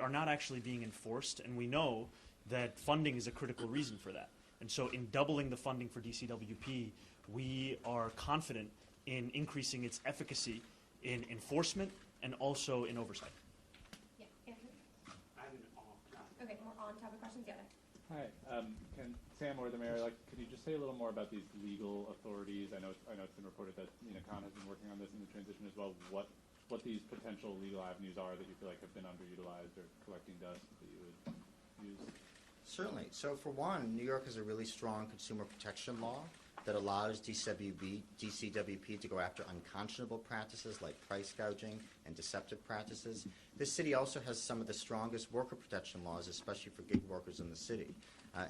are not actually being enforced, and we know that funding is a critical reason for that. And so in doubling the funding for DCWP, we are confident in increasing its efficacy in enforcement and also in oversight. Yeah, Andrew? I have an okay, more on-topic questions? Yeah. Hi, can Sam or the mayor, could you just say a little more about these legal authorities? I know it's been reported that Khan has been working on this in the transition as well. What these potential legal avenues are that you feel like have been underutilized or collecting dust that you would use? Certainly. So for one, New York has a really strong consumer protection law that allows DCWP to go after unconscionable practices like price gouging and deceptive practices. This city also has some of the strongest worker protection laws, especially for gig workers in the city.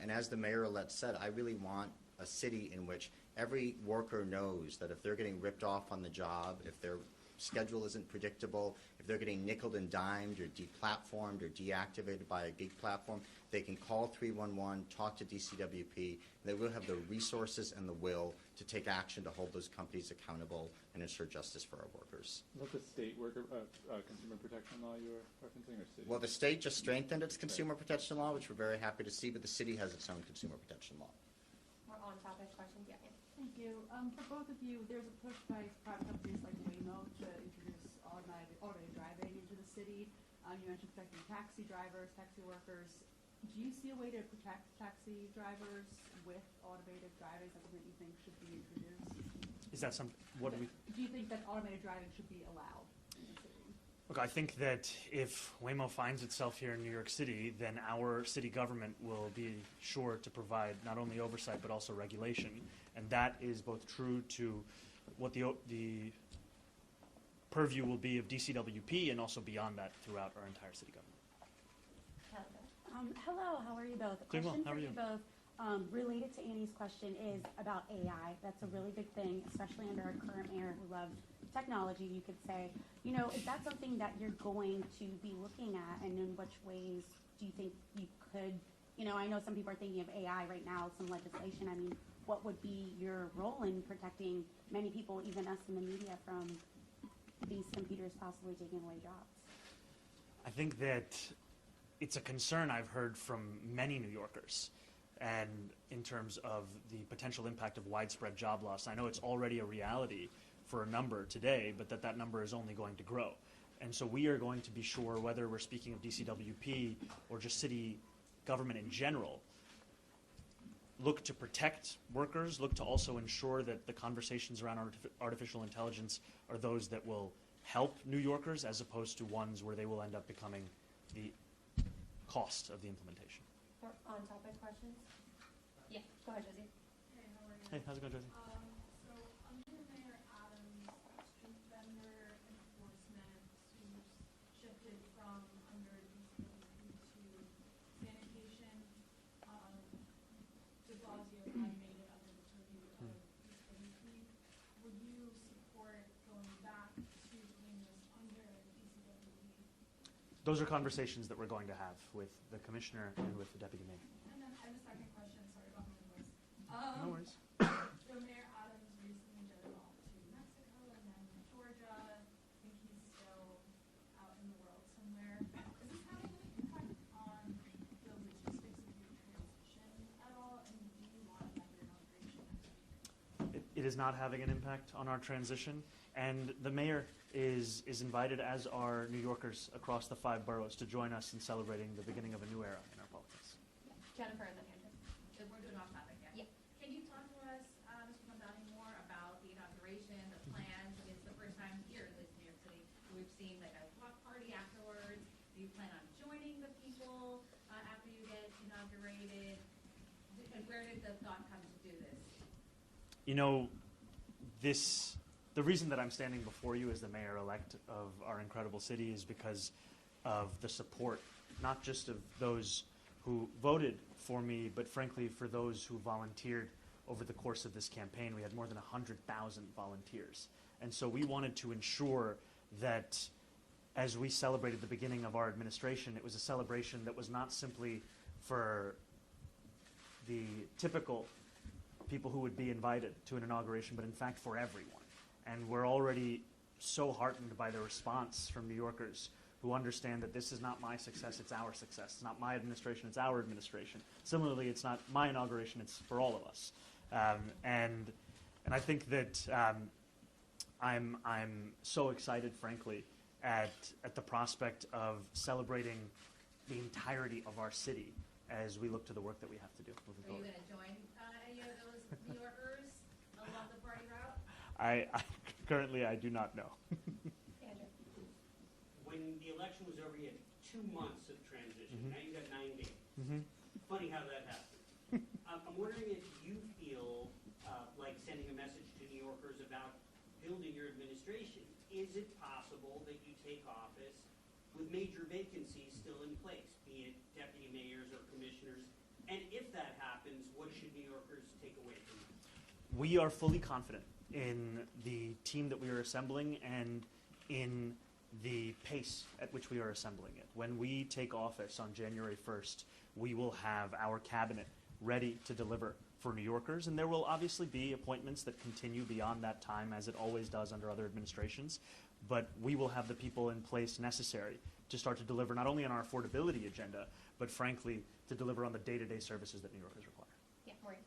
And as the mayor-elect said, I really want a city in which every worker knows that if they're getting ripped off on the job, if their schedule isn't predictable, if they're getting nickeled and dimed or deplatformed or deactivated by a gig platform, they can call 311, talk to DCWP, and they will have the resources and the will to take action to hold those companies accountable and ensure justice for our workers. What the state worker consumer protection law you were referencing, or city? Well, the state just strengthened its consumer protection law, which we're very happy to see, but the city has its own consumer protection law. More on-topic questions? Yeah. Thank you. For both of you, there's a push by private companies like Waymo to introduce automated driving into the city. You mentioned protecting taxi drivers, taxi workers. Do you see a way to protect taxi drivers with automated driving? Is that something you think should be introduced? Is that something? Do you think that automated driving should be allowed in the city? Look, I think that if Waymo finds itself here in New York City, then our city government will be sure to provide not only oversight but also regulation, and that is both true to what the purview will be of DCWP and also beyond that throughout our entire city government. Hello, how are you both? Doing well. Question How are for you? both, related to Annie's question, is about AI. That's a really big thing, especially under our current mayor who loves technology. You could say, is that something that you're going to be looking at, and in which ways do you think you could, I know some people are thinking of AI right now, some legislation. I mean, what would be your role in protecting many people, even us in the media, from these computers possibly taking away jobs? I think that it's a concern I've heard from many New Yorkers, and in terms of the potential impact of widespread job loss. I know it's already a reality for a number today, but that number is only going to grow. And so we are going to be sure, whether we're speaking of DCWP or just city government in general, look to protect workers, look to also ensure that the conversations around artificial intelligence are those that will help New Yorkers as opposed to ones where they will end up becoming the cost of the implementation. More on-topic questions? Yeah, go ahead, Josie. Hey, how are you? Hey, how's it going, Josie? So under Mayor Adams, street vendor enforcement shifted from under DCWP to sanitation. De Blasio had made it under the purview of DCWP. Would you support going back to putting this under DCWP? Those are conversations that we're going to have with the commissioner and with the deputy mayor. And then I have a second question. Sorry about my voice. No worries. So Mayor Adams recently jetted off to Mexico and then Georgia. I think he's still out in the world somewhere. Is this having an impact on the logistics of your transition at all? And do you want another inauguration next week? It is not having an impact on our transition, and the mayor is invited, as are New Yorkers across the 5 boroughs, to join us in celebrating the beginning of a new era in our politics. Jennifer and then Andrew. We're doing off topic, yeah. Yeah. Can you talk to us, Mr. Mamdani, more about the inauguration, the plans? I mean, it's the first time here in New York City. We've seen like a block party afterwards. Do you plan on joining the people after you get inaugurated? And where did the thought come to do this? The reason that I'm standing before you as the mayor-elect of our incredible city is because of the support, not just of those who voted for me, but frankly for those who volunteered over the course of this campaign. We had more than 100,000 volunteers. And so we wanted to ensure that as we celebrated the beginning of our administration, it was a celebration that was not simply for the typical people who would be invited to an inauguration, but in fact for everyone. And we're already so heartened by the response from New Yorkers who understand that this is not my success, it's our success. It's not my administration, it's our administration. Similarly, it's not my inauguration, it's for all of us. And I think that I'm so excited, frankly, at the prospect of celebrating the entirety of our city as we look to the work that we have to do moving Are you forward. going to join any of those New Yorkers along the party route? Currently, I do not know. Andrew. When the election was over, you had 2 months of transition. Mhm. Now you've got 9 days. Mm-hmm. Funny how that happened. I'm wondering if you feel like sending a message to New Yorkers about building your administration. Is it possible that you take office with major vacancies still in place, be it deputy mayors or commissioners? And if that happens, what should New Yorkers take away from that? We are fully confident in the team that we are assembling and in the pace at which we are assembling it. When we take office on January 1st, we will have our cabinet ready to deliver for New Yorkers, and there will obviously be appointments that continue beyond that time, as it always does under other administrations, but we will have the people in place necessary to start to deliver not only on our affordability agenda, but frankly, to deliver on the day-to-day services that New Yorkers require. Yeah, Maureen.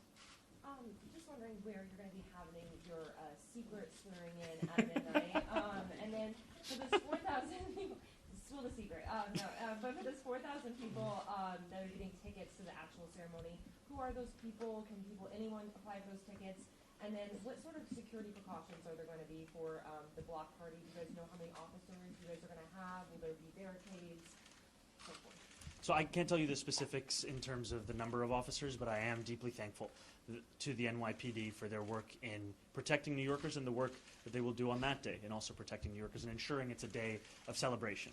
Just wondering where you're going to be having your secret swearing in at midnight. And then for this 4,000 people, spill the secret. But for this 4,000 people that are getting tickets to the actual ceremony, who are those people? Can anyone apply for those tickets? And then what sort of security precautions are there going to be for the block party? Do you guys know how many officers you guys are going to have? Will there be barricades? So forth. So I can't tell you the specifics in terms of the number of officers, but I am deeply thankful to the NYPD for their work in protecting New Yorkers and the work that they will do on that day, and also protecting New Yorkers and ensuring it's a day of celebration.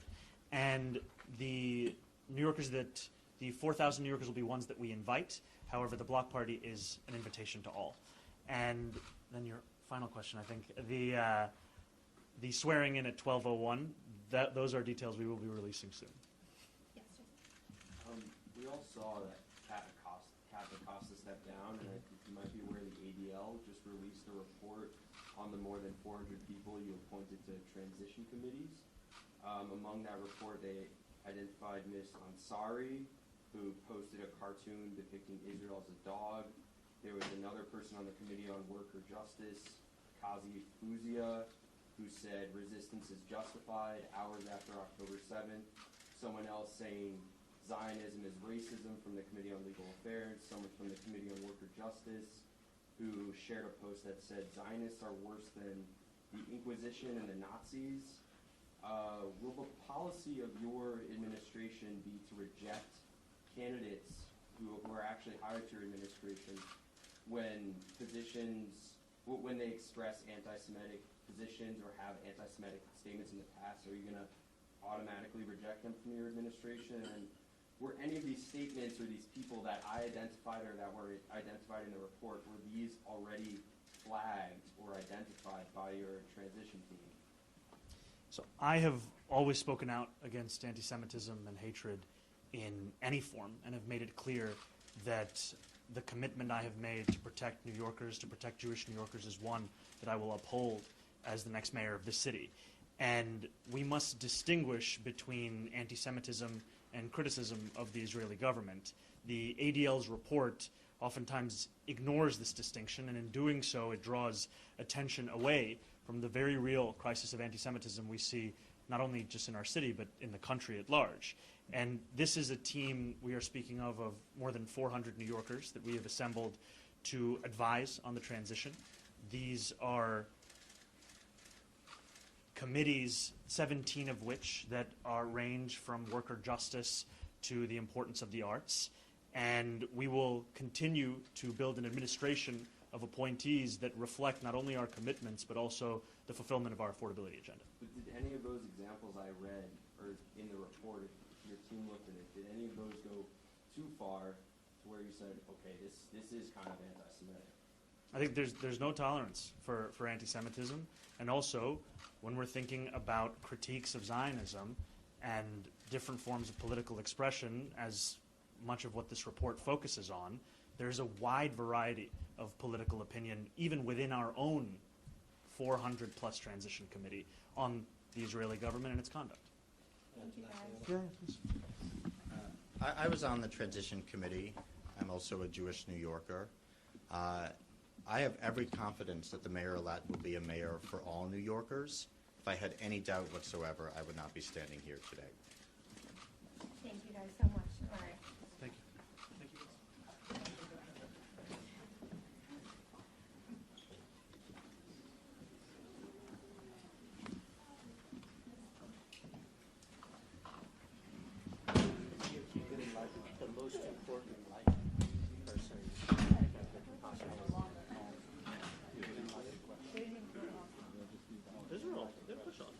And the New Yorkers that, the 4,000 New Yorkers will be ones that we invite. However, the block party is an invitation to all. And then your final question, I think, the swearing in at 12:01, those are details we will be releasing soon. Yes, Jason. We all saw that Captain Costa stepped down, and I think you might be aware the ADL just released a report on the more than 400 people you appointed to transition committees. Among that report, they identified Ms. Ansari, who posted a cartoon depicting Israel as a dog. There was another person on the Committee on Worker Justice, Kazi Fuzia, who said resistance is justified hours after October 7th. Someone else saying Zionism is racism from the Committee on Legal Affairs. Someone from the Committee on Worker Justice who shared a post that said Zionists are worse than the Inquisition and the Nazis. Will the policy of your administration be to reject candidates who are actually hired to your administration when they express anti-Semitic positions or have anti-Semitic statements in the past? Are you going to automatically reject them from your administration? And were any of these statements or these people that I identified or that were identified in the report, were these already flagged or identified by your transition team? So I have always spoken out against anti-Semitism and hatred in any form, and have made it clear that the commitment I have made to protect New Yorkers, to protect Jewish New Yorkers, is one that I will uphold as the next mayor of the city. And we must distinguish between anti-Semitism and criticism of the Israeli government. The ADL's report oftentimes ignores this distinction, and in doing so, it draws attention away from the very real crisis of anti-Semitism we see not only just in our city, but in the country at large. And this is a team we are speaking of more than 400 New Yorkers that we have assembled to advise on the transition. These are committees, 17 of which that range from worker justice to the importance of the arts. And we will continue to build an administration of appointees that reflect not only our commitments, but also the fulfillment of our affordability agenda. But did any of those examples I read, or in the report, if your team looked at it, did any of those go too far to where you said, okay, this is kind of anti-Semitic? I think there's no tolerance for anti-Semitism, and also when we're thinking about critiques of Zionism and different forms of political expression, as much of what this report focuses on, there's a wide variety of political opinion, even within our own 400-plus transition committee, on the Israeli government and its conduct. Thank you, guys. Yeah, please. I was on the transition committee. I'm also a Jewish New Yorker. I have every confidence that the mayor-elect will be a mayor for all New Yorkers. If I had any doubt whatsoever, I would not be standing here today. Thank you guys so much. All right. Thank you. Thank you. The most important life person Those are all, they're push all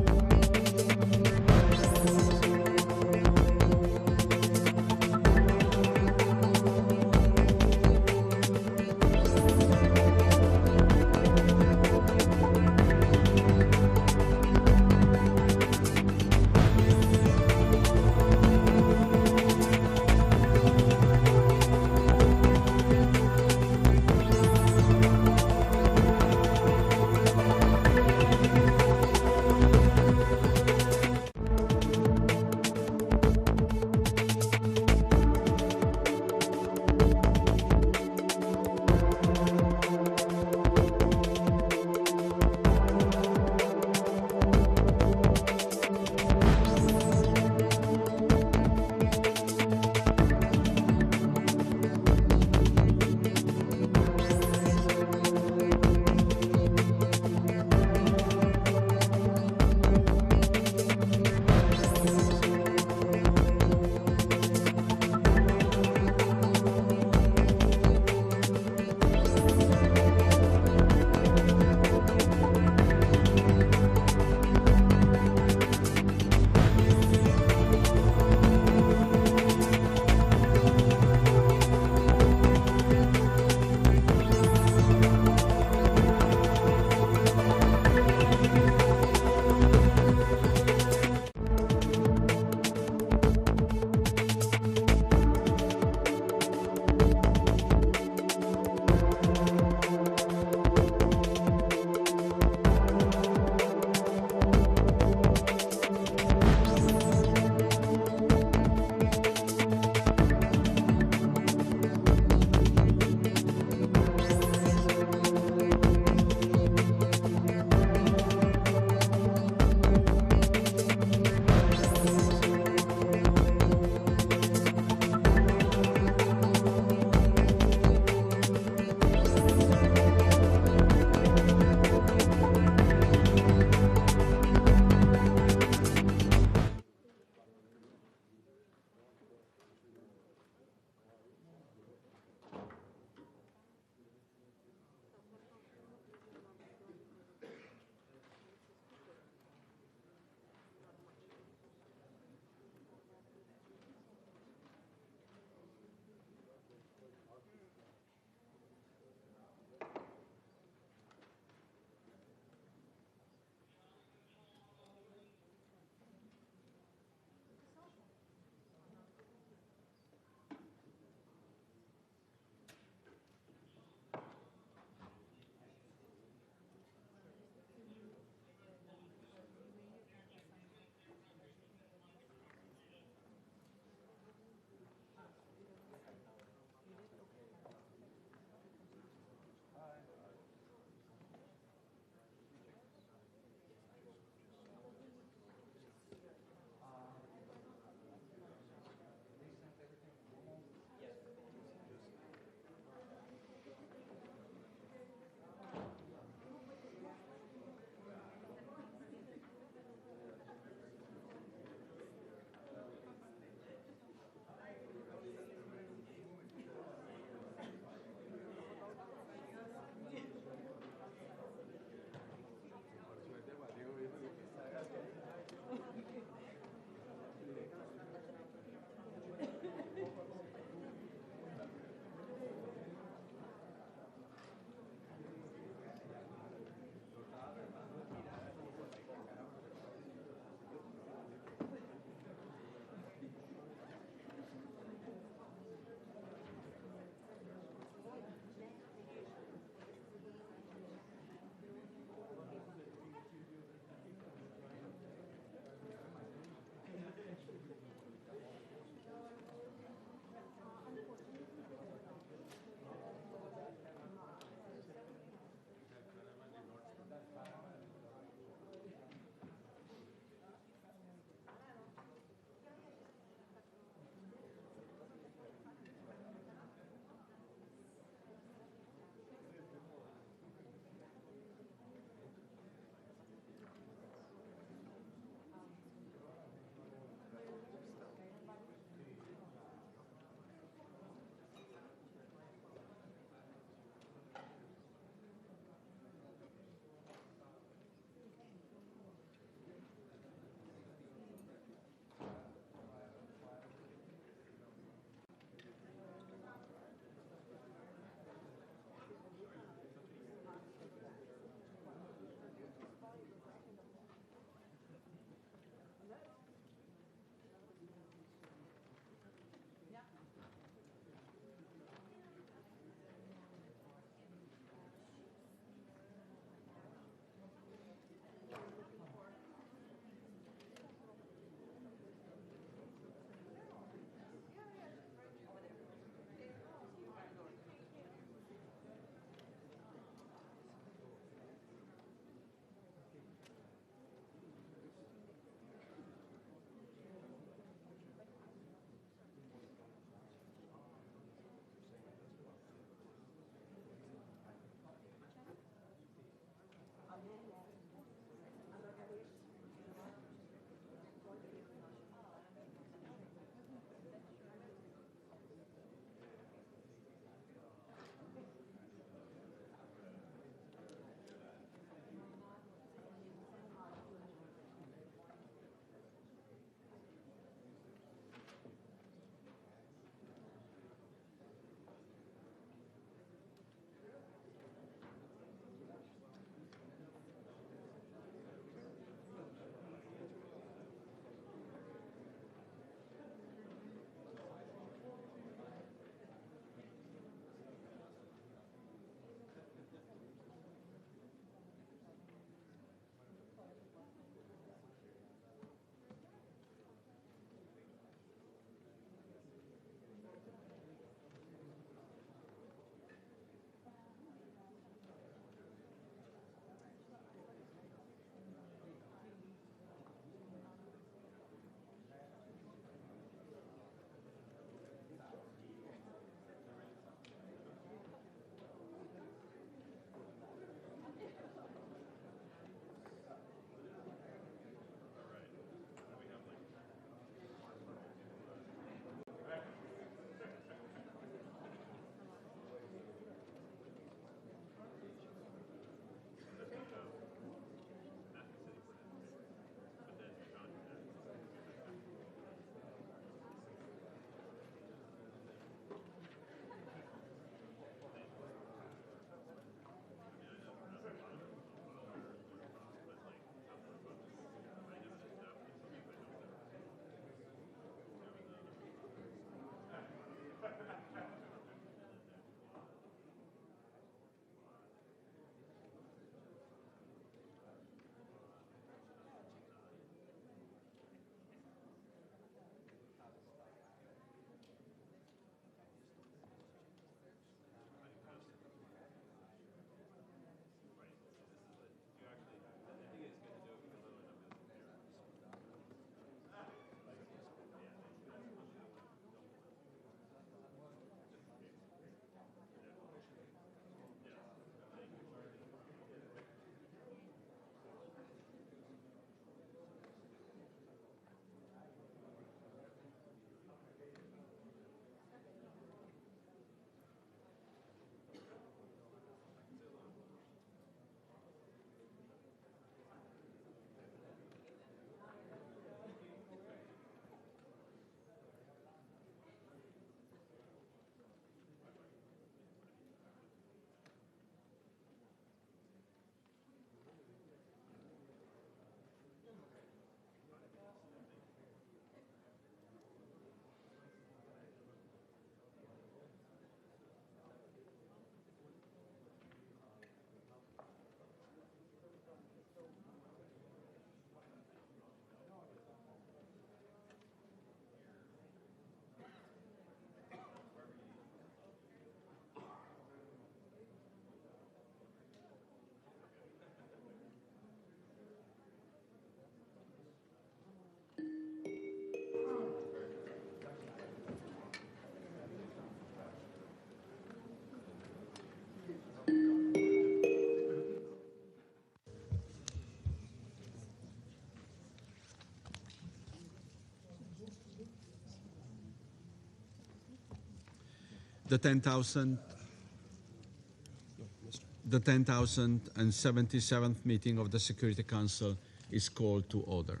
The 10,077th meeting of the Security Council is called to order.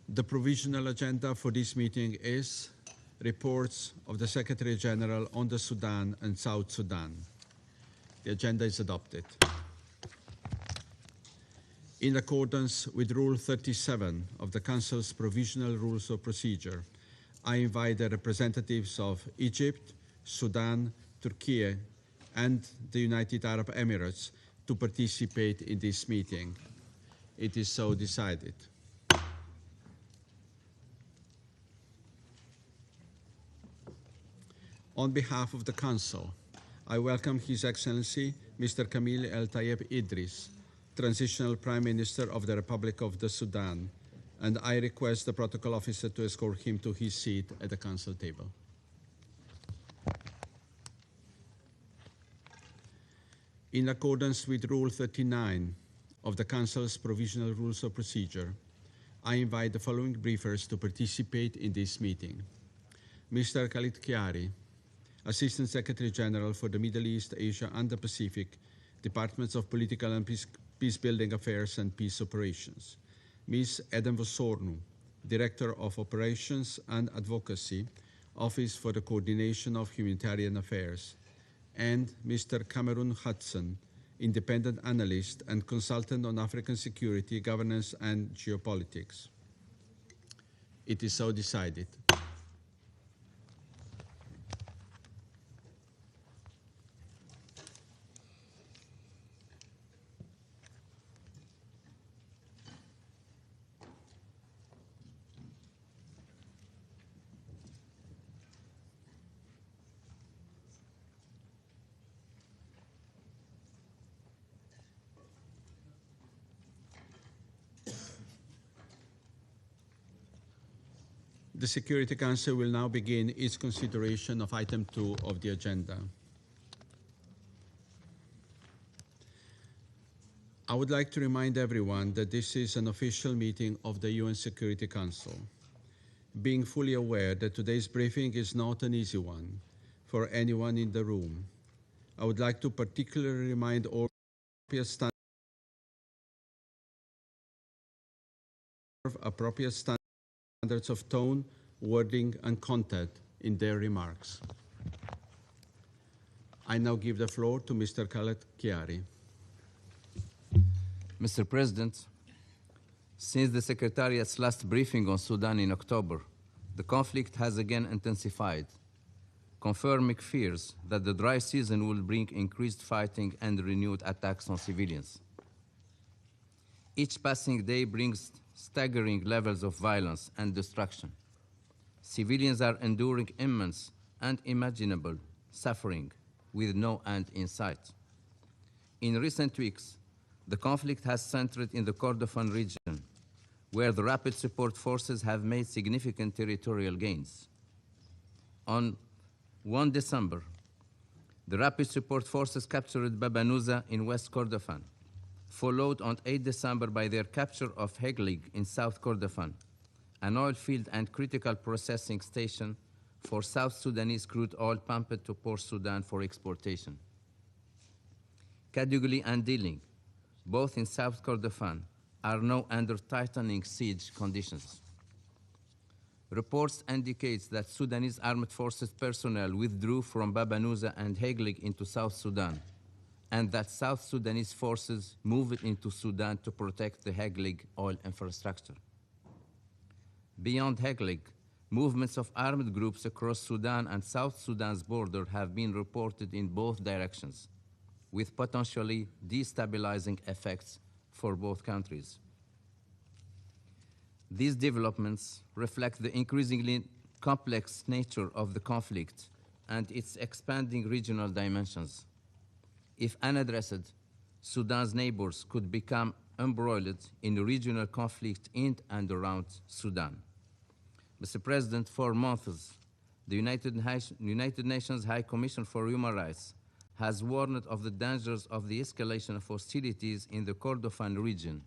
The provisional agenda for this meeting is reports of the Secretary General on the Sudan and South Sudan. The agenda is adopted. In accordance with Rule 37 of the Council's Provisional Rules of Procedure, I invite the representatives of Egypt, Sudan, Turkey, and the United Arab Emirates to participate in this meeting. It is so decided. On behalf of the Council, I welcome His Excellency Mr. Camille El Tayeb Idris, Transitional Prime Minister of the Republic of the Sudan, and I request the protocol officer to escort him to his seat at the Council table. In accordance with Rule 39 of the Council's Provisional Rules of Procedure, I invite the following briefers to participate in this meeting. Mr. Khalid Kiari, Assistant Secretary General for the Middle East, Asia, and the Pacific, Departments of Political and Peacebuilding Affairs and Peace Operations. Ms. Eden Vosornu, Director of Operations and Advocacy, Office for the Coordination of Humanitarian Affairs, and Mr. Cameron Hudson, Independent Analyst and Consultant on African Security, Governance, and Geopolitics. It is so decided. The Security Council will now begin its consideration of item 2 of the agenda. I would like to remind everyone that this is an official meeting of the UN Security Council, being fully aware that today's briefing is not an easy one for anyone in the room. I would like to particularly remind all appropriate standards of tone, wording, and content in their remarks. I now give the floor to Mr. Khaled Kiari. Mr. President, since the Secretariat's last briefing on Sudan in October, the conflict has again intensified, confirming fears that the dry season will bring increased fighting and renewed attacks on civilians. Each passing day brings staggering levels of violence and destruction. Civilians are enduring immense and unimaginable suffering with no end in sight. In recent weeks, the conflict has centered in the Kordofan region, where the Rapid Support Forces have made significant territorial gains. On 1 December, the Rapid Support Forces captured Babanouza in West Kordofan, followed on 8 December by their capture of Heglig in South Kordofan, an oil field and critical processing station for South Sudanese crude oil pumped to Port Sudan for exportation. Kadugli and Diling, both in South Kordofan, are now under tightening siege conditions. Reports indicate that Sudanese armed forces personnel withdrew from Babanouza and Heglig into South Sudan, and that South Sudanese forces moved into Sudan to protect the Heglig oil infrastructure. Beyond Heglig, movements of armed groups across Sudan and South Sudan's border have been reported in both directions, with potentially destabilizing effects for both countries. These developments reflect the increasingly complex nature of the conflict and its expanding regional dimensions. If unaddressed, Sudan's neighbors could become embroiled in regional conflict in and around Sudan. Mr. President, for months, the United Nations High Commission for Human Rights has warned of the dangers of the escalation of hostilities in the Kordofan region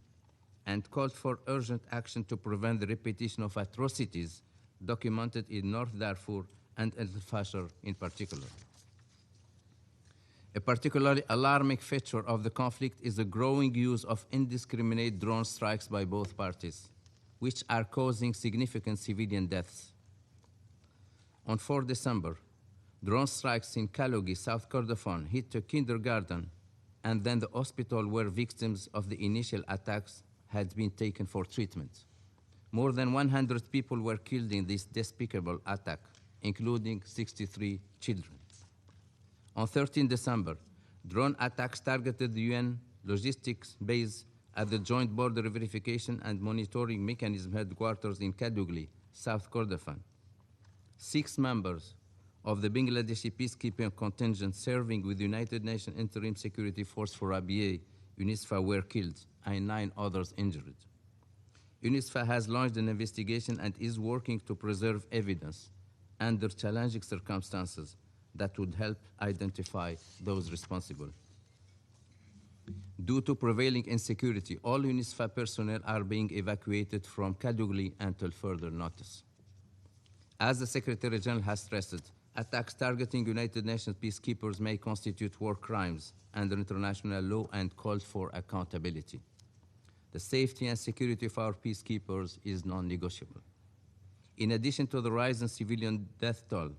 and called for urgent action to prevent the repetition of atrocities documented in North Darfur and al-Fashir in particular. A particularly alarming feature of the conflict is the growing use of indiscriminate drone strikes by both parties, which are causing significant civilian deaths. On 4 December, drone strikes in Kalogi, South Kordofan, hit a kindergarten and then the hospital where victims of the initial attacks had been taken for treatment. More than 100 people were killed in this despicable attack, including 63 children. On 13 December, drone attacks targeted the UN logistics base at the Joint Border Verification and Monitoring Mechanism headquarters in Kadugli, South Kordofan. 6 members of the Bangladeshi peacekeeping contingent serving with the United Nations Interim Security Force for ABA, UNISFA, were killed and 9 others injured. UNISFA has launched an investigation and is working to preserve evidence under challenging circumstances that would help identify those responsible. Due to prevailing insecurity, all UNISFA personnel are being evacuated from Kadugli until further notice. As the Secretary General has stressed, attacks targeting United Nations peacekeepers may constitute war crimes under international law and called for accountability. The safety and security of our peacekeepers is non-negotiable. In addition to the rise in civilian death toll,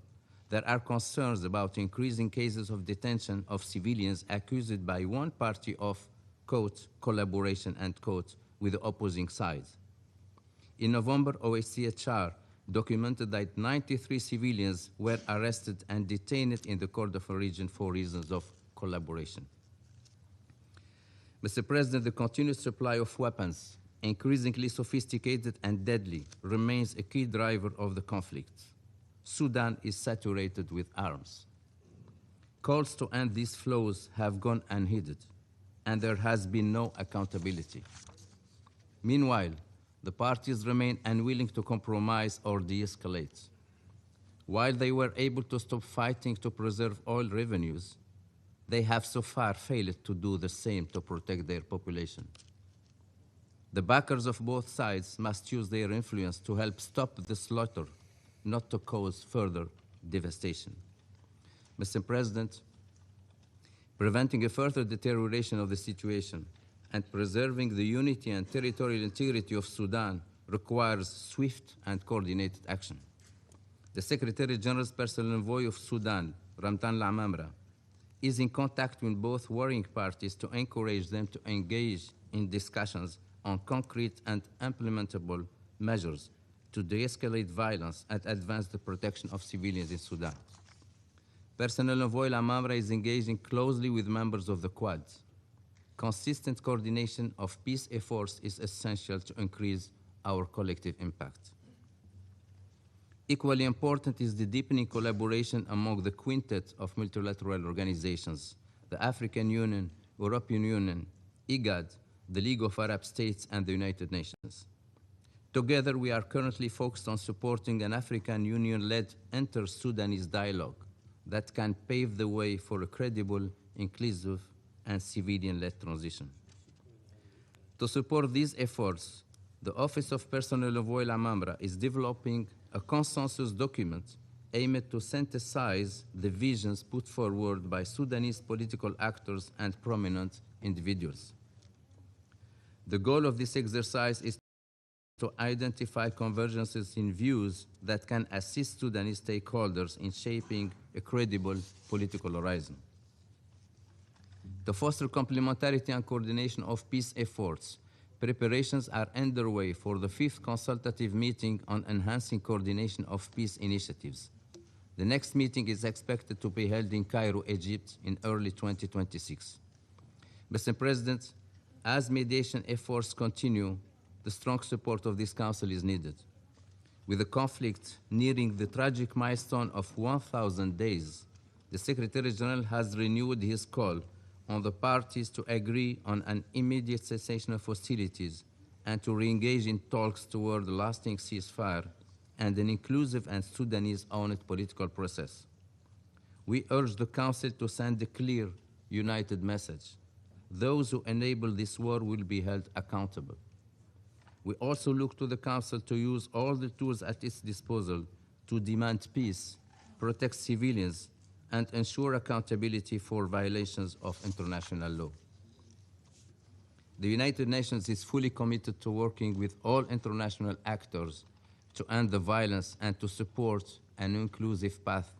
there are concerns about increasing cases of detention of civilians accused by one party of, quote, collaboration, end quote, with the opposing sides. In November, OHCHR documented that 93 civilians were arrested and detained in the Kordofan region for reasons of collaboration. Mr. President, the continuous supply of weapons, increasingly sophisticated and deadly, remains a key driver of the conflict. Sudan is saturated with arms. Calls to end these flows have gone unheeded, and there has been no accountability. Meanwhile, the parties remain unwilling to compromise or de-escalate. While they were able to stop fighting to preserve oil revenues, they have so far failed to do the same to protect their population. The backers of both sides must use their influence to help stop the slaughter, not to cause further devastation. Mr. President, preventing a further deterioration of the situation and preserving the unity and territorial integrity of Sudan requires swift and coordinated action. The Secretary General's personal envoy of Sudan, Ramtan Lamamra, is in contact with both warring parties to encourage them to engage in discussions on concrete and implementable measures to de-escalate violence and advance the protection of civilians in Sudan. Personal envoy Lamamra is engaging closely with members of the Quad. Consistent coordination of peace efforts is essential to increase our collective impact. Equally important is the deepening collaboration among the quintet of multilateral organizations, the African Union, European Union, IGAD, the League of Arab States, and the United Nations. Together, we are currently focused on supporting an African Union-led inter-Sudanese dialogue that can pave the way for a credible, inclusive, and civilian-led transition. To support these efforts, the Office of Personal Envoy Lamamra is developing a consensus document aimed to synthesize the visions put forward by Sudanese political actors and prominent individuals. The goal of this exercise is to identify convergences in views that can assist Sudanese stakeholders in shaping a credible political horizon. To foster complementarity and coordination of peace efforts, preparations are underway for the 5th consultative meeting on enhancing coordination of peace initiatives. The next meeting is expected to be held in Cairo, Egypt in early 2026. Mr. President, as mediation efforts continue, the strong support of this Council is needed. With the conflict nearing the tragic milestone of 1,000 days, the Secretary General has renewed his call on the parties to agree on an immediate cessation of hostilities and to re-engage in talks toward a lasting ceasefire and an inclusive and Sudanese-owned political process. We urge the Council to send a clear, united message. Those who enable this war will be held accountable. We also look to the Council to use all the tools at its disposal to demand peace protect civilians, and ensure accountability for violations of international law. The United Nations is fully committed to working with all international actors to end the violence and to support an inclusive path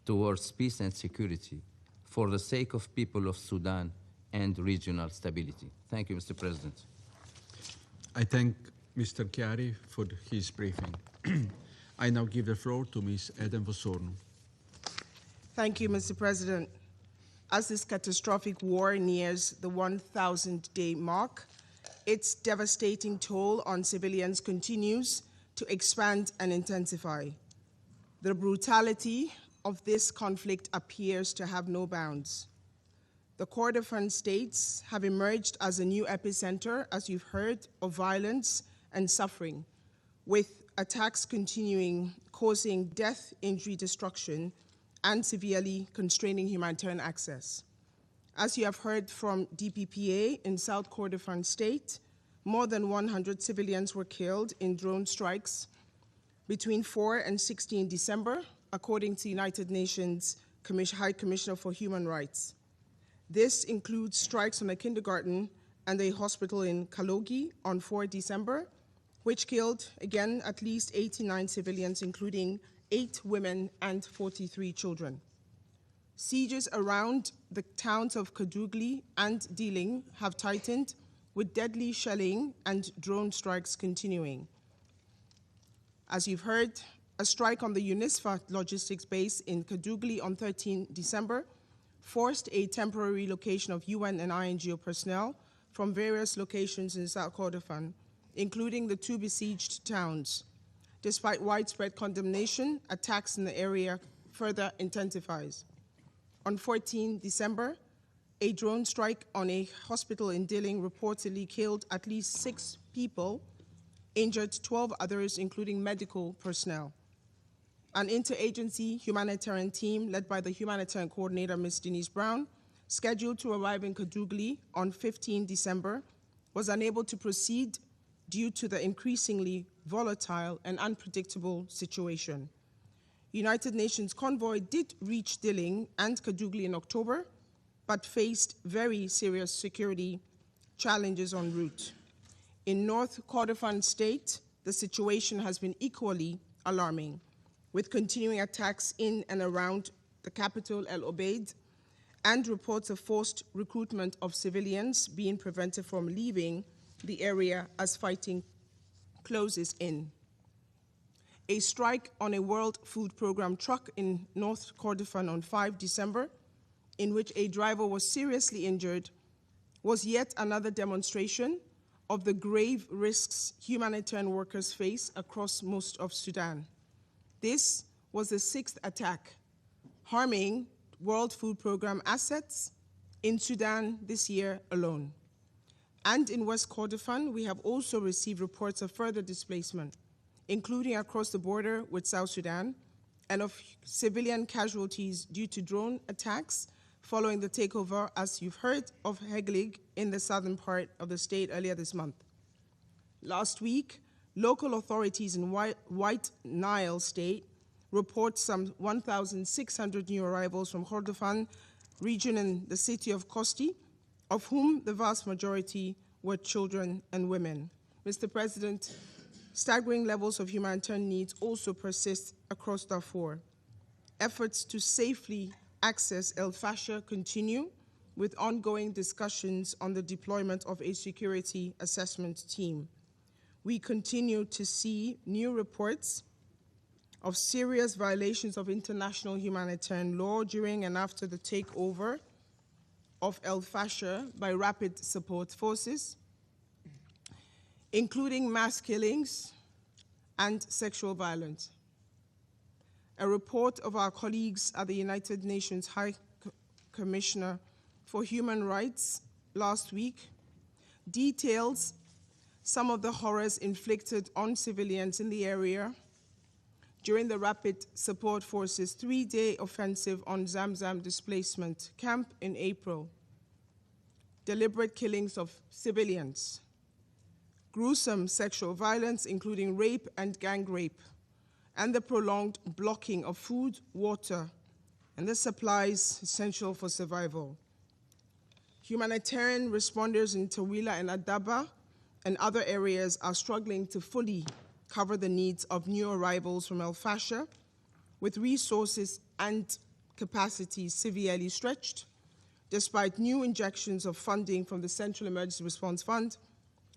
towards peace and security for the sake of people of Sudan and regional stability. Thank you, Mr. President. I thank Mr. Chiari for his briefing. I now give the floor to Ms. Eden Vosorno. Thank you, Mr. President. As this catastrophic war nears the 1,000-day mark, its devastating toll on civilians continues to expand and intensify. The brutality of this conflict appears to have no bounds. The Kordofan states have emerged as a new epicenter, as you've heard, of violence and suffering, with attacks continuing, causing death, injury, destruction, and severely constraining humanitarian access. As you have heard from DPPA in South Kordofan State, more than 100 civilians were killed in drone strikes between 4 and 16 December, according to United Nations High Commissioner for Human Rights. This includes strikes on a kindergarten and a hospital in Kalogi on 4 December, which killed, again, at least 89 civilians, including 8 women and 43 children. Sieges around the towns of Kadugli and Diling have tightened, with deadly shelling and drone strikes continuing. As you've heard, a strike on the UNISFA logistics base in Kadugli on 13 December forced a temporary relocation of UN and INGO personnel from various locations in South Kordofan, including the 2 besieged towns. Despite widespread condemnation, attacks in the area further intensifies. On 14 December, a drone strike on a hospital in Diling reportedly killed at least 6 people, injured 12 others, including medical personnel. An interagency humanitarian team led by the humanitarian coordinator, Ms. Denise Brown, scheduled to arrive in Kadugli on 15 December, was unable to proceed due to the increasingly volatile and unpredictable situation. United Nations convoy did reach Diling and Kadugli in October, but faced very serious security challenges en route. In North Kordofan State, the situation has been equally alarming, with continuing attacks in and around the capital, El Obeid, and reports of forced recruitment of civilians being prevented from leaving the area as fighting closes in. A strike on a World Food Program truck in North Kordofan on 5 December, in which a driver was seriously injured, was yet another demonstration of the grave risks humanitarian workers face across most of Sudan. This was the 6th attack, harming World Food Program assets in Sudan this year alone. And in West Kordofan, we have also received reports of further displacement, including across the border with South Sudan, and of civilian casualties due to drone attacks following the takeover, as you've heard, of Heglig in the southern part of the state earlier this month. Last week, local authorities in White Nile State report some 1,600 new arrivals from Kordofan region in the city of Kosti, of whom the vast majority were children and women. Mr. President, staggering levels of humanitarian needs also persist across Darfur. Efforts to safely access El Fasher continue, with ongoing discussions on the deployment of a security assessment team. We continue to see new reports of serious violations of international humanitarian law during and after the takeover of El Fasher by Rapid Support Forces, including mass killings and sexual violence. A report of our colleagues at the United Nations High Commissioner for Human Rights last week details some of the horrors inflicted on civilians in the area during the Rapid Support Forces 3-day offensive on Zamzam displacement camp in April. Deliberate killings of civilians, gruesome sexual violence, including rape and gang rape, and the prolonged blocking of food, water, and the supplies essential for survival. Humanitarian responders in Tawila and Adaba and other areas are struggling to fully cover the needs of new arrivals from El Fasher, with resources and capacity severely stretched, despite new injections of funding from the Central Emergency Response Fund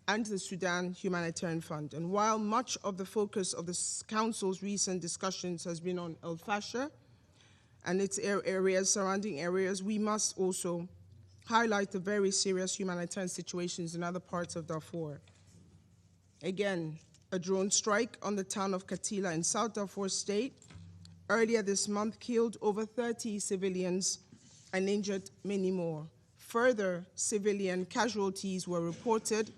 and the Sudan Humanitarian Fund. And while much of the focus of the Council's recent discussions has been on El Fasher and its surrounding areas, we must also highlight the very serious humanitarian situations in other parts of Darfur. Again, a drone strike on the town of Katila in South Darfur State earlier this month killed over 30 civilians and injured many more. Further civilian casualties were reported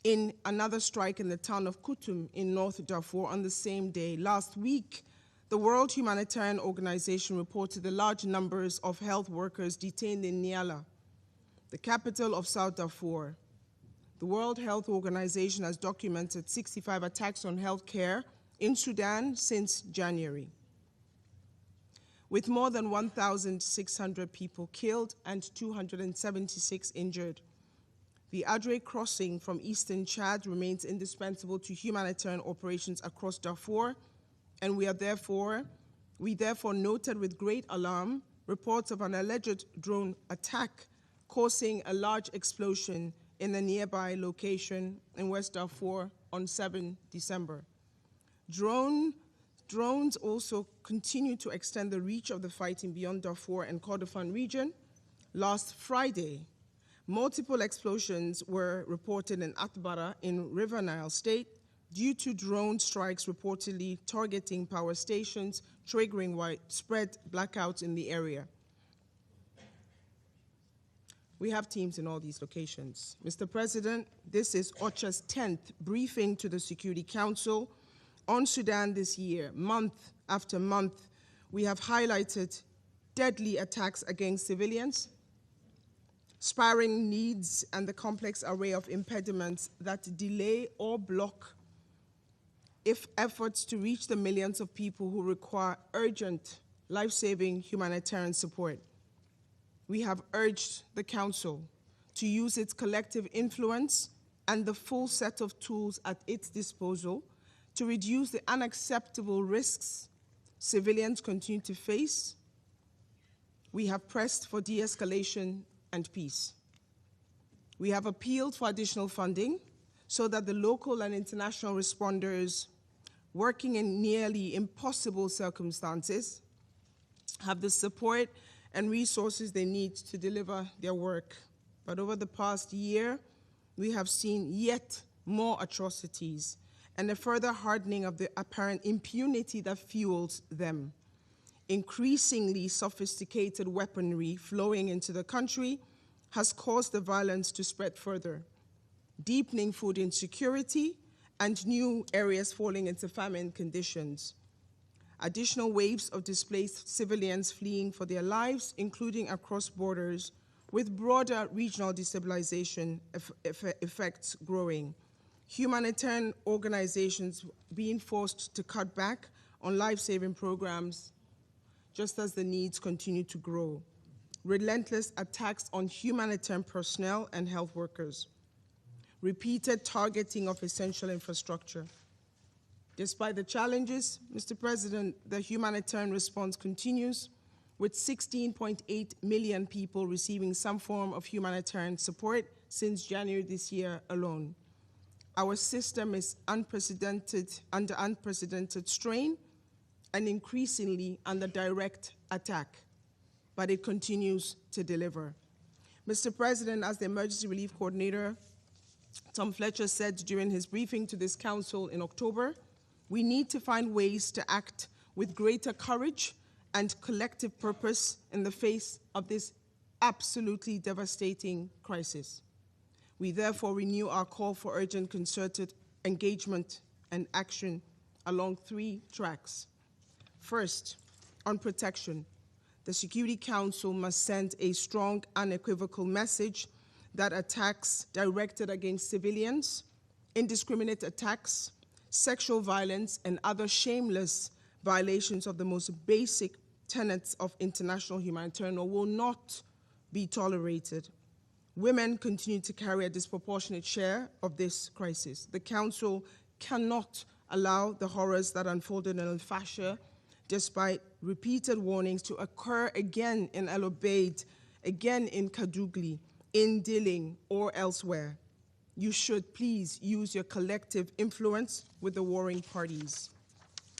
in another strike in the town of Kutum in North Darfur on the same day. Last week, the World Humanitarian Organization reported the large numbers of health workers detained in Niala, the capital of South Darfur. The World Health Organization has documented 65 attacks on health care in Sudan since January, with more than 1,600 people killed and 276 injured. The Adre crossing from eastern Chad remains indispensable to humanitarian operations across Darfur, and we therefore noted with great alarm reports of an alleged drone attack causing a large explosion in a nearby location in West Darfur on 7 December. Drones also continue to extend the reach of the fighting beyond Darfur and Kordofan region. Last Friday, multiple explosions were reported in Atbara in River Nile State due to drone strikes reportedly targeting power stations, triggering widespread blackouts in the area. We have teams in all these locations. Mr. President, this is OCHA's 10th briefing to the Security Council on Sudan this year. Month after month, we have highlighted deadly attacks against civilians, spiraling needs, and the complex array of impediments that delay or block efforts to reach the millions of people who require urgent, life-saving humanitarian support. We have urged the Council to use its collective influence and the full set of tools at its disposal to reduce the unacceptable risks civilians continue to face. We have pressed for de-escalation and peace. We have appealed for additional funding so that the local and international responders working in nearly impossible circumstances have the support and resources they need to deliver their work. But over the past year, we have seen yet more atrocities and a further hardening of the apparent impunity that fuels them. Increasingly sophisticated weaponry flowing into the country has caused the violence to spread further, deepening food insecurity and new areas falling into famine conditions. Additional waves of displaced civilians fleeing for their lives, including across borders, with broader regional destabilization effects growing. Humanitarian organizations being forced to cut back on life-saving programs just as the needs continue to grow. Relentless attacks on humanitarian personnel and health workers. Repeated targeting of essential infrastructure. Despite the challenges, Mr. President, the humanitarian response continues, with 16.8 million people receiving some form of humanitarian support since January this year alone. Our system is under unprecedented strain and increasingly under direct attack, but it continues to deliver. Mr. President, as the Emergency Relief Coordinator, Tom Fletcher said during his briefing to this Council in October, we need to find ways to act with greater courage and collective purpose in the face of this absolutely devastating crisis. We therefore renew our call for urgent concerted engagement and action along 3 tracks. First, on protection, the Security Council must send a strong, unequivocal message that attacks directed against civilians, indiscriminate attacks, sexual violence, and other shameless violations of the most basic tenets of international humanitarian law will not be tolerated. Women continue to carry a disproportionate share of this crisis. The Council cannot allow the horrors that unfolded in Al-Fasher, despite repeated warnings, to occur again in El Obeid, again in Kadugli, in Dilling, or elsewhere. You should please use your collective influence with the warring parties.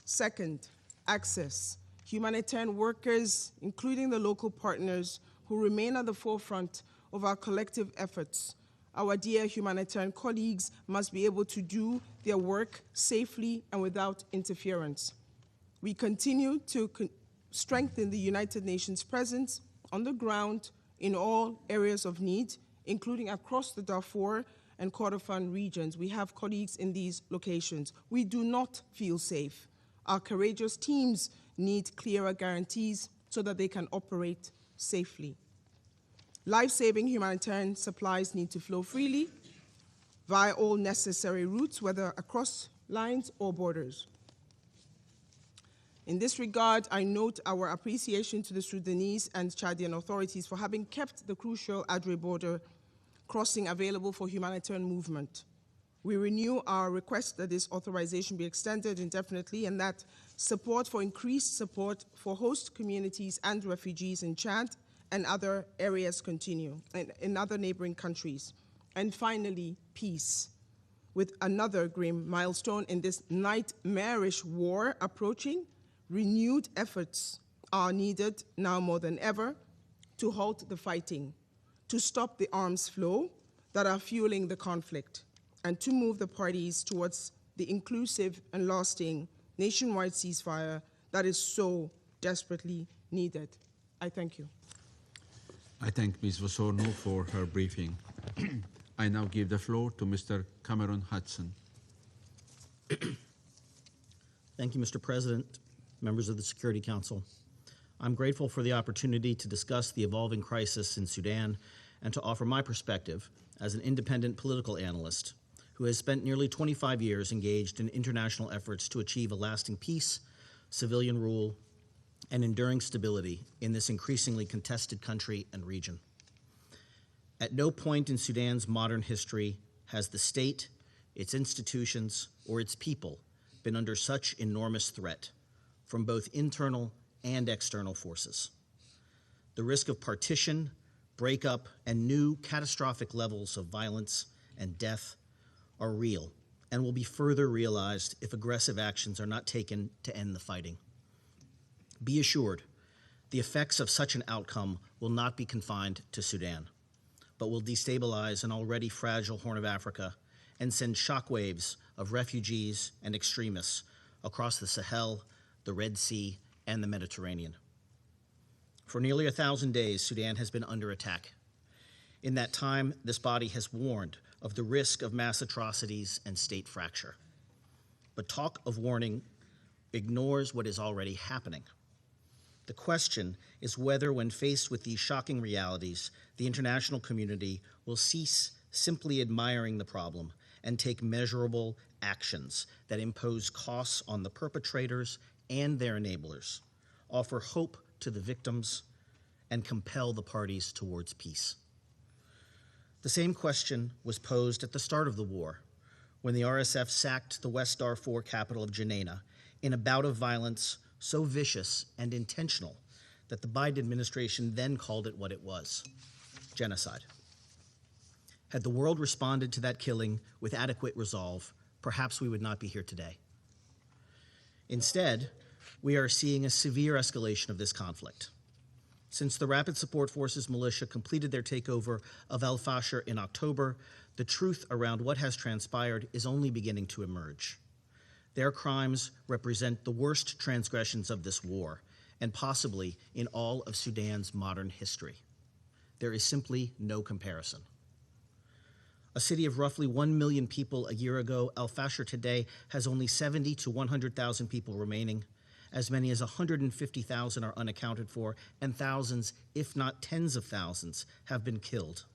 Second, access. Humanitarian workers, including the local partners who remain at the forefront of our collective efforts, our dear humanitarian colleagues, must be able to do their work safely and without interference. We continue to strengthen the United Nations presence on the ground in all areas of need, including across the Darfur and Kordofan regions. We have colleagues in these locations. We do not feel safe. Our courageous teams need clearer guarantees so that they can operate safely. Life-saving humanitarian supplies need to flow freely via all necessary routes, whether across lines or borders. In this regard, I note our appreciation to the Sudanese and Chadian authorities for having kept the crucial Adre border crossing available for humanitarian movement. We renew our request that this authorization be extended indefinitely and that increased support for host communities and refugees in Chad and other areas continue, in other neighboring countries. And finally, peace. With another grim milestone in this nightmarish war approaching, renewed efforts are needed now more than ever to halt the fighting, to stop the arms flow that are fueling the conflict, and to move the parties towards the inclusive and lasting nationwide ceasefire that is so desperately needed. I thank you. I thank Ms. Vosorno for her briefing. I now give the floor to Mr. Cameron Hudson. Thank you, Mr. President, members of the Security Council. I'm grateful for the opportunity to discuss the evolving crisis in Sudan and to offer my perspective as an independent political analyst who has spent nearly 25 years engaged in international efforts to achieve a lasting peace, civilian rule, and enduring stability in this increasingly contested country and region. At no point in Sudan's modern history has the state, its institutions, or its people been under such enormous threat from both internal and external forces. The risk of partition, breakup, and new catastrophic levels of violence and death are real and will be further realized if aggressive actions are not taken to end the fighting. Be assured, the effects of such an outcome will not be confined to Sudan, but will destabilize an already fragile Horn of Africa and send shockwaves of refugees and extremists across the Sahel, the Red Sea, and the Mediterranean. For nearly 1,000 days, Sudan has been under attack. In that time, this body has warned of the risk of mass atrocities and state fracture. But talk of warning ignores what is already happening. The question is whether, when faced with these shocking realities, the international community will cease simply admiring the problem and take measurable actions that impose costs on the perpetrators and their enablers, offer hope to the victims, and compel the parties towards peace. The same question was posed at the start of the war, when the RSF sacked the West Darfur capital of Jenaina in a bout of violence so vicious and intentional that the Biden administration then called it what it was: genocide. Had the world responded to that killing with adequate resolve, perhaps we would not be here today. Instead, we are seeing a severe escalation of this conflict. Since the Rapid Support Forces militia completed their takeover of Al-Fasher in October, the truth around what has transpired is only beginning to emerge. Their crimes represent the worst transgressions of this war, and possibly in all of Sudan's modern history. There is simply no comparison. A city of roughly 1 million people a year ago, Al-Fasher today has only 70 to 100,000 people remaining. As many as 150,000 are unaccounted for, and thousands, if not tens of thousands, have been killed.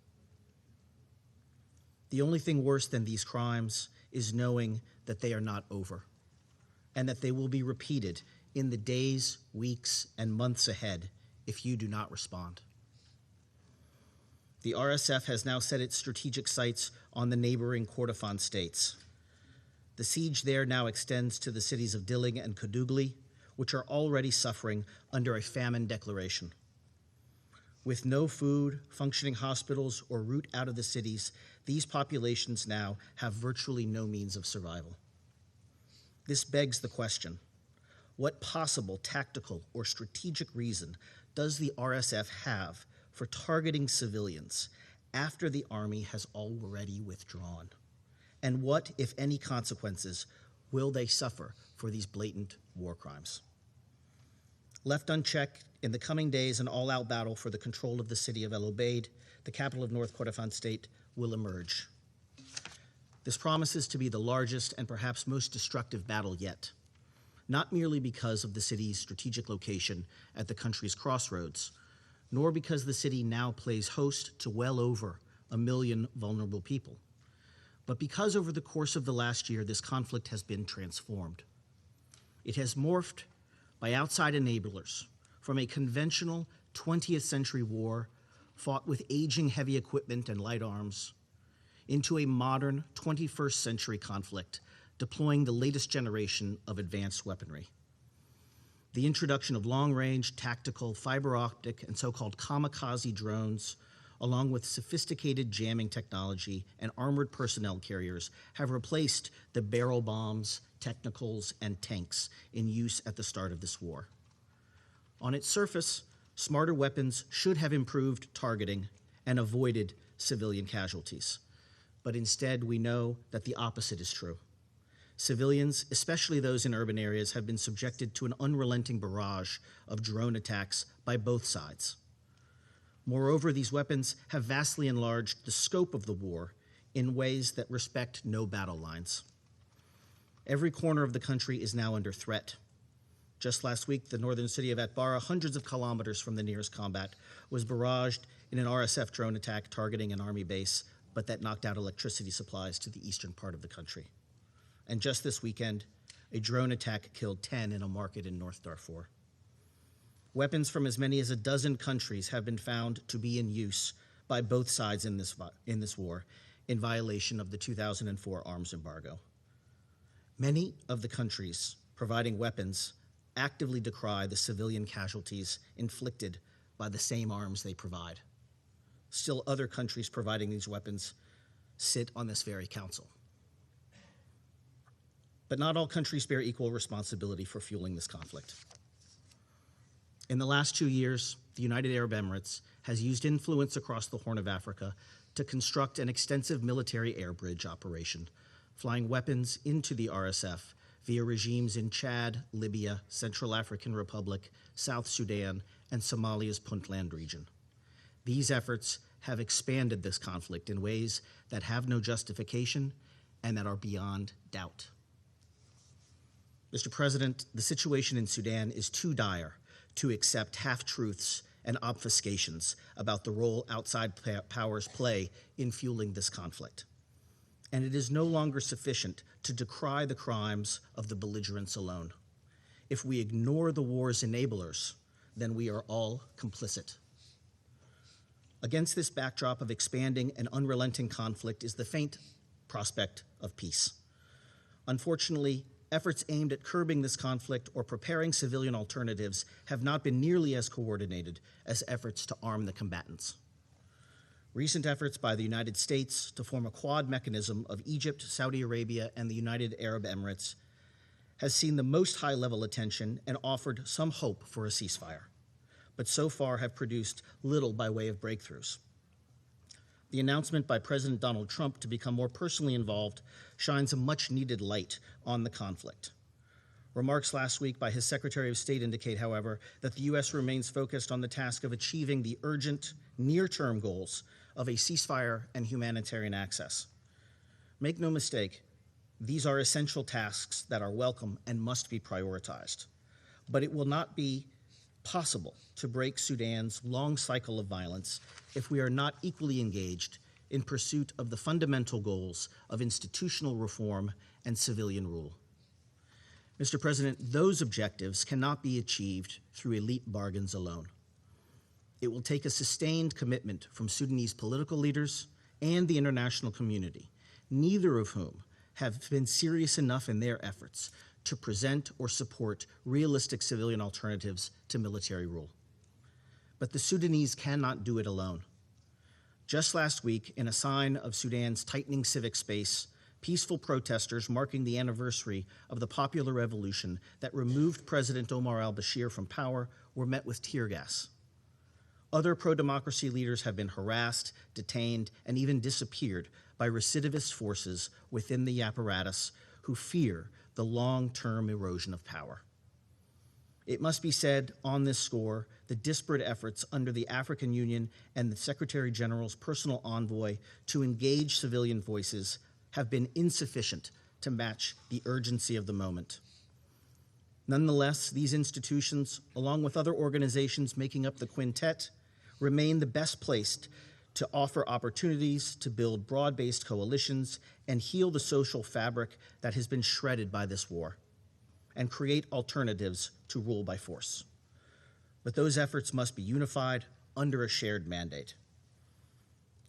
The only thing worse than these crimes is knowing that they are not over, and that they will be repeated in the days, weeks, and months ahead if you do not respond. The RSF has now set its strategic sights on the neighboring Kordofan states. The siege there now extends to the cities of Dilling and Kadugli, which are already suffering under a famine declaration. With no food, functioning hospitals, or route out of the cities, these populations now have virtually no means of survival. This begs the question, what possible tactical or strategic reason does the RSF have for targeting civilians after the army has already withdrawn? And what, if any, consequences will they suffer for these blatant war crimes? Left unchecked, in the coming days, an all-out battle for the control of the city of El Obeid, the capital of North Kordofan state, will emerge. This promises to be the largest and perhaps most destructive battle yet, not merely because of the city's strategic location at the country's crossroads, nor because the city now plays host to well over 1 million vulnerable people, but because over the course of the last year, this conflict has been transformed. It has morphed by outside enablers from a conventional 20th century war fought with aging heavy equipment and light arms into a modern 21st century conflict deploying the latest generation of advanced weaponry. The introduction of long-range, tactical, fiber optic, and so-called kamikaze drones, along with sophisticated jamming technology and armored personnel carriers, have replaced the barrel bombs, technicals, and tanks in use at the start of this war. On its surface, smarter weapons should have improved targeting and avoided civilian casualties. But instead, we know that the opposite is true. Civilians, especially those in urban areas, have been subjected to an unrelenting barrage of drone attacks by both sides. Moreover, these weapons have vastly enlarged the scope of the war in ways that respect no battle lines. Every corner of the country is now under threat. Just last week, the northern city of Atbara, hundreds of kilometers from the nearest combat, was barraged in an RSF drone attack targeting an army base, but that knocked out electricity supplies to the eastern part of the country. And just this weekend, a drone attack killed 10 in a market in North Darfur. Weapons from as many as a dozen countries have been found to be in use by both sides in this war, in violation of the 2004 arms embargo. Many of the countries providing weapons actively decry the civilian casualties inflicted by the same arms they provide. Still, other countries providing these weapons sit on this very council. But not all countries bear equal responsibility for fueling this conflict. In the last 2 years, the United Arab Emirates has used influence across the Horn of Africa to construct an extensive military air bridge operation, flying weapons into the RSF via regimes in Chad, Libya, Central African Republic, South Sudan, and Somalia's Puntland region. These efforts have expanded this conflict in ways that have no justification and that are beyond doubt. Mr. President, the situation in Sudan is too dire to accept half-truths and obfuscations about the role outside powers play in fueling this conflict. And it is no longer sufficient to decry the crimes of the belligerents alone. If we ignore the war's enablers, then we are all complicit. Against this backdrop of expanding and unrelenting conflict is the faint prospect of peace. Unfortunately, efforts aimed at curbing this conflict or preparing civilian alternatives have not been nearly as coordinated as efforts to arm the combatants. Recent efforts by the United States to form a quad mechanism of Egypt, Saudi Arabia, and the United Arab Emirates has seen the most high-level attention and offered some hope for a ceasefire, but so far have produced little by way of breakthroughs. The announcement by President Donald Trump to become more personally involved shines a much-needed light on the conflict. Remarks last week by his Secretary of State indicate, however, that the U.S. remains focused on the task of achieving the urgent, near-term goals of a ceasefire and humanitarian access. Make no mistake, these are essential tasks that are welcome and must be prioritized. But it will not be possible to break Sudan's long cycle of violence if we are not equally engaged in pursuit of the fundamental goals of institutional reform and civilian rule. Mr. President, those objectives cannot be achieved through elite bargains alone. It will take a sustained commitment from Sudanese political leaders and the international community, neither of whom have been serious enough in their efforts to present or support realistic civilian alternatives to military rule. But the Sudanese cannot do it alone. Just last week, in a sign of Sudan's tightening civic space, peaceful protesters marking the anniversary of the popular revolution that removed President Omar al-Bashir from power were met with tear gas. Other pro-democracy leaders have been harassed, detained, and even disappeared by recidivist forces within the apparatus who fear the long-term erosion of power. It must be said on this score, the disparate efforts under the African Union and the Secretary General's personal envoy to engage civilian voices have been insufficient to match the urgency of the moment. Nonetheless, these institutions, along with other organizations making up the quintet, remain the best placed to offer opportunities to build broad-based coalitions and heal the social fabric that has been shredded by this war, and create alternatives to rule by force. But those efforts must be unified under a shared mandate.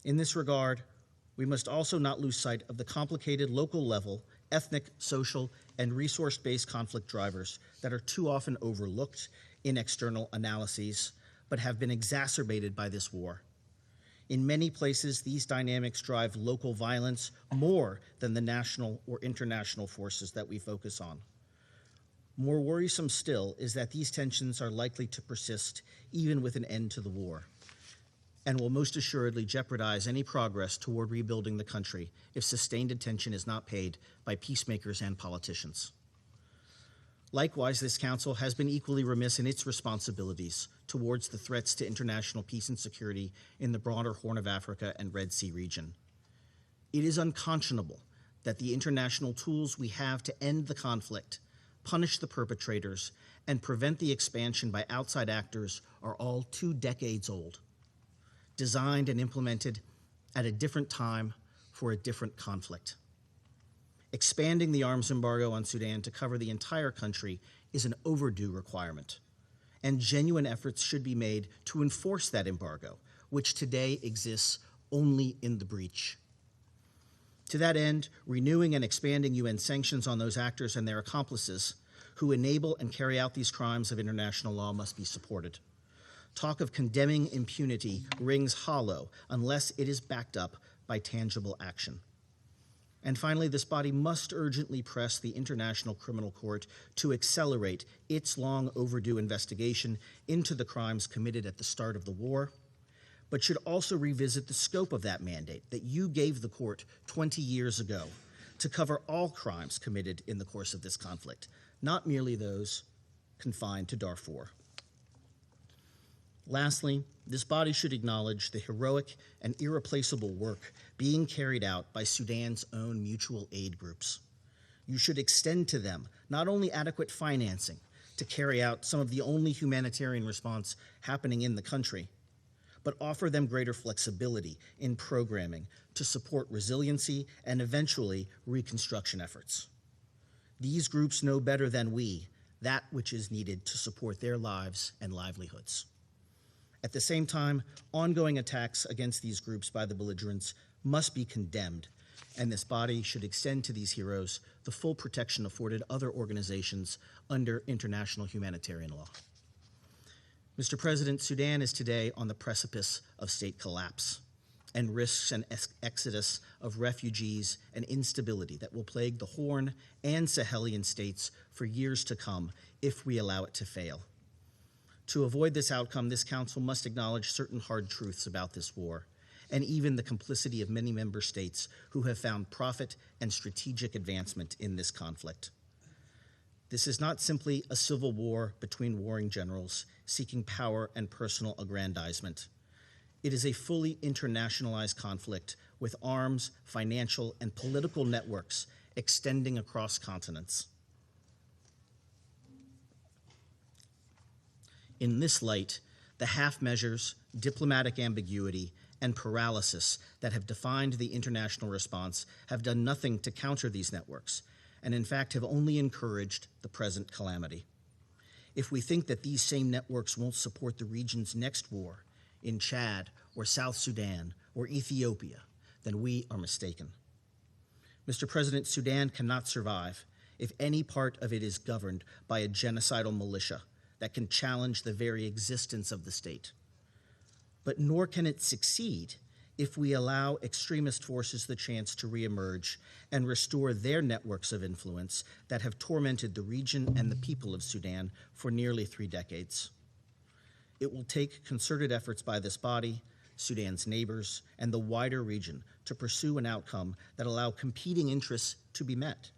In this regard, we must also not lose sight of the complicated local level, ethnic, social, and resource-based conflict drivers that are too often overlooked in external analyses, but have been exacerbated by this war. In many places, these dynamics drive local violence more than the national or international forces that we focus on. More worrisome still is that these tensions are likely to persist even with an end to the war, and will most assuredly jeopardize any progress toward rebuilding the country if sustained attention is not paid by peacemakers and politicians. Likewise, this Council has been equally remiss in its responsibilities towards the threats to international peace and security in the broader Horn of Africa and Red Sea region. It is unconscionable that the international tools we have to end the conflict, punish the perpetrators, and prevent the expansion by outside actors are all 2 decades old, designed and implemented at a different time for a different conflict. Expanding the arms embargo on Sudan to cover the entire country is an overdue requirement, and genuine efforts should be made to enforce that embargo, which today exists only in the breach. To that end, renewing and expanding UN sanctions on those actors and their accomplices who enable and carry out these crimes of international law must be supported. Talk of condemning impunity rings hollow unless it is backed up by tangible action. And finally, this body must urgently press the International Criminal Court to accelerate its long overdue investigation into the crimes committed at the start of the war, but should also revisit the scope of that mandate that you gave the court 20 years ago to cover all crimes committed in the course of this conflict, not merely those confined to Darfur. Lastly, this body should acknowledge the heroic and irreplaceable work being carried out by Sudan's own mutual aid groups. You should extend to them not only adequate financing to carry out some of the only humanitarian response happening in the country, but offer them greater flexibility in programming to support resiliency and eventually reconstruction efforts. These groups know better than we that which is needed to support their lives and livelihoods. At the same time, ongoing attacks against these groups by the belligerents must be condemned, and this body should extend to these heroes the full protection afforded other organizations under international humanitarian law. Mr. President, Sudan is today on the precipice of state collapse and risks an exodus of refugees and instability that will plague the Horn and Sahelian states for years to come if we allow it to fail. To avoid this outcome, this Council must acknowledge certain hard truths about this war, and even the complicity of many member states who have found profit and strategic advancement in this conflict. This is not simply a civil war between warring generals seeking power and personal aggrandizement. It is a fully internationalized conflict with arms, financial, and political networks extending across continents. In this light, the half measures, diplomatic ambiguity, and paralysis that have defined the international response have done nothing to counter these networks, and in fact have only encouraged the present calamity. If we think that these same networks won't support the region's next war in Chad or South Sudan or Ethiopia, then we are mistaken. Mr. President, Sudan cannot survive if any part of it is governed by a genocidal militia that can challenge the very existence of the state. But nor can it succeed if we allow extremist forces the chance to reemerge and restore their networks of influence that have tormented the region and the people of Sudan for nearly 3 decades. It will take concerted efforts by this body, Sudan's neighbors, and the wider region to pursue an outcome that allow competing interests to be met,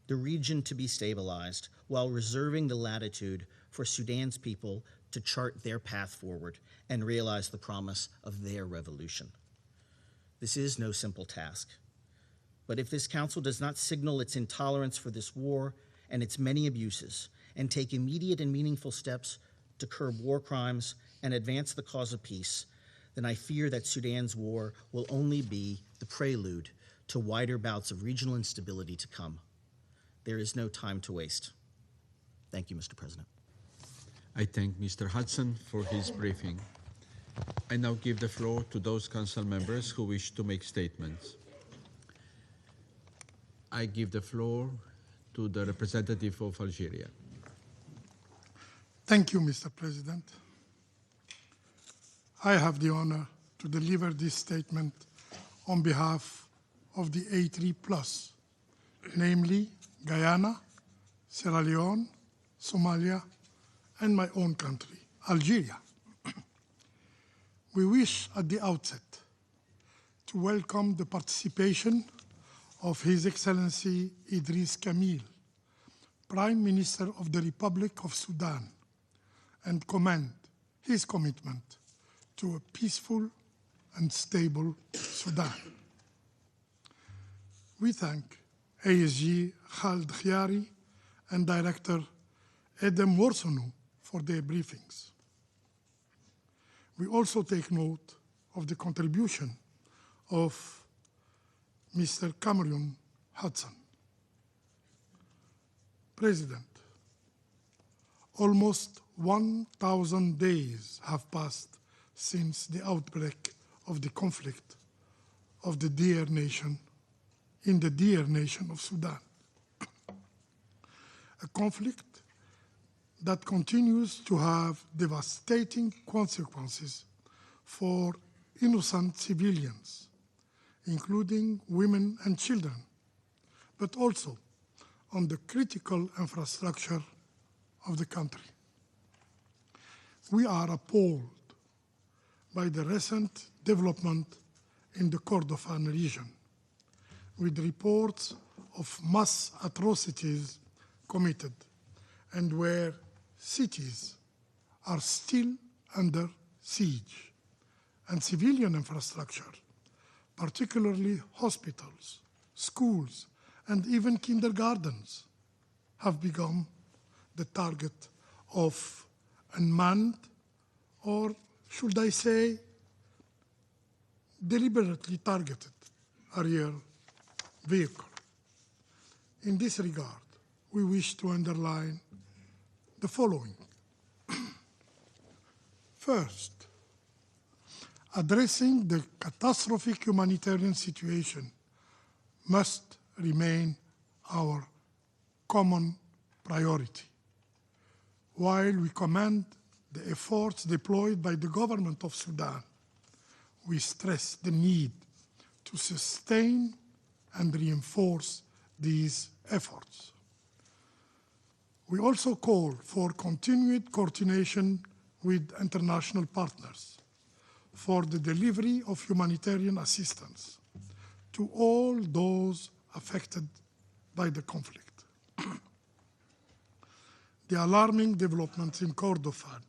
the region to be stabilized, while reserving the latitude for Sudan's people to chart their path forward and realize the promise of their revolution. This is no simple task. But if this council does not signal its intolerance for this war and its many abuses, and take immediate and meaningful steps to curb war crimes and advance the cause of peace, then I fear that Sudan's war will only be the prelude to wider bouts of regional instability to come. There is no time to waste. Thank you, Mr. President. I thank Mr. Hudson for his briefing. I now give the floor to those council members who wish to make statements. I give the floor to the representative of Algeria. Thank you, Mr. President. I have the honor to deliver this statement on behalf of the A3+, namely Guyana, Sierra Leone, Somalia, and my own country, Algeria. We wish at the outset to welcome the participation of His Excellency Idriss Kamil, Prime Minister of the Republic of Sudan, and commend his commitment to a peaceful and stable Sudan. We thank ASG Khaled Khiari and Director Edem Worsonu for their briefings. We also take note of the contribution of Mr. Cameron Hudson. President, almost 1,000 days have passed since the outbreak of the conflict of the dear nation in the dear nation of Sudan. A conflict that continues to have devastating consequences for innocent civilians, including women and children, but also on the critical infrastructure of the country. We are appalled by the recent development in the Kordofan region, with reports of mass atrocities committed and where cities are still under siege, and civilian infrastructure, particularly hospitals, schools, and even kindergartens, have become the target of unmanned, or should I say, deliberately targeted aerial vehicle. In this regard, we wish to underline the following. First, addressing the catastrophic humanitarian situation must remain our common priority. While we commend the efforts deployed by the government of Sudan, we stress the need to sustain and reinforce these efforts. We also call for continued coordination with international partners for the delivery of humanitarian assistance to all those affected by the conflict. The alarming developments in Kordofan,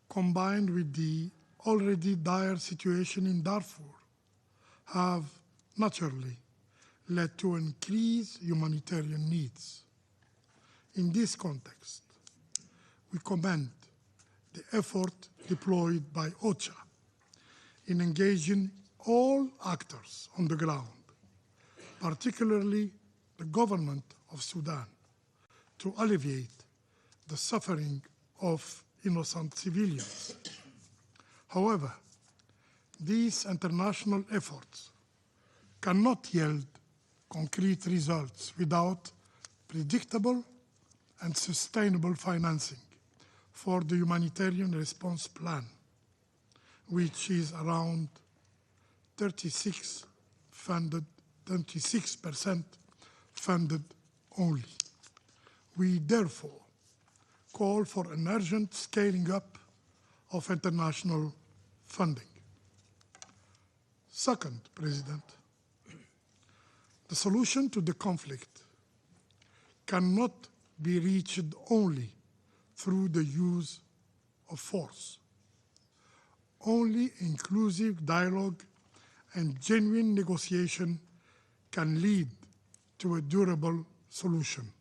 combined with the already dire situation in Darfur, have naturally led to increased humanitarian needs. In this context, we commend the effort deployed by OCHA in engaging all actors on the ground, particularly the government of Sudan, to alleviate the suffering of innocent civilians. However, these international efforts cannot yield concrete results without predictable and sustainable financing for the humanitarian response plan, which is around 36% funded only. We therefore call for an urgent scaling up of international funding. Second, President, the solution to the conflict cannot be reached only through the use of force. Only inclusive dialogue and genuine negotiation can lead to a durable solution.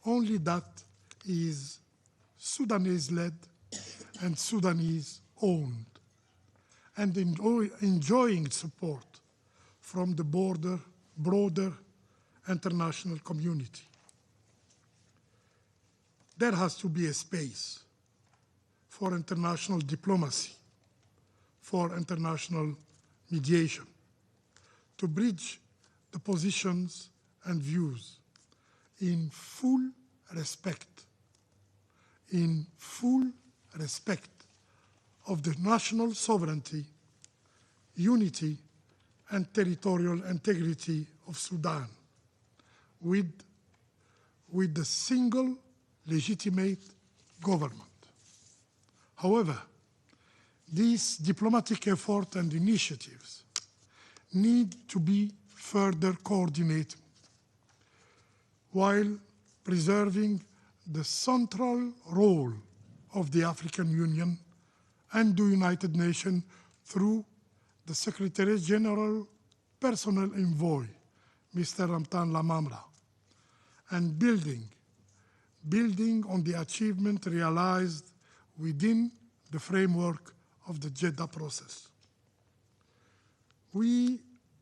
Only that is Sudanese-led and Sudanese-owned, and enjoying support from the broader international community. There has to be a space for international diplomacy, for international mediation, to bridge the positions and views in full respect of the national sovereignty, unity, and territorial integrity of Sudan, with the single legitimate government. However, these diplomatic efforts and initiatives need to be further coordinated while preserving the central role of the African Union and the United Nations through the Secretary General personal envoy, Mr. Ramtan Lamamra, and building on the achievement realized within the framework of the Jeddah process. We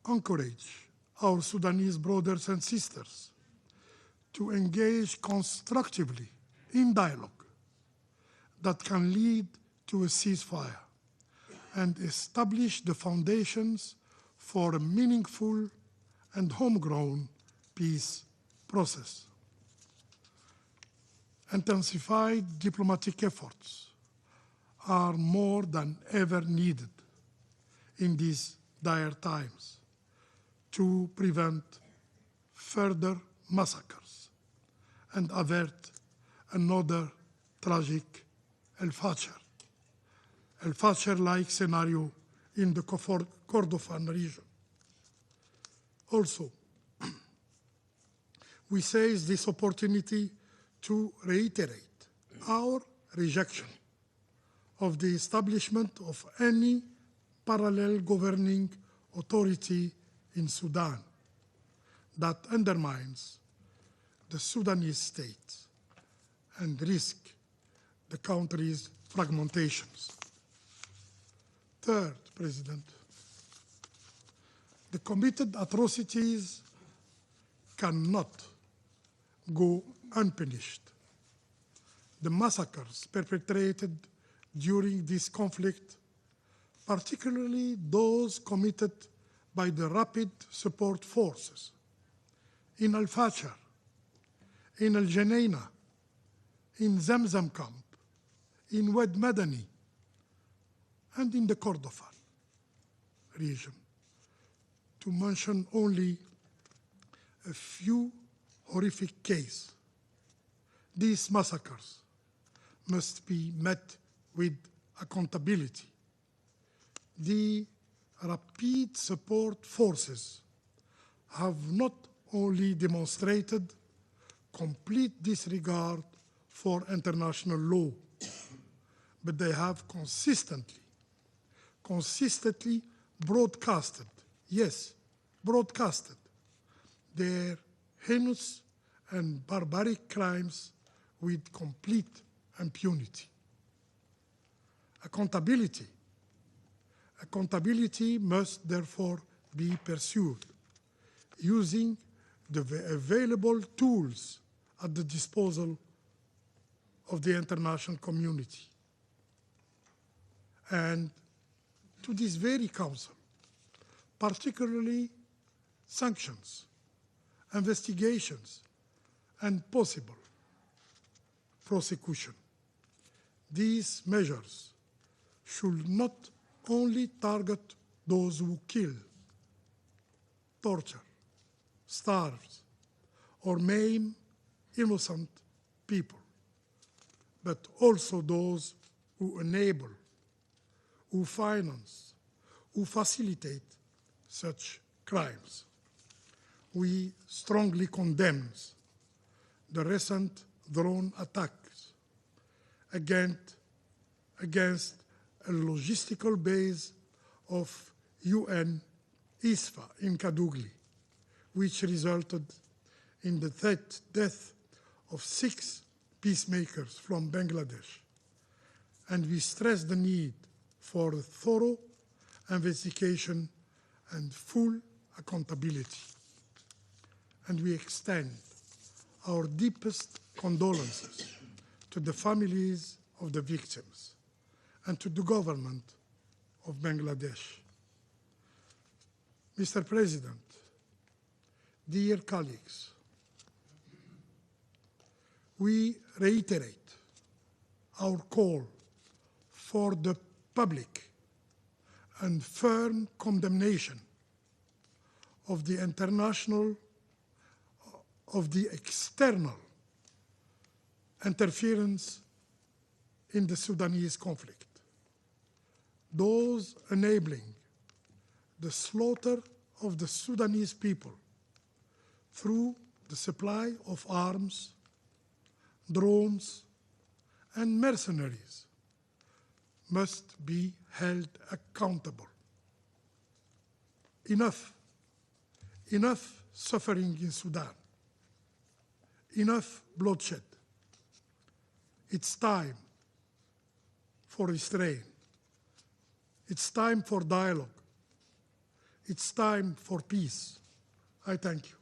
encourage our Sudanese brothers and sisters to engage constructively in dialogue that can lead to a ceasefire and establish the foundations for a meaningful and homegrown peace process. Intensified diplomatic efforts are more than ever needed in these dire times to prevent further massacres and avert another tragic El-Fasher-like scenario in the Kordofan region. Also, we seize this opportunity to reiterate our rejection of the establishment of any parallel governing authority in Sudan that undermines the Sudanese state and risk the country's fragmentations. Third, President, the committed atrocities cannot go unpunished. The massacres perpetrated during this conflict, particularly those committed by the Rapid Support Forces in Al-Fasher, in Al-Janeina, in Zamzam camp, in Wad Madani, and in the Kordofan region, to mention only a few horrific cases. These massacres must be met with accountability. The Rapid Support Forces have not only demonstrated complete disregard for international law, but they have consistently broadcasted their heinous and barbaric crimes with complete impunity. Accountability Accountability must therefore be pursued using the available tools at the disposal of the international community. And to this very council, particularly sanctions, investigations, and possible prosecution. These measures should not only target those who kill, torture, starve, or maim innocent people, but also those who enable, who finance, who facilitate such crimes. We strongly condemn the recent drone attacks against a logistical base of UN ISFA in Kadugli, which resulted in the death of 6 peacemakers from Bangladesh. And we stress the need for a thorough investigation and full accountability. And we extend our deepest condolences to the families of the victims and to the government of Bangladesh. Mr. President, dear colleagues, we reiterate our call for the public and firm condemnation of the external interference in the Sudanese conflict, those enabling the slaughter of the Sudanese people through the supply of arms, drones, and mercenaries must be held accountable. Enough suffering in Sudan. Enough bloodshed. It's time for restraint. It's time for dialogue. It's time for peace. I thank you.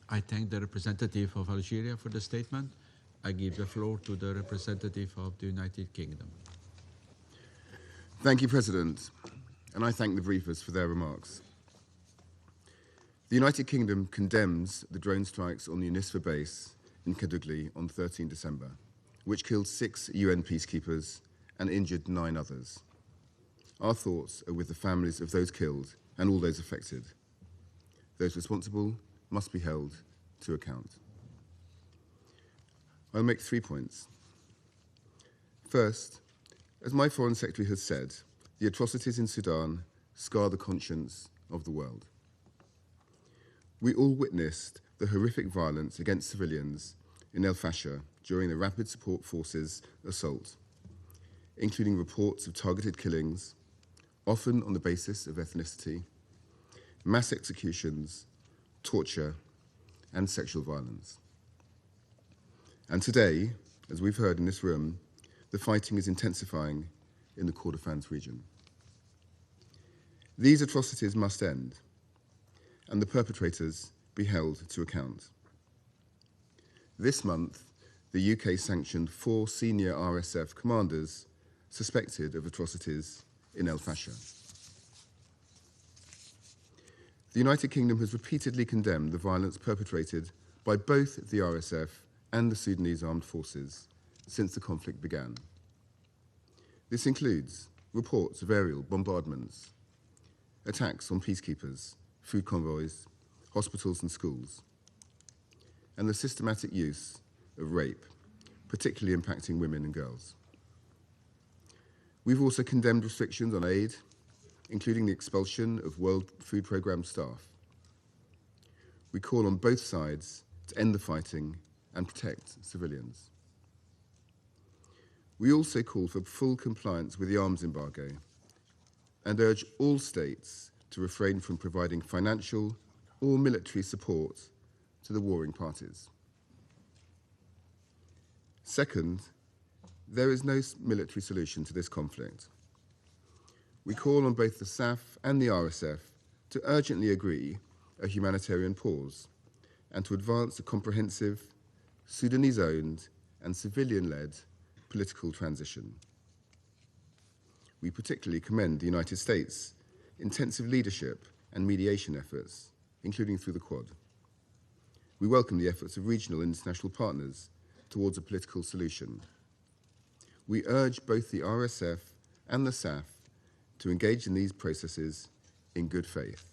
I thank the representative of Algeria for the statement. I give the floor to the representative of the United Kingdom. Thank you, President, and I thank the briefers for their remarks. The United Kingdom condemns the drone strikes on the UNISFA base in Kadugli on 13 December, which killed 6 UN peacekeepers and injured 9 others. Our thoughts are with the families of those killed and all those affected. Those responsible must be held to account. I'll make 3 points. First, as my Foreign Secretary has said, the atrocities in Sudan scar the conscience of the world. We all witnessed the horrific violence against civilians in El Fasher during the Rapid Support Forces assault, including reports of targeted killings, often on the basis of ethnicity, mass executions, torture, and sexual violence. And today, as we've heard in this room, the fighting is intensifying in the Kordofans region. These atrocities must end, and the perpetrators be held to account. This month, the UK sanctioned 4 senior RSF commanders suspected of atrocities in El Fasher. The United Kingdom has repeatedly condemned the violence perpetrated by both the RSF and the Sudanese armed forces since the conflict began. This includes reports of aerial bombardments, attacks on peacekeepers, food convoys, hospitals and schools, and the systematic use of rape, particularly impacting women and girls. We've also condemned restrictions on aid, including the expulsion of World Food Programme staff. We call on both sides to end the fighting and protect civilians. We also call for full compliance with the arms embargo and urge all states to refrain from providing financial or military support to the warring parties. Second, there is no military solution to this conflict. we call on both the SAF and the RSF to urgently agree a humanitarian pause and to advance a comprehensive, Sudanese-owned and civilian-led political transition. We particularly commend the United States' intensive leadership and mediation efforts, including through the Quad. We welcome the efforts of regional and international partners towards a political solution. We urge both the RSF and the SAF to engage in these processes in good faith.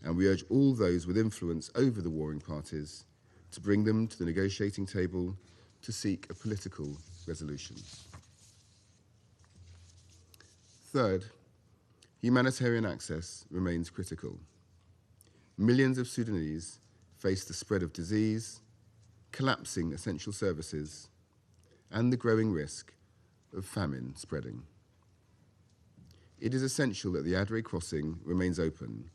And we urge all those with influence over the warring parties to bring them to the negotiating table to seek a political resolution. Third, humanitarian access remains critical. Millions of Sudanese face the spread of disease, collapsing essential services, and the growing risk of famine spreading. It is essential that the Adre crossing remains open,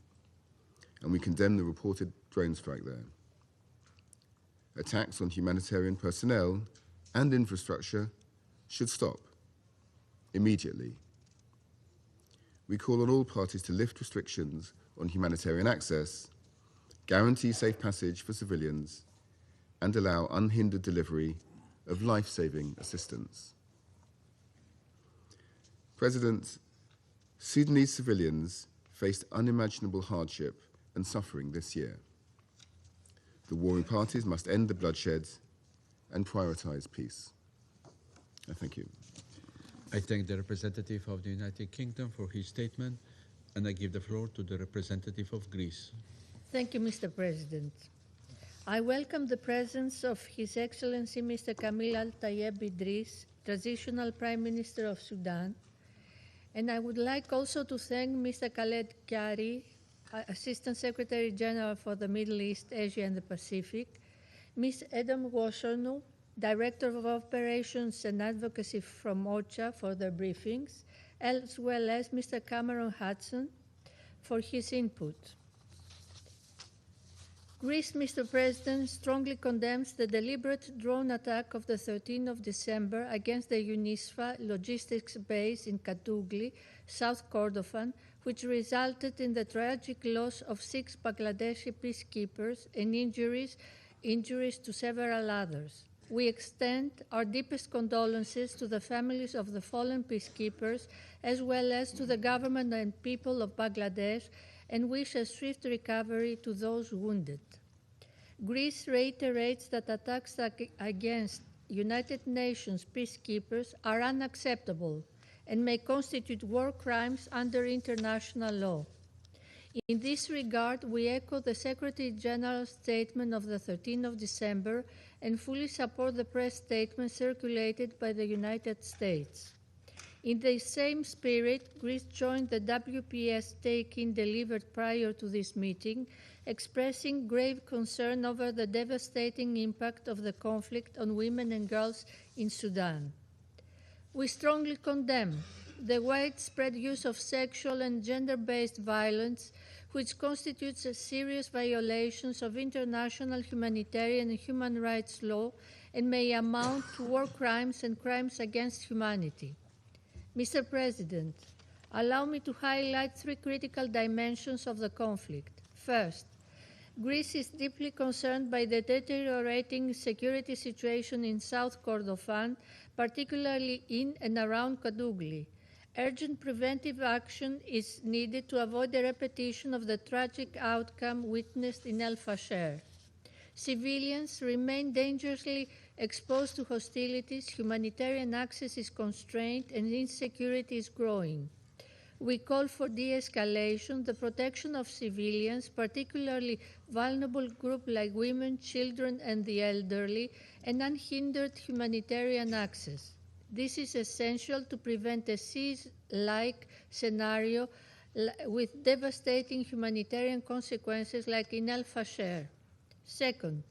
and we condemn the reported drone strike there. Attacks on humanitarian personnel and infrastructure should stop immediately. We call on all parties to lift restrictions on humanitarian access, guarantee safe passage for civilians, and allow unhindered delivery of life-saving assistance. President, Sudanese civilians faced unimaginable hardship and suffering this year. The warring parties must end the bloodshed and prioritize peace. I thank you. I thank the representative of the United Kingdom for his statement, and I give the floor to the representative of Greece. Thank you, Mr. President. I welcome the presence of His Excellency Mr. Kamil Al-Tayeb Idris, Transitional Prime Minister of Sudan, and I would like also to thank Mr. Khaled Kyari, Assistant Secretary General for the Middle East, Asia and the Pacific, Ms. Edom Woshonu, Director of Operations and Advocacy from OCHA for their briefings, as well as Mr. Cameron Hudson for his input. Greece, Mr. President, strongly condemns the deliberate drone attack of the 13th of December against the UNISFA logistics base in Katougli, South Kordofan, which resulted in the tragic loss of 6 Bangladeshi peacekeepers and injuries to several others. We extend our deepest condolences to the families of the fallen peacekeepers, as well as to the government and people of Bangladesh, and wish a swift recovery to those wounded. Greece reiterates that attacks against United Nations peacekeepers are unacceptable and may constitute war crimes under international law. In this regard, we echo the Secretary General's statement of the 13th of December and fully support the press statement circulated by the United States. In the same spirit, Greece joined the WPS take-in delivered prior to this meeting, expressing grave concern over the devastating impact of the conflict on women and girls in Sudan. We strongly condemn the widespread use of sexual and gender-based violence, which constitutes serious violations of international humanitarian and human rights law and may amount to war crimes and crimes against humanity. Mr. President, allow me to highlight 3 critical dimensions of the conflict. First, Greece is deeply concerned by the deteriorating security situation in South Kordofan, particularly in and around Katougli. Urgent preventive action is needed to avoid the repetition of the tragic outcome witnessed in El Fasher. Civilians remain dangerously exposed to hostilities, humanitarian access is constrained, and insecurity is growing. We call for de-escalation, the protection of civilians, particularly vulnerable groups like women, children, and the elderly, and unhindered humanitarian access. This is essential to prevent a siege-like scenario with devastating humanitarian consequences like in El Fasher. Second,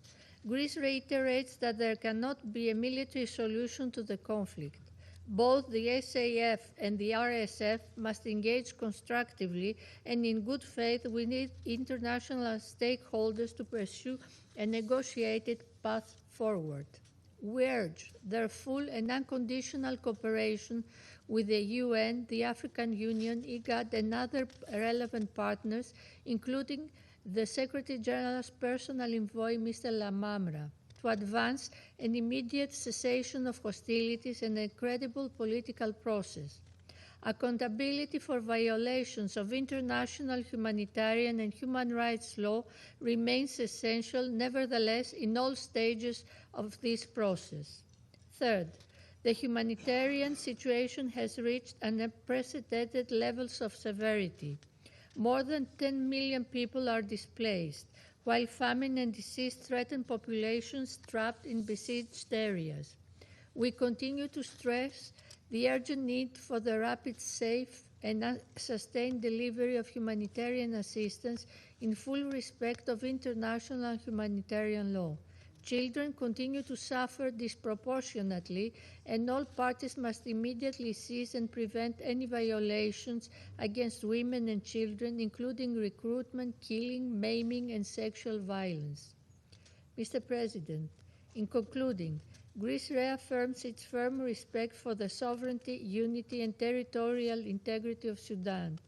Greece reiterates that there cannot be a military solution to the conflict. Both the SAF and the RSF must engage constructively, and in good faith we need international stakeholders to pursue a negotiated path forward. We urge their full and unconditional cooperation with the UN, the African Union, IGAD, and other relevant partners, including the Secretary General's personal envoy, Mr. Lamamra, to advance an immediate cessation of hostilities and a credible political process. Accountability for violations of international humanitarian and human rights law remains essential, nevertheless, in all stages of this process. Third, the humanitarian situation has reached unprecedented levels of severity. More than 10 million people are displaced, while famine and disease threaten populations trapped in besieged areas. We continue to stress the urgent need for the rapid, safe, and sustained delivery of humanitarian assistance in full respect of international humanitarian law. Children continue to suffer disproportionately, and all parties must immediately cease and prevent any violations against women and children, including recruitment, killing, maiming, and sexual violence. Mr. President, in concluding, Greece reaffirms its firm respect for the sovereignty, unity, and territorial integrity of Sudan.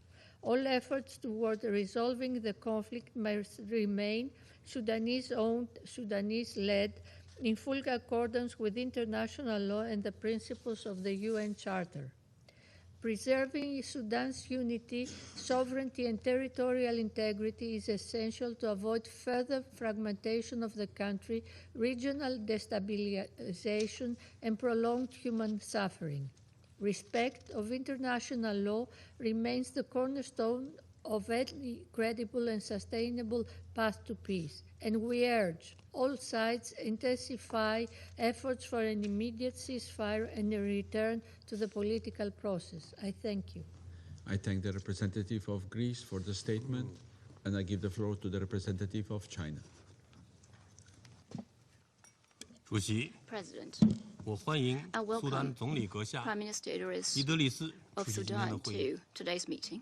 All efforts toward resolving the conflict must remain Sudanese-owned, Sudanese-led, in full accordance with international law and the principles of the UN Charter. Preserving Sudan's unity, sovereignty, and territorial integrity is essential to avoid further fragmentation of the country, regional destabilization, and prolonged human suffering. Respect of international law remains the cornerstone of any credible and sustainable path to peace, and we urge all sides intensify efforts for an immediate ceasefire and a return to the political process. I thank you. I thank the representative of Greece for the statement, and I give the floor to the representative of China. President, 我欢迎 I 苏丹 welcome 总理阁下 Prime Minister Idris 伊德利斯 of 出席今天的 Sudan 会议， to today's meeting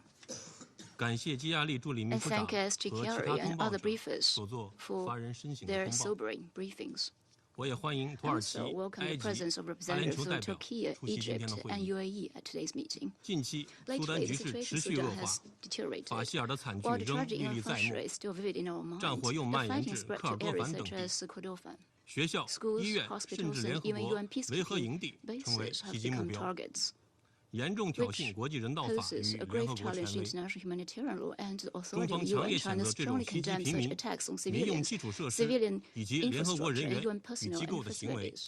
感谢基亚利助理秘 and 书长 thank S. 和其他 Chikari 通 and 报 other 者 briefers 所做 for 发人深省 their 的通报。 sobering briefings. 我也欢迎土 I 耳其、 also welcome 埃 the 及、 presence of 阿联 representatives 酋 from 代表 Turkey, 出席今天 Egypt, 的会 and 议。 UAE at today's meeting. 近期，苏丹 Lately, 局 the 势 situation 持 in 续恶 Sudan 化 has， deteriorated. 法希尔的惨剧 While the 仍 tragedy 历 in 历在 al-Fashir 目。 is still vivid in our minds, 战火又 the 蔓延 fighting 至 spread 科尔 to 多 areas 凡等 such 地， as Kordofan. 学校、 Schools, 医院，甚 hospitals, 至联 and 合 even 国 UN 维和营 peacekeeping 地成为 bases 袭 have 击目 become 标， targets, 严重挑衅 which 国际人道法 poses 与 a 联 grave 合国 challenge 权 to 威。 international humanitarian law and the 中 authority 方 of the 强 UN. 烈谴 China 责这种 strongly 袭击 condemns 平 such 民、 attacks on 民用 civilians, 基础设施 civilian 以及联合国 infrastructure, 人 and 员 UN 与 personnel 机构 and 的行为， facilities.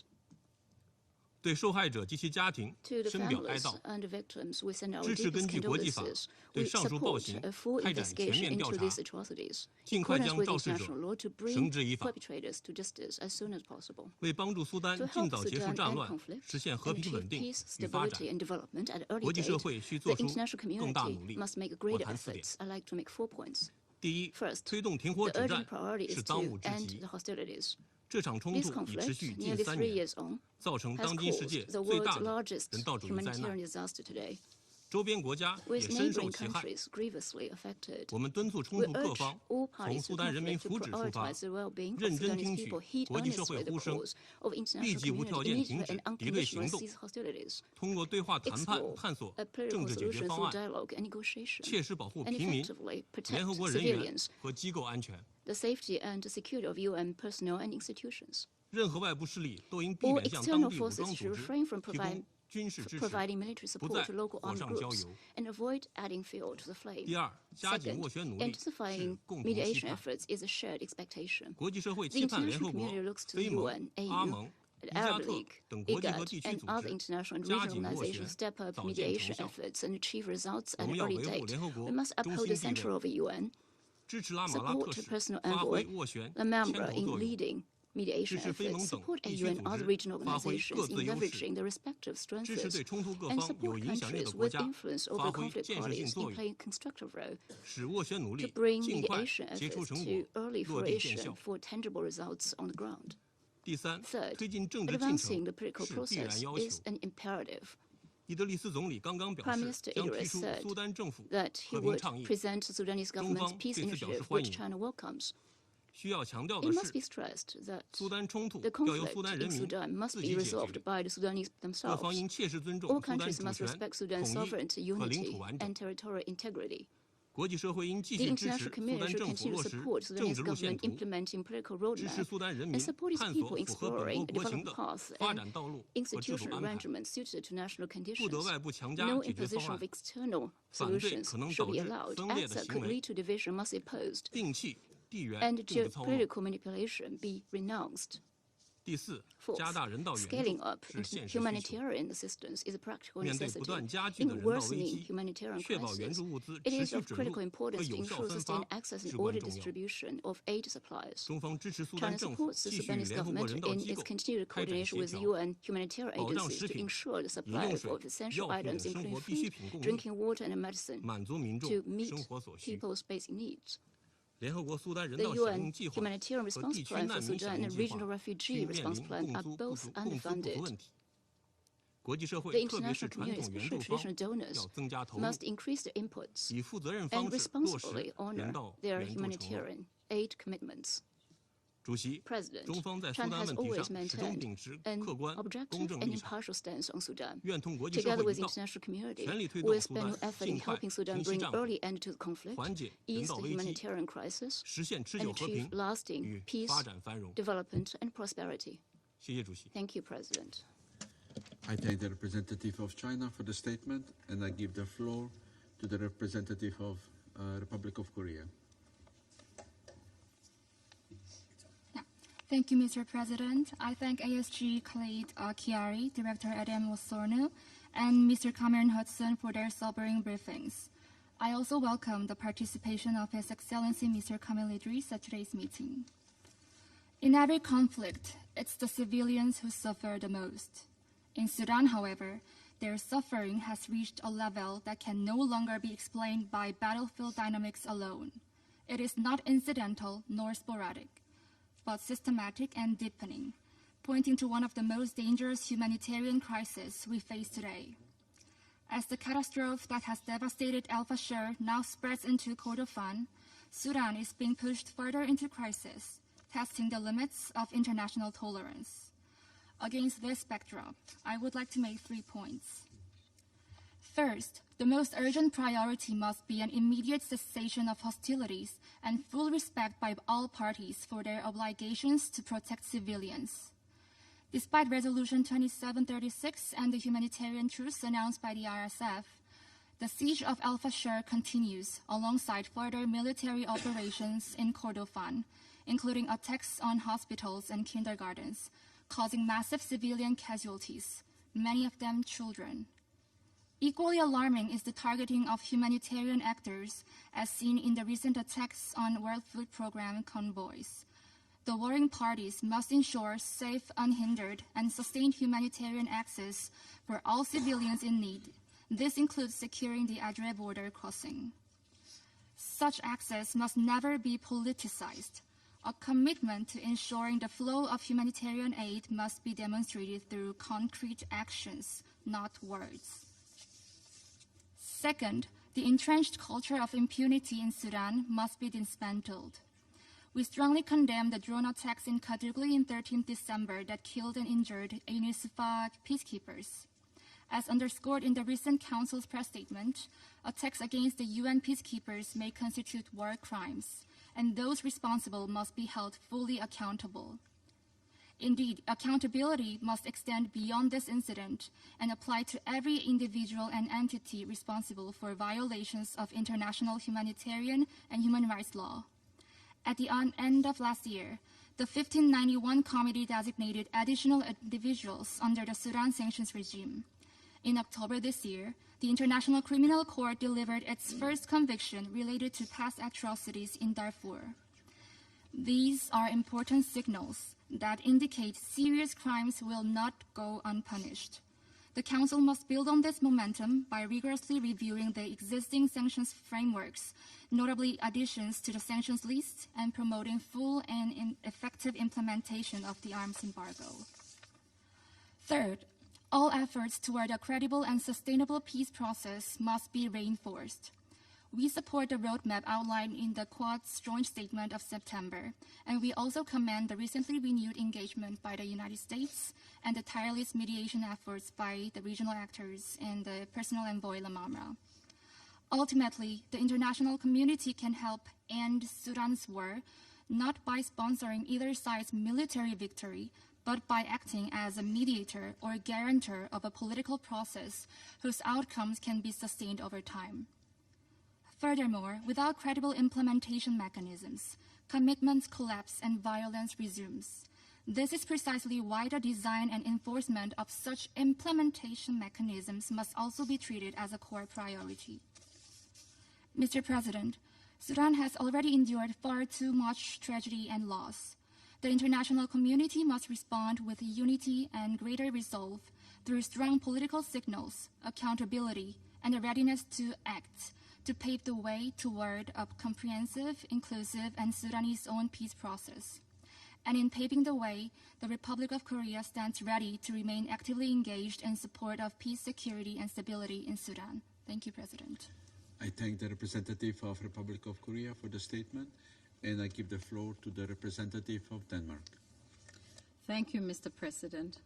对受害者及其家庭 To the 深表哀 families 悼， and the victims, we send our 支持根 deepest 据国际法 condolences. 对 We 上述暴 support 行 a full 开展全 investigation 面调 into 查， these atrocities, 尽 in 快 accordance 将 with 肇事者 international law, to 绳 bring 之以法， perpetrators to justice as soon as possible. 为帮助苏丹 To 尽 help 早结束 Sudan 战 end 乱， conflict 实现和 and 平稳 achieve 定 peace, 与发展， stability, and development at an early 国际社 date, 会需 the 做出 international 更大 community 努力。 must make 我 greater 谈4点： efforts. I'd like to make 4 points. 第一， First, 推动停火 the 止战 urgent priority 是 is 当 to 务之 end 急。 the hostilities. 这场冲 This 突已持 conflict, 续近 nearly 3 3年， years on, 造成 has 当今世界 caused the 最 world's 大的 largest 人道主义灾 humanitarian 难。 disaster today, 周边国家也 with 深受 neighboring 其害。 countries grievously affected. 我们敦促冲 We 突各 urge 方 all 从 parties 苏 to 丹人民 conflict to 福祉出发， prioritize the well-being of 认真 Sudanese 听取 people, heed 国际社 earnestly 会 the 呼声， calls of 立 international 即无条 community 件停 immediately 止 and 敌对 unconditionally 行动， cease hostilities. 通过对话谈判 Explore 探索 a 政 political 治解决 solution 方 through 案， dialogue and negotiation, 切实保护 and 平民、 effectively 联合 protect 国人员 civilians, 和机构安全。 the safety and security of UN personnel and institutions. 任何外部势力都应避 All 免向当 external 地武 forces 装 should 组织 refrain from 提供军事支持， providing military 不在 support to local 火 armed 上浇 groups, 油。 and avoid adding fuel to the flame. 第二，加紧 Second, 斡旋努力是 intensifying 共同期 mediation 盼。 efforts is a shared expectation. 国际社会 The 期盼联合 international 国 community、looks to 非 the 盟、 UN, 阿 AU, 盟、the 伊加 Arab 特 League, 等国际和 IGAD, 地区 and 组 other 织 international and 加 regional 紧斡旋， organizations step up 早见 mediation 成效。 efforts and achieve results 我 at 们 an 要 early 维护 date. 联合 We 国 must 中 uphold 心 the 地 center 位， of the UN, 支持拉马拉克 support 使 the personal 发挥 envoy, 斡旋 the 牵 member 头 in 作用， leading 支 mediation 持非盟 efforts, 等 support 地区 AU 组 and other 织 regional 发挥各 organizations 自 in 优势， leveraging their respective 支持 strengths, 对冲突各 and 方有 support 影响力的 countries 国 with 家 influence 发 over 挥 conflict 建设性 parties 作 in 用， playing constructive role, 使斡旋努 to 力 bring 尽快 mediation 结出 efforts 成 to 果， early 落地见 fruition 效。 for tangible results on the ground. 第三， Third, 推进政治进 advancing 程 the political 是必然 process 要 is 求。 an imperative. 伊德利斯总理刚刚表 Prime 示， Minister 将提 Idris 出 said 苏丹政府 that he 和平 would 倡议。 present the Sudanese government's 方 peace 对此表示 initiative, 欢 which 迎。 China welcomes. 需要强调 It 的 must 是 be， stressed that 苏丹冲突 the 要由苏丹 conflict 人 in 民 Sudan must 自 be 己解 resolved 决。 by the Sudanese 各方 themselves. 应切实尊重 All 苏丹 countries 主 must 权、 respect 统 Sudan's 一 sovereignty, 和领土 unity, 完整。 and territorial integrity. 国际社会应继 The 续支持 international 苏丹 community 政 should 府 continue 落 to 实 support 政 Sudanese 治路线 government 图， implementing political 支持 roadmap 苏丹人 and 民 support its 探 people 索符合本 exploring 国国情 development 的 paths 发 and 展道路和制度 institutional 安排。 arrangements suited to national 不得 conditions. 外部强加 No 解决方 imposition of 案， external 反对 solutions 可能 should 导 be 致 allowed. 分裂 Acts 的 that 行 could 为， lead to division must be opposed, 摒弃地缘 and 政治操弄。 geopolitical manipulation be renounced. 第四， Fourth, 加大人道援 scaling 助 up 是现实需求。 humanitarian assistance is a practical 面对不 necessity. 断加剧的 In 人道危 worsening 机， humanitarian 确保援 crisis, 助物资 it 持 is 续 of 准入 critical 和 importance to 有效 ensure 分 sustained 发 access 至 and 关 ordered 重要。 distribution of aid supplies. 中方支持苏 China 丹政府 supports the 继续与 Sudanese 联合国 government 人道 in 机 its 构 continued 开展 coordination 协 with 调， UN humanitarian 保障 agencies 食 to 品、 ensure the 饮 supply 用水、 of essential 药品 items, 等生 including 活必需 food, 品供应， drinking water, and medicine, 满足民众 to meet 生活所需。 people's basic needs. 联合国苏丹人 The 道响 UN 应计划 humanitarian 和 response 地区 plan for 难民响 Sudan 应 and 计 regional 划 refugee 均面 response 临 plan 共 are 资 both 共资不足 underfunded. 问题。国际社会 The 特别是 international 传 community, 统援 especially 助方 traditional donors, 要增加投入， must increase their inputs 以负责任 and 方式落实 responsibly 人 honor 道 their 援助承诺。 humanitarian aid commitments. 主席， President, 中方在苏 China 丹 has 问题 always 上始终 maintained 秉持 an 客观、公 objective 正 and 立场， impartial stance on Sudan. 愿同国际社 Together 会 with 一 the 道， international community, 全力推 we 动 will 苏 spend 丹 no effort 尽 in 快 helping Sudan 平息 bring 战火， early end to the conflict, 缓解人 ease 道 the 危机， humanitarian crisis, 实现持 and 久和 achieve 平 lasting 与 peace, 发展繁荣。 development, and prosperity. 谢谢主席。 Thank you, President. I thank the representative of China for the statement, and I give the floor to the representative of Republic of Korea. Thank you, Mr. President. I thank ASG Khalid Kiari, Director Adam Wasorno, and Mr. Cameron Hudson for their sobering briefings. I also welcome the participation of His Excellency Mr. Kamil Idris at today's meeting. In every conflict, it's the civilians who suffer the most. In Sudan, however, their suffering has reached a level that can no longer be explained by battlefield dynamics alone. It is not incidental nor sporadic, but systematic and deepening, pointing to one of the most dangerous humanitarian crises we face today. As the catastrophe that has devastated Al Fashir now spreads into Kordofan, Sudan is being pushed further into crisis, testing the limits of international tolerance. Against this backdrop, I would like to make 3 points. First, the most urgent priority must be an immediate cessation of hostilities and full respect by all parties for their obligations to protect civilians. Despite Resolution 2736 and the humanitarian truce announced by the RSF, the siege of Al Fashir continues alongside further military operations in Kordofan, including attacks on hospitals and kindergartens, causing massive civilian casualties, many of them children. Equally alarming is the targeting of humanitarian actors, as seen in the recent attacks on World Food Programme convoys. The warring parties must ensure safe, unhindered, and sustained humanitarian access for all civilians in need. This includes securing the Adre border crossing. Such access must never be politicized. A commitment to ensuring the flow of humanitarian aid must be demonstrated through concrete actions, not words. Second, the entrenched culture of impunity in Sudan must be dismantled. We strongly condemn the drone attacks in Kadugli on 13 December that killed and injured UNISFA peacekeepers. As underscored in the recent Council's press statement, attacks against the UN peacekeepers may constitute war crimes, and those responsible must be held fully accountable. Indeed, accountability must extend beyond this incident and apply to every individual and entity responsible for violations of international humanitarian and human rights law. At the end of last year, the 1591 Committee designated additional individuals under the Sudan sanctions regime. In October this year, the International Criminal Court delivered its first conviction related to past atrocities in Darfur. These are important signals that indicate serious crimes will not go unpunished. The Council must build on this momentum by rigorously reviewing the existing sanctions frameworks, notably additions to the sanctions list, and promoting full and effective implementation of the arms embargo. Third, all efforts toward a credible and sustainable peace process must be reinforced. We support the roadmap outlined in the Quad's joint statement of September, and we also commend the recently renewed engagement by the United States and the tireless mediation efforts by the regional actors and the personal envoy Lamamra. Ultimately, the international community can help end Sudan's war not by sponsoring either side's military victory, but by acting as a mediator or guarantor of a political process whose outcomes can be sustained over time. Furthermore, without credible implementation mechanisms, commitments collapse and violence resumes. This is precisely why the design and enforcement of such implementation mechanisms must also be treated as a core priority. Mr. President, Sudan has already endured far too much tragedy and loss. The international community must respond with unity and greater resolve through strong political signals, accountability, and a readiness to act to pave the way toward a comprehensive, inclusive, and Sudanese own peace process. And in paving the way, the Republic of Korea stands ready to remain actively engaged in support of peace, security, and stability in Sudan. Thank you, President. I thank the representative of Republic of Korea for the statement, and I give the floor to the representative of Denmark. Thank you, Mr. President.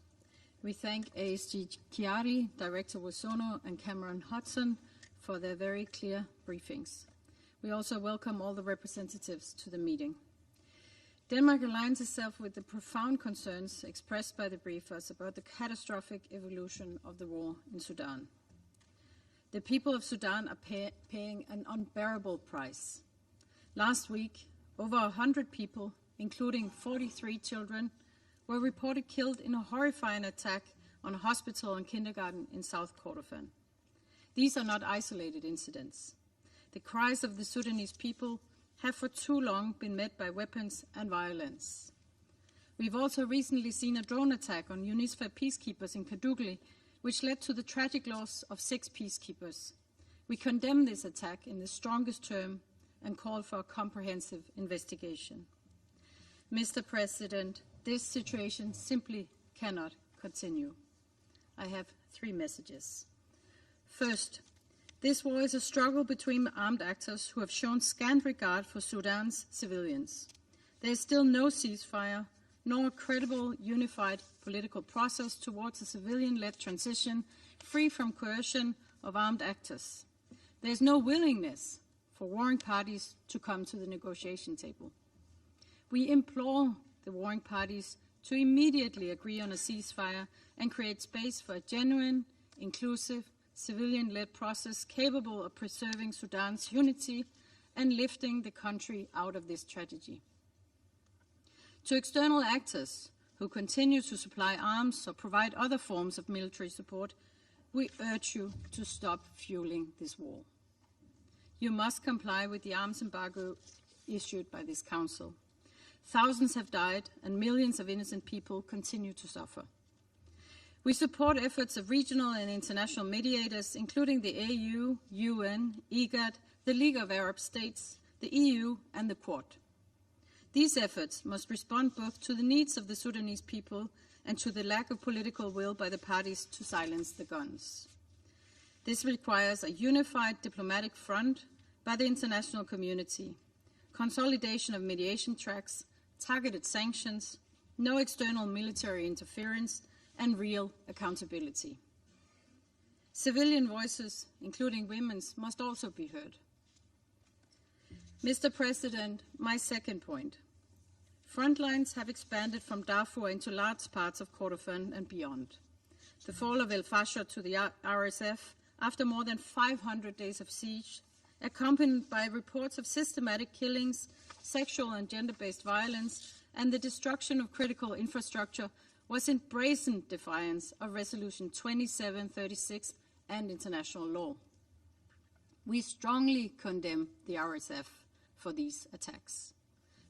We thank ASG Chiari, Director Wosono, and Cameron Hudson for their very clear briefings. We also welcome all the representatives to the meeting. Denmark aligns itself with the profound concerns expressed by the briefers about the catastrophic evolution of the war in Sudan. The people of Sudan are paying an unbearable price. Last week, over 100 people, including 43 children, were reported killed in a horrifying attack on a hospital and kindergarten in South Kordofan. These are not isolated incidents. The cries of the Sudanese people have for too long been met by weapons and violence. We've also recently seen a drone attack on UNISFA peacekeepers in Kadugli, which led to the tragic loss of 6 peacekeepers. We condemn this attack in the strongest term and call for a comprehensive investigation. Mr. President, this situation simply cannot continue. I have 3 messages. First, this war is a struggle between armed actors who have shown scant regard for Sudan's civilians. There is still no ceasefire, nor a credible, unified political process towards a civilian-led transition free from coercion of armed actors. There is no willingness for warring parties to come to the negotiation table. We implore the warring parties to immediately agree on a ceasefire and create space for a genuine, inclusive, civilian-led process capable of preserving Sudan's unity and lifting the country out of this tragedy. To external actors who continue to supply arms or provide other forms of military support, we urge you to stop fueling this war. You must comply with the arms embargo issued by this Council. Thousands have died and millions of innocent people continue to suffer. We support efforts of regional and international mediators, including the AU, UN, IGAD, the League of Arab States, the EU, and the Quad. These efforts must respond both to the needs of the Sudanese people and to the lack of political will by the parties to silence the guns. This requires a unified diplomatic front by the international community, consolidation of mediation tracks, targeted sanctions, no external military interference, and real accountability. Civilian voices, including women's, must also be heard. Mr. President, my second point. Frontlines have expanded from Darfur into large parts of Kordofan and beyond. The fall of El Fasher to the RSF after more than 500 days of siege, accompanied by reports of systematic killings, sexual and gender-based violence, and the destruction of critical infrastructure, was in brazen defiance of Resolution 2736 and international law. We strongly condemn the RSF for these attacks,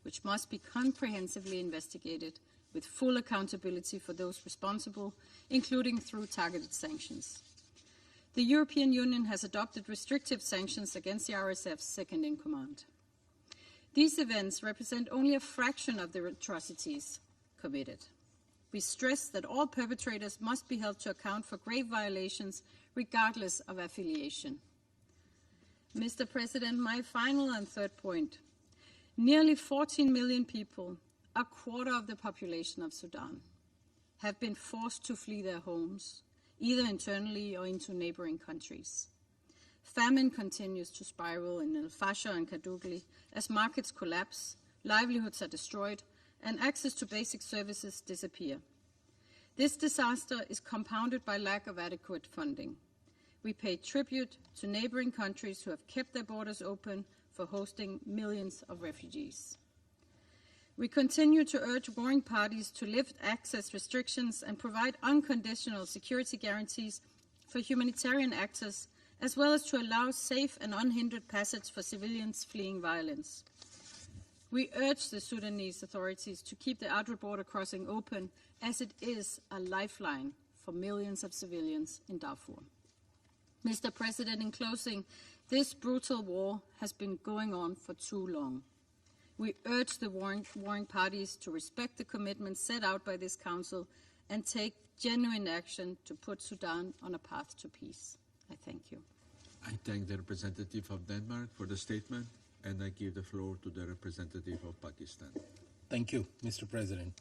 which must be comprehensively investigated with full accountability for those responsible, including through targeted sanctions. The European Union has adopted restrictive sanctions against the RSF's second-in-command. These events represent only a fraction of the atrocities committed. We stress that all perpetrators must be held to account for grave violations regardless of affiliation. Mr. President, my final and third point. Nearly 14 million people, a quarter of the population of Sudan, have been forced to flee their homes, either internally or into neighboring countries. Famine continues to spiral in El Fasher and Kadugli as markets collapse, livelihoods are destroyed, and access to basic services disappear. This disaster is compounded by lack of adequate funding. We pay tribute to neighboring countries who have kept their borders open for hosting millions of refugees. We continue to urge warring parties to lift access restrictions and provide unconditional security guarantees for humanitarian access, as well as to allow safe and unhindered passage for civilians fleeing violence. We urge the Sudanese authorities to keep the Adra border crossing open, as it is a lifeline for millions of civilians in Darfur. Mr. President, in closing, this brutal war has been going on for too long. We urge the warring parties to respect the commitments set out by this Council and take genuine action to put Sudan on a path to peace. I thank you. I thank the representative of Denmark for the statement, and I give the floor to the representative of Pakistan. Thank you, Mr. President.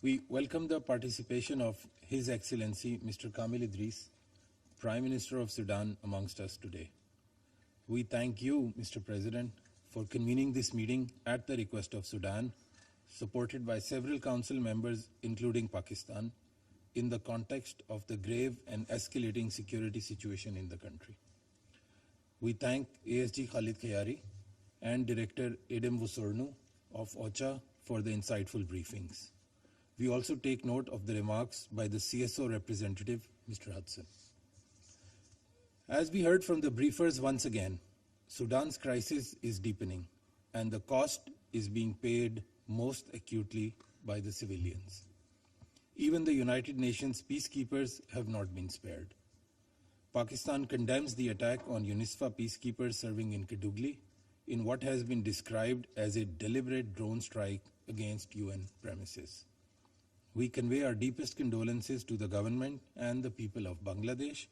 We welcome the participation of His Excellency Mr. Kamil Idris, Prime Minister of Sudan, amongst us today. We thank you, Mr. President, for convening this meeting at the request of Sudan, supported by several Council members, including Pakistan, in the context of the grave and escalating security situation in the country. We thank ASG Khalid Khayari and Director Edem Vusornu of OCHA for the insightful briefings. We also take note of the remarks by the CSO representative, Mr. Hudson. As we heard from the briefers once again, Sudan's crisis is deepening, and the cost is being paid most acutely by the civilians. Even the United Nations peacekeepers have not been spared. Pakistan condemns the attack on UNISFA peacekeepers serving in Kadugli in what has been described as a deliberate drone strike against UN premises. We convey our deepest condolences to the government and the people of Bangladesh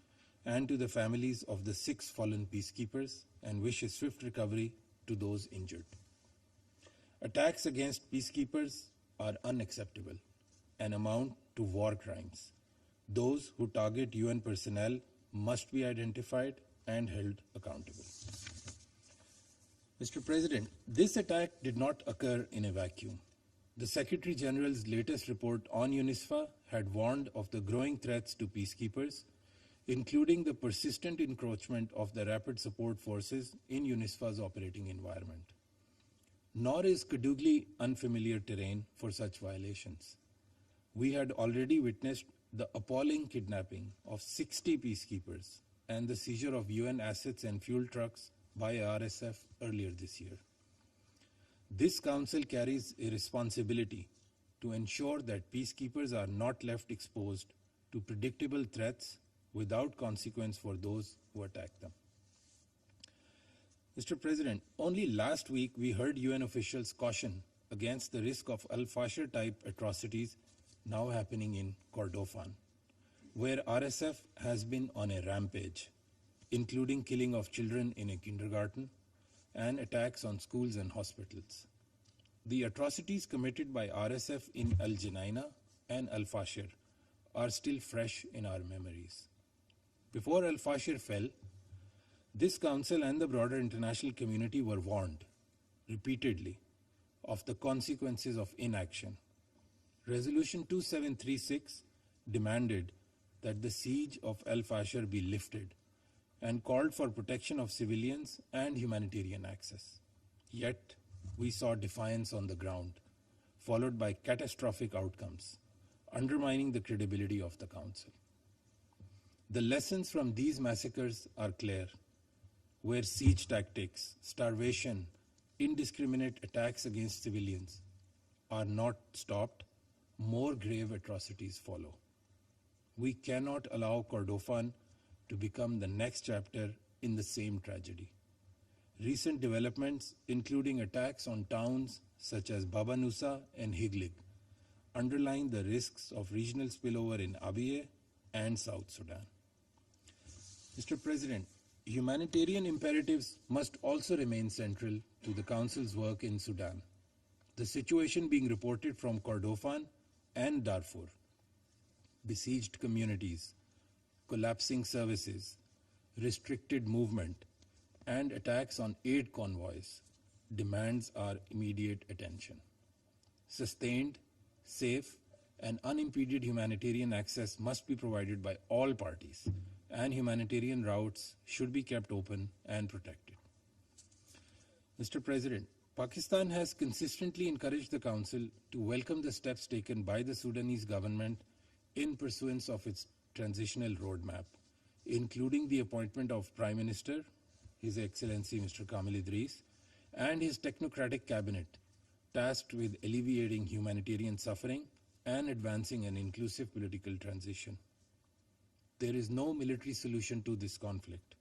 and to the families of the 6 fallen peacekeepers, and wish a swift recovery to those injured. Attacks against peacekeepers are unacceptable and amount to war crimes. Those who target UN personnel must be identified and held accountable. Mr. President, this attack did not occur in a vacuum. The Secretary General's latest report on UNISFA had warned of the growing threats to peacekeepers, including the persistent encroachment of the rapid support forces in UNISFA's operating environment. Nor is Kadugli unfamiliar terrain for such violations. We had already witnessed the appalling kidnapping of 60 peacekeepers and the seizure of UN assets and fuel trucks by RSF earlier this year. This Council carries a responsibility to ensure that peacekeepers are not left exposed to predictable threats without consequence for those who attack them. Mr. President, only last week we heard UN officials caution against the risk of Al-Fasher type atrocities now happening in Kordofan, where RSF has been on a rampage, including killing of children in a kindergarten and attacks on schools and hospitals. The atrocities committed by RSF in Al Janaina and Al-Fasher are still fresh in our memories. Before Al-Fasher fell, this Council and the broader international community were warned repeatedly of the consequences of inaction. Resolution 2736 demanded that the siege of Al-Fasher be lifted and called for protection of civilians and humanitarian access. Yet, we saw defiance on the ground, followed by catastrophic outcomes, undermining the credibility of the Council. The lessons from these massacres are clear. Where siege tactics, starvation, indiscriminate attacks against civilians are not stopped, more grave atrocities follow. We cannot allow Kordofan to become the next chapter in the same tragedy. Recent developments, including attacks on towns such as Baba Nusa and Higlig, underline the risks of regional spillover in Abyei and South Sudan. Mr. President, Humanitarian imperatives must also remain central to the Council's work in Sudan. The situation being reported from Kordofan and Darfur, besieged communities, collapsing services, restricted movement, and attacks on aid convoys demands our immediate attention. Sustained, safe, and unimpeded humanitarian access must be provided by all parties, and humanitarian routes should be kept open and protected. Mr. President, Pakistan has consistently encouraged the Council to welcome the steps taken by the Sudanese government in pursuance of its transitional roadmap, including the appointment of Prime Minister, His Excellency Mr. Kamil Idris, and his technocratic cabinet tasked with alleviating humanitarian suffering and advancing an inclusive political transition. There is no military solution to this conflict.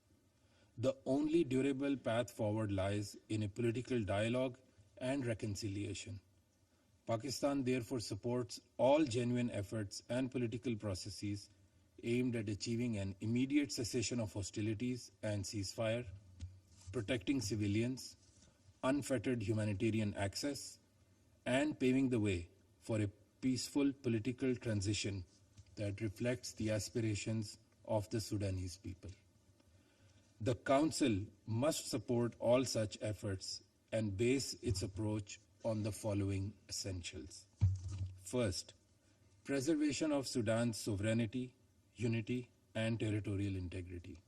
The only durable path forward lies in a political dialogue and reconciliation. Pakistan therefore supports all genuine efforts and political processes aimed at achieving an immediate cessation of hostilities and ceasefire, protecting civilians, unfettered humanitarian access, and paving the way for a peaceful political transition that reflects the aspirations of the Sudanese people. The Council must support all such efforts and base its approach on the following essentials. First, preservation of Sudan's sovereignty, unity, and territorial integrity.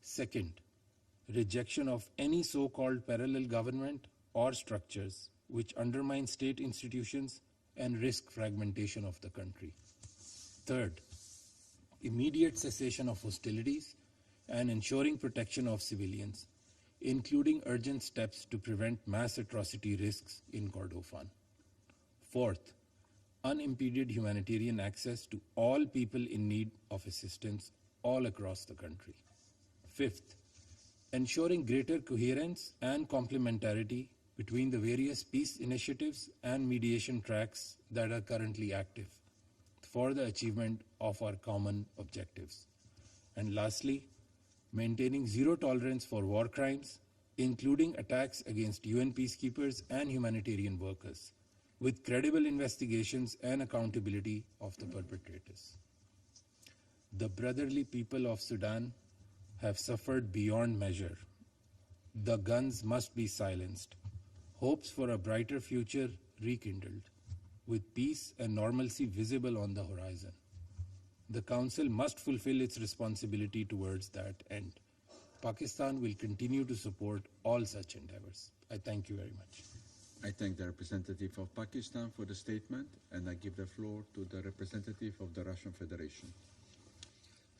Second, rejection of any so-called parallel government or structures which undermine state institutions and risk fragmentation of the country. Third, immediate cessation of hostilities and ensuring protection of civilians, including urgent steps to prevent mass atrocity risks in Kordofan. Fourth, unimpeded humanitarian access to all people in need of assistance all across the country. Fifth, ensuring greater coherence and complementarity between the various peace initiatives and mediation tracks that are currently active for the achievement of our common objectives. And lastly, maintaining zero tolerance for war crimes, including attacks against UN peacekeepers and humanitarian workers, with credible investigations and accountability of the perpetrators. The brotherly people of Sudan have suffered beyond measure. The guns must be silenced, hopes for a brighter future rekindled, with peace and normalcy visible on the horizon. The Council must fulfill its responsibility towards that end. Pakistan will continue to support all such endeavors. I thank you very much. I thank the representative of Pakistan for the statement, and I give the floor to the representative of the Russian Federation.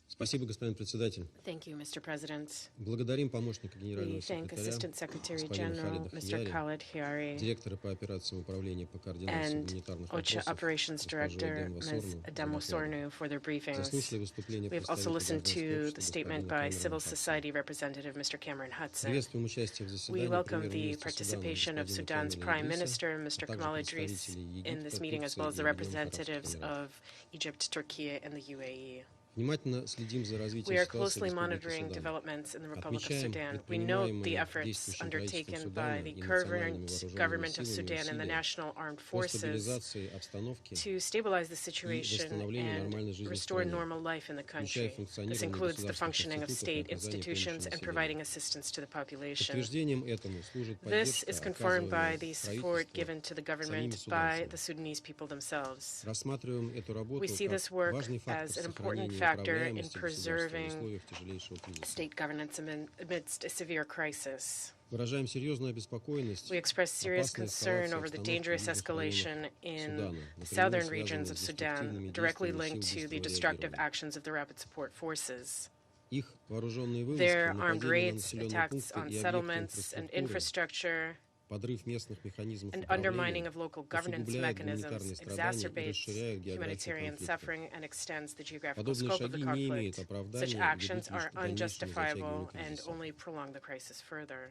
Спасибо, господин председатель. Thank you, Mr. President. Благодарим помощника генерального We thank секретаря, Assistant Secretary господина General Халида Mr. Хияри, Khalid Hiari, директора по операциям управления по координации and гуманитарных OCHA вопросов, Operations госпожу Director Эдему Ms. Вассорну, Ademo Sornu for their briefings. заслушали выступление We have also представителя listened гражданского to the общества statement господина by Камерона civil Хадсона. society representative Mr. Cameron Hudson. Приветствуем участие в We заседании welcome the премьер-министра Судана participation of господина Sudan's Камиля Prime Идриса, Minister, а Mr. также Kamal Idris, представителей in this Египта, meeting, as Турции well as и the Объединенных Арабских representatives Эмиратов. of Egypt, Turkey, and the UAE. Внимательно следим за We развитием are ситуации в closely Республике monitoring Судан. developments in the Republic of Отмечаем Sudan. We note the предпринимаемые efforts действующим undertaken правительством by Судана the и национальными current вооруженными government of силами Sudan and the усилия national armed по forces стабилизации обстановки to stabilize the и situation восстановлению and нормальной жизни в restore стране, normal life in the включая country. This функционирование includes the государственных functioning of институтов и state оказание institutions помощи and населению. providing assistance to the population. Подтверждением этому служит This is поддержка, confirmed by оказываемая the support правительству given to the самими government by суданцами. the Sudanese people themselves. Рассматриваем эту работу We see как this work важный фактор as an important сохранения factor in управляемости государства в preserving условиях тяжелейшего кризиса. state governance amidst a severe crisis. Выражаем серьезную обеспокоенность We express serious опасной concern эскалации over the обстановки в dangerous южных escalation районах in Судана, the напрямую southern связанной regions of с Sudan, деструктивными directly действиями linked сил to the быстрого destructive реагирования. actions of the rapid support forces. Их вооруженные вылазки, Their armed нападения на raids, населенные attacks пункты on и объекты settlements and инфраструктуры, infrastructure, подрыв местных механизмов and undermining управления of local governance усугубляют mechanisms гуманитарные страдания и exacerbates расширяют географию humanitarian конфликта. suffering and extends the geographical Подобные scope of the шаги не имеют conflict. Such оправдания и actions ведут лишь are к дальнейшему unjustifiable затягиванию and кризиса. only prolong the crisis further.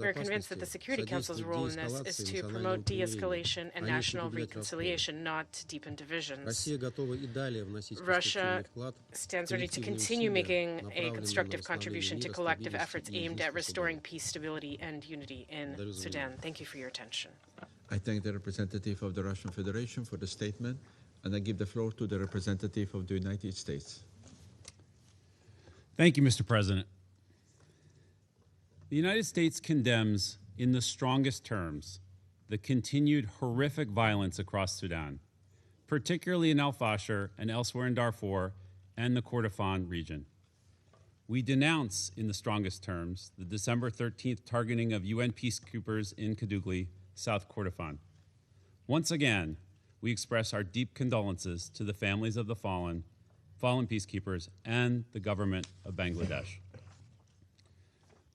We are convinced that the Security Council's role in this is to promote de-escalation and national reconciliation, not to deepen divisions. Russia stands ready to continue making a constructive contribution to collective efforts aimed at restoring peace, stability, and unity in Sudan. Thank you for your attention. I thank the representative of the Russian Federation for the statement, and I give the floor to the representative of the United States. Thank you, Mr. President. The United States condemns in the strongest terms the continued horrific violence across Sudan, particularly in al-Fashir and elsewhere in Darfur and the Kordofan region. We denounce in the strongest terms the December 13th targeting of UN peacekeepers in Kadugli, South Kordofan. Once again, we express our deep condolences to the families of the fallen peacekeepers and the government of Bangladesh.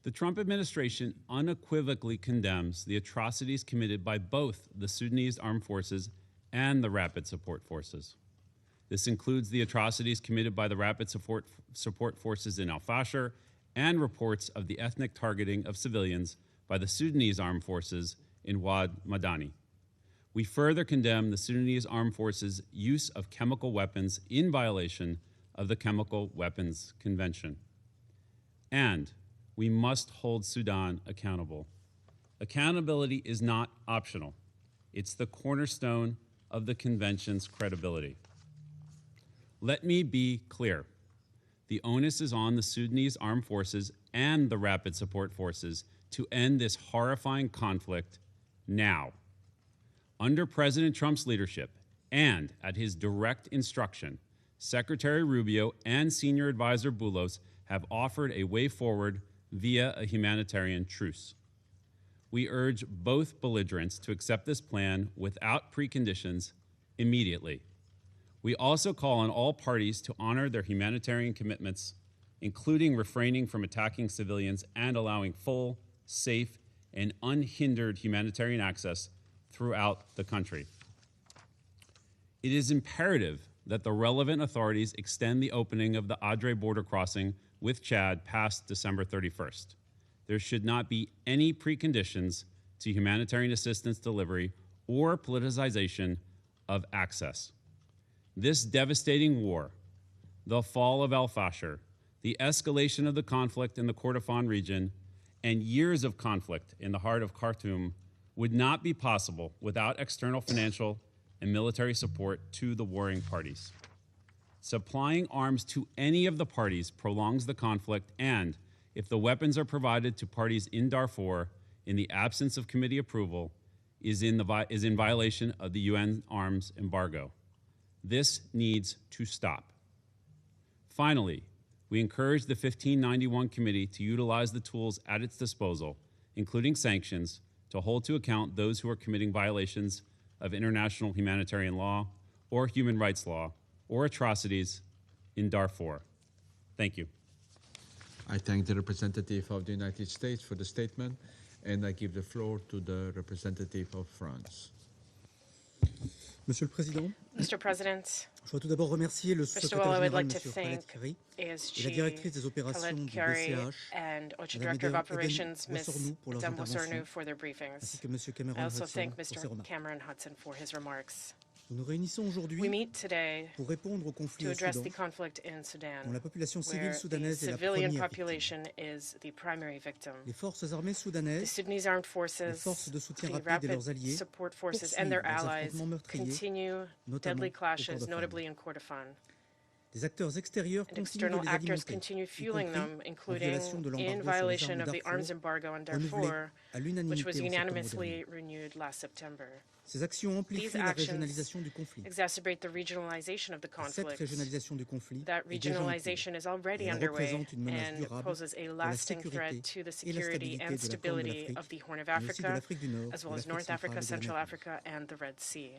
The Trump administration unequivocally condemns the atrocities committed by both the Sudanese armed forces and the Rapid Support Forces. This includes the atrocities committed by the Rapid Support Forces in al-Fashir and reports of the ethnic targeting of civilians by the Sudanese armed forces in Wad Madani. We further condemn the Sudanese armed forces' use of chemical weapons in violation of the Chemical Weapons Convention. And we must hold Sudan accountable. Accountability is not optional. It's the cornerstone of the convention's credibility. Let me be clear. The onus is on the Sudanese armed forces and the Rapid Support Forces to end this horrifying conflict now. Under President Trump's leadership and at his direct instruction, Secretary Rubio and Senior Advisor Boulos have offered a way forward via a humanitarian truce. We urge both belligerents to accept this plan without preconditions immediately. We also call on all parties to honor their humanitarian commitments, including refraining from attacking civilians and allowing full, safe, and unhindered humanitarian access throughout the country. It is imperative that the relevant authorities extend the opening of the Adre border crossing with Chad past December 31st. There should not be any preconditions to humanitarian assistance delivery or politicization of access. This devastating war, the fall of al-Fashir, the escalation of the conflict in the Kordofan region, and years of conflict in the heart of Khartoum would not be possible without external financial and military support to the warring parties. Supplying arms to any of the parties prolongs the conflict, and if the weapons are provided to parties in Darfur in the absence of committee approval, is in violation of the UN arms embargo. This needs to stop. Finally, we encourage the 1591 Committee to utilize the tools at its disposal, including sanctions, to hold to account those who are committing violations of international humanitarian law or human rights law or atrocities in Darfur. Thank you. I thank the representative of the United States for the statement, and I give the floor to the representative of France. Monsieur le Président, Mr. President, je voudrais tout d'abord remercier le first of all, I secrétaire would général, like to Monsieur thank Khaled et la ASG, directrice des opérations Khaled du Khari, BCH, and OCHA Madame Director of Eden Operations, Ms. Wassornou, pour leurs Eden interventions, Wassornou, for their ainsi briefings. que Monsieur Cameron I also Hudson thank pour ses Mr. remarques. Cameron Hudson for his remarks. Nous nous réunissons aujourd'hui We meet today pour répondre au conflit to au address Soudan, the conflict in Sudan, dont la population civile where the soudanaise est la civilian première victime. population is the primary victim. Les forces armées The soudanaises, Sudanese armed les forces, forces de soutien the rapide et rapid leurs alliés support forces, and their poursuivent leurs allies affrontements meurtriers, continue notamment deadly au clashes, Kordofan. notably in Kordofan. Des acteurs extérieurs And continuent de external les actors alimenter, continue y fueling compris them, en including violation de in l'embargo sur les violation armes of the arms Darfour, embargo on renouvelé Darfur, à which l'unanimité was en septembre unanimously dernier. renewed last September. Ces actions amplifient These la actions régionalisation du conflit. exacerbate the regionalization of the Cette conflict. régionalisation du conflit That est déjà en cours, regionalization is already et elle underway représente une menace and durable poses a pour la lasting threat sécurité to the et la security stabilité and de la Corne de stability l'Afrique, of the Horn of mais aussi de Africa, l'Afrique du Nord, as de well as l'Afrique North centrale Africa, et de Central l'Amérique. Africa, and the Red Sea.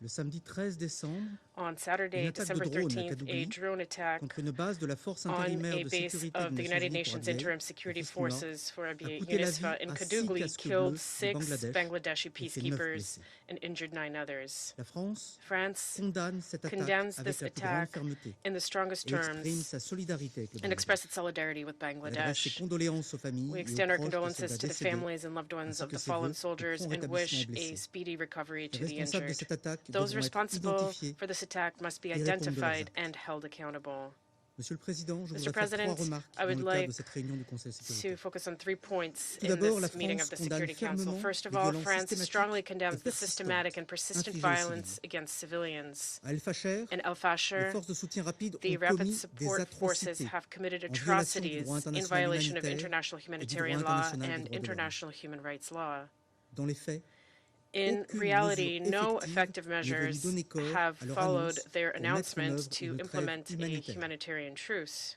Le samedi 13 décembre, On une Saturday, attaque December de drone à 13th, a Kadougli drone attack contre une base de la force on intérimaire a de base sécurité of the des United Nations Nations Unies pour Interim Abyei, Security au Fils Noir, Forces for a Abyei coûté la vie UNISFA in à 6 Kadougli, casques killed bleus du 6 Bangladesh Bangladeshi et fait 9 peacekeepers blessés. and injured 9 others. La France France condamne cette attaque condemns avec this la plus grande attack fermeté in the strongest et exprime terms sa solidarité avec le and Bangladesh. express its solidarity with Elle adresse ses Bangladesh. condoléances aux familles We et aux extend our proches des condolences soldats to the décédés, families and loved ones ainsi of que the ses vœux fallen de soldiers prompt and rétablissement wish aux blessés. a speedy recovery Les to the responsables de injured. cette attaque Those devront être responsible identifiés for this attack must be et répondre de leurs identified actes. and held accountable. Monsieur le Président, je Mr. voudrais faire trois President, remarques I dans would le cadre de like cette réunion du Conseil de sécurité. to focus on 3 points Tout in d'abord, la this meeting France of the condamne Security Council. fermement First of les all, violences France strongly systématiques condemns et the persistantes systematic and persistent infligées aux violence civils. against civilians. À El-Fasher, In les al-Fashir, forces de soutien rapide the ont rapid commis des support forces atrocités have committed en violation du atrocities droit in international violation of humanitaire international et du droit humanitarian law international des and droits de l'homme. international human rights law. Dans les faits, In aucune reality, mesure no effective effective n'est venue measures donner corps have à leur followed annonce their pour mettre en announcement œuvre to une trêve implement a humanitaire. humanitarian truce.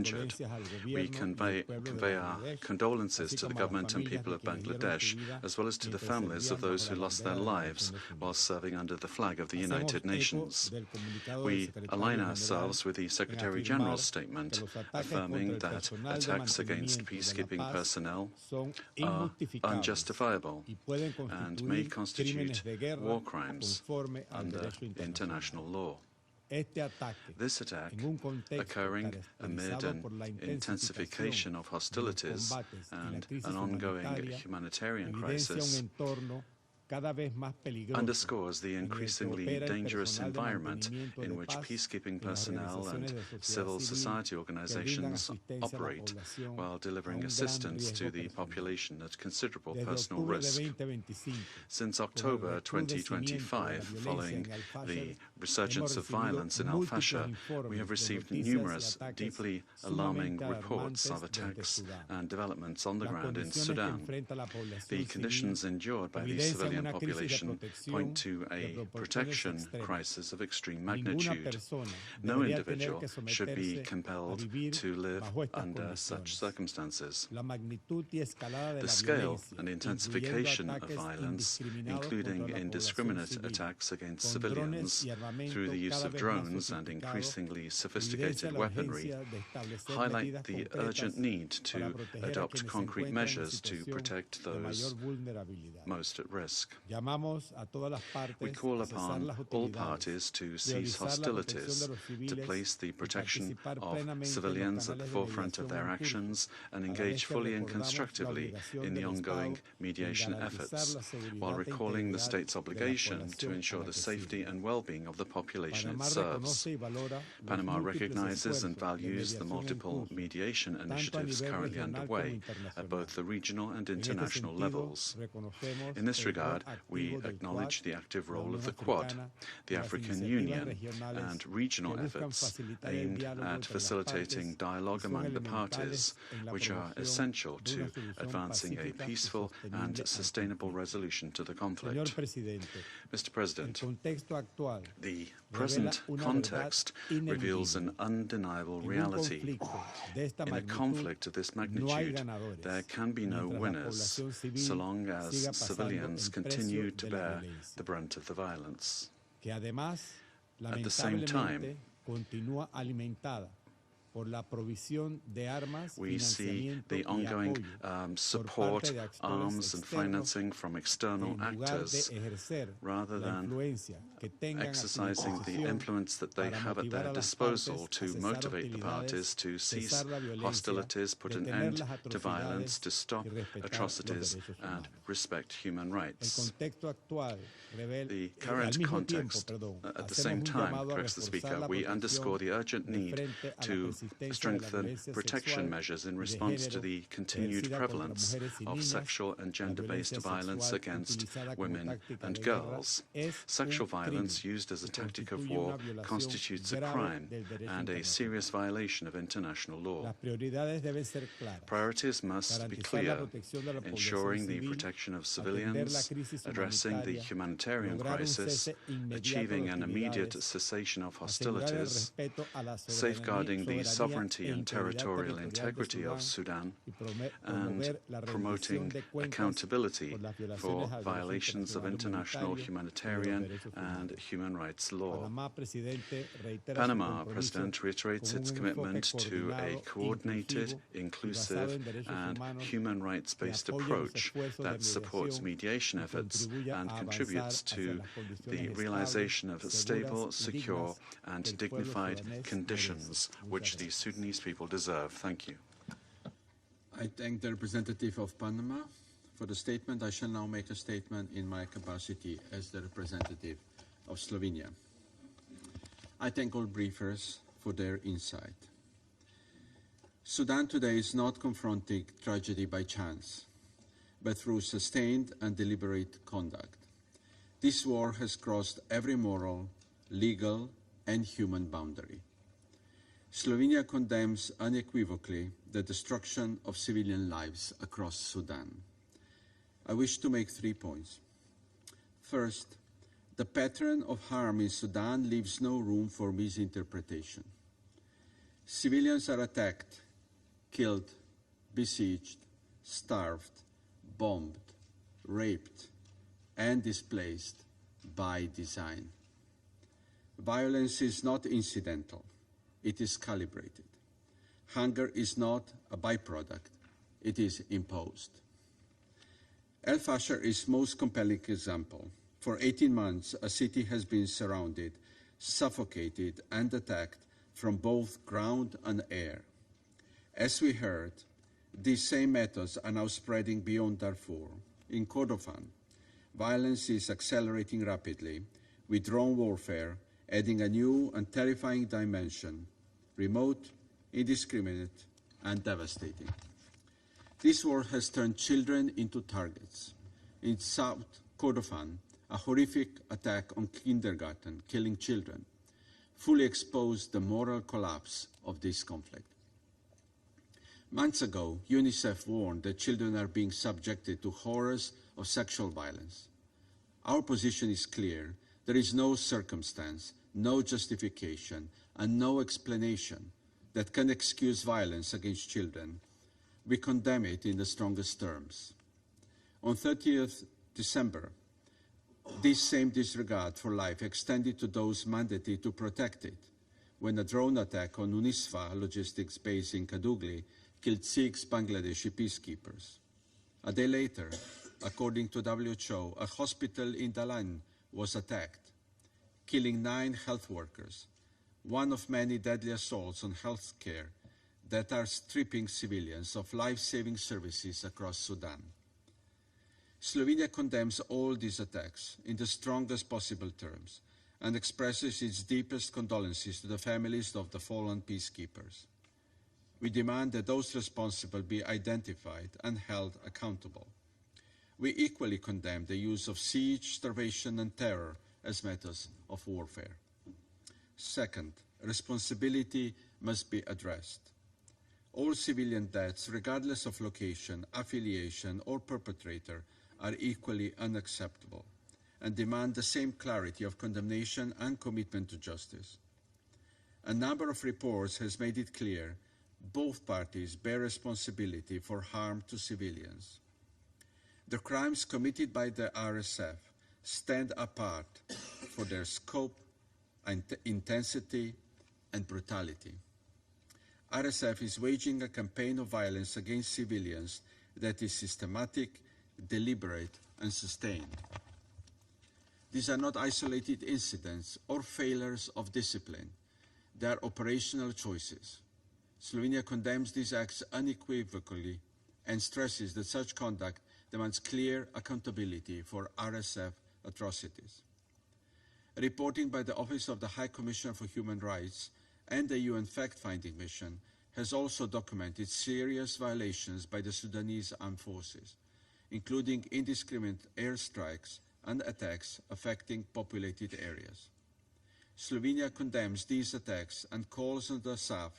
injured. We convey our condolences to the government and people of Bangladesh, as well as to the families of those who lost their lives while serving under the flag of the United Nations. We align ourselves with the Secretary Secretary General's statement affirming that attacks against peacekeeping personnel are unjustifiable and may constitute war crimes under international law. This attack, occurring amid an intensification of hostilities and an ongoing humanitarian crisis, underscores the increasingly dangerous environment in which peacekeeping personnel and civil society organizations operate while delivering assistance to the population at considerable personal risk. Since October 2025, following the resurgence of violence in Al Fasher, we have received numerous deeply alarming reports of attacks and developments on the ground in Sudan. The conditions endured by the civilian population point to a protection crisis of extreme magnitude. No individual should be compelled to live under such circumstances. The scale and intensification of violence, including indiscriminate attacks against civilians through the use of drones and increasingly sophisticated weaponry, highlight the urgent need to adopt concrete measures to protect those most at risk. We call upon all parties to cease hostilities, to place the protection of civilians at the forefront of their actions, and engage fully and constructively in the ongoing mediation efforts, while recalling the state's obligation to ensure the safety and well-being of the population it serves. Panama recognizes and values the multiple mediation initiatives currently underway at both the regional and international levels. In this regard, we acknowledge the active role of the Quad, the African Union, and regional efforts aimed at facilitating dialogue among the parties, which are essential to advancing a peaceful and sustainable resolution to the conflict. Mr. President, the present context reveals an undeniable reality. In a conflict of this magnitude, there can be no winners so long as civilians continue to bear the brunt of the violence. At the same time, we see the ongoing support, arms and financing from external actors, rather than exercising the influence that they have at their disposal to motivate the parties to cease hostilities, put an end to violence, to stop atrocities and respect human rights. The current context, at the same time, corrects the Speaker, we underscore the urgent need to strengthen protection measures in response to the continued prevalence of sexual and gender-based violence against women and girls. Sexual violence used as a tactic of war constitutes a crime and a serious violation of international law. Priorities must be clear: ensuring the protection of civilians, addressing the humanitarian crisis, achieving an immediate cessation of hostilities, safeguarding the sovereignty and territorial integrity of Sudan, and promoting accountability for violations of international humanitarian and human rights law. Panama, President, reiterates its commitment to a coordinated, inclusive, and human rights-based approach that supports mediation efforts and contributes to the realization of stable, secure, and dignified conditions which the Sudanese people deserve. Thank you. I thank the representative of Panama for the statement. I shall now make a statement in my capacity as the representative of Slovenia. I thank all briefers for their insight. Sudan today is not confronting tragedy by chance, but through sustained and deliberate conduct. This war has crossed every moral, legal, and human boundary. Slovenia condemns unequivocally the destruction of civilian lives across Sudan. I wish to make 3 points. First, the pattern of harm in Sudan leaves no room for misinterpretation. Civilians are attacked, killed, besieged, starved, bombed, raped, and displaced by design. Violence is not incidental. it is calibrated. Hunger is not a byproduct, it is imposed. El Fasher is most compelling example. For 18 months, a city has been surrounded, suffocated, and attacked from both ground and air. As we heard, these same methods are now spreading beyond Darfur. In Kordofan, violence is accelerating rapidly, with drone warfare adding a new and terrifying dimension, remote, indiscriminate, and devastating. This war has turned children into targets. In South Kordofan, a horrific attack on kindergarten, killing children, fully exposed the moral collapse of this conflict. Months ago, UNICEF warned that children are being subjected to horrors of sexual violence. Our position is clear. There is no circumstance, no justification, and no explanation that can excuse violence against children. We condemn it in the strongest terms. On 30th December, this same disregard for life extended to those mandated to protect it, when a drone attack on UNISFA logistics base in Kadugli killed 6 Bangladeshi peacekeepers. A day later, according to WHO, a hospital in Dalan was attacked, killing 9 health workers, one of many deadly assaults on health care that are stripping civilians of life-saving services across Sudan. Slovenia condemns all these attacks in the strongest possible terms and expresses its deepest condolences to the families of the fallen peacekeepers. We demand that those responsible be identified and held accountable. We equally condemn the use of siege, starvation, and terror as methods of warfare. Second, responsibility must be addressed. All civilian deaths, regardless of location, affiliation, or perpetrator, are equally unacceptable and demand the same clarity of condemnation and commitment to justice. A number of reports has made it clear both parties bear responsibility for harm to civilians. The crimes committed by the RSF stand apart for their scope, intensity, and brutality. RSF is waging a campaign of violence against civilians that is systematic, deliberate, and sustained. These are not isolated incidents or failures of discipline. They are operational choices. Slovenia condemns these acts unequivocally and stresses that such conduct demands clear accountability for RSF atrocities. Reporting by the Office of the High Commissioner for Human Rights and the UN Fact-Finding Mission has also documented serious violations by the Sudanese armed forces, including indiscriminate airstrikes and attacks affecting populated areas. Slovenia condemns these attacks and calls on the SAF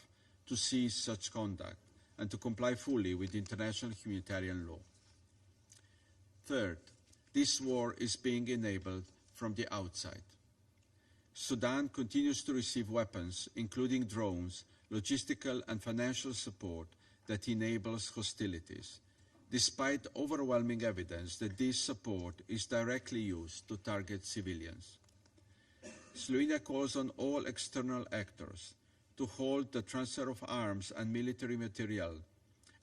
to cease such conduct and to comply fully with international humanitarian law. Third, this war is being enabled from the outside. Sudan continues to receive weapons, including drones, logistical and financial support that enables hostilities, despite overwhelming evidence that this support is directly used to target civilians. Slovenia calls on all external actors to halt the transfer of arms and military material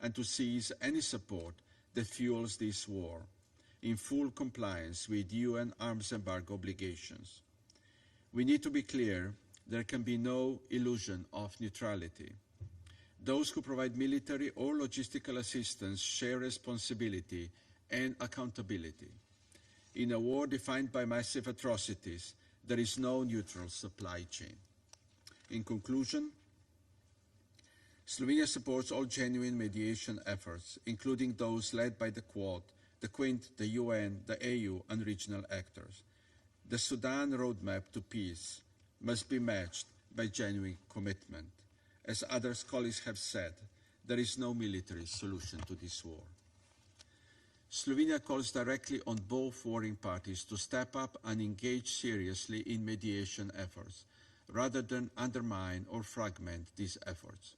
and to seize any support that fuels this war, in full compliance with UN arms embargo obligations. We need to be clear, there can be no illusion of neutrality. Those who provide military or logistical assistance share responsibility and accountability. In a war defined by massive atrocities, there is no neutral supply chain. In conclusion, Slovenia supports all genuine mediation efforts, including those led by the Quad, the Quint, the UN, the AU, and regional actors. The Sudan roadmap to peace must be matched by genuine commitment. As other colleagues have said, there is no military solution to this war. Slovenia calls directly on both warring parties to step up and engage seriously in mediation efforts, rather than undermine or fragment these efforts.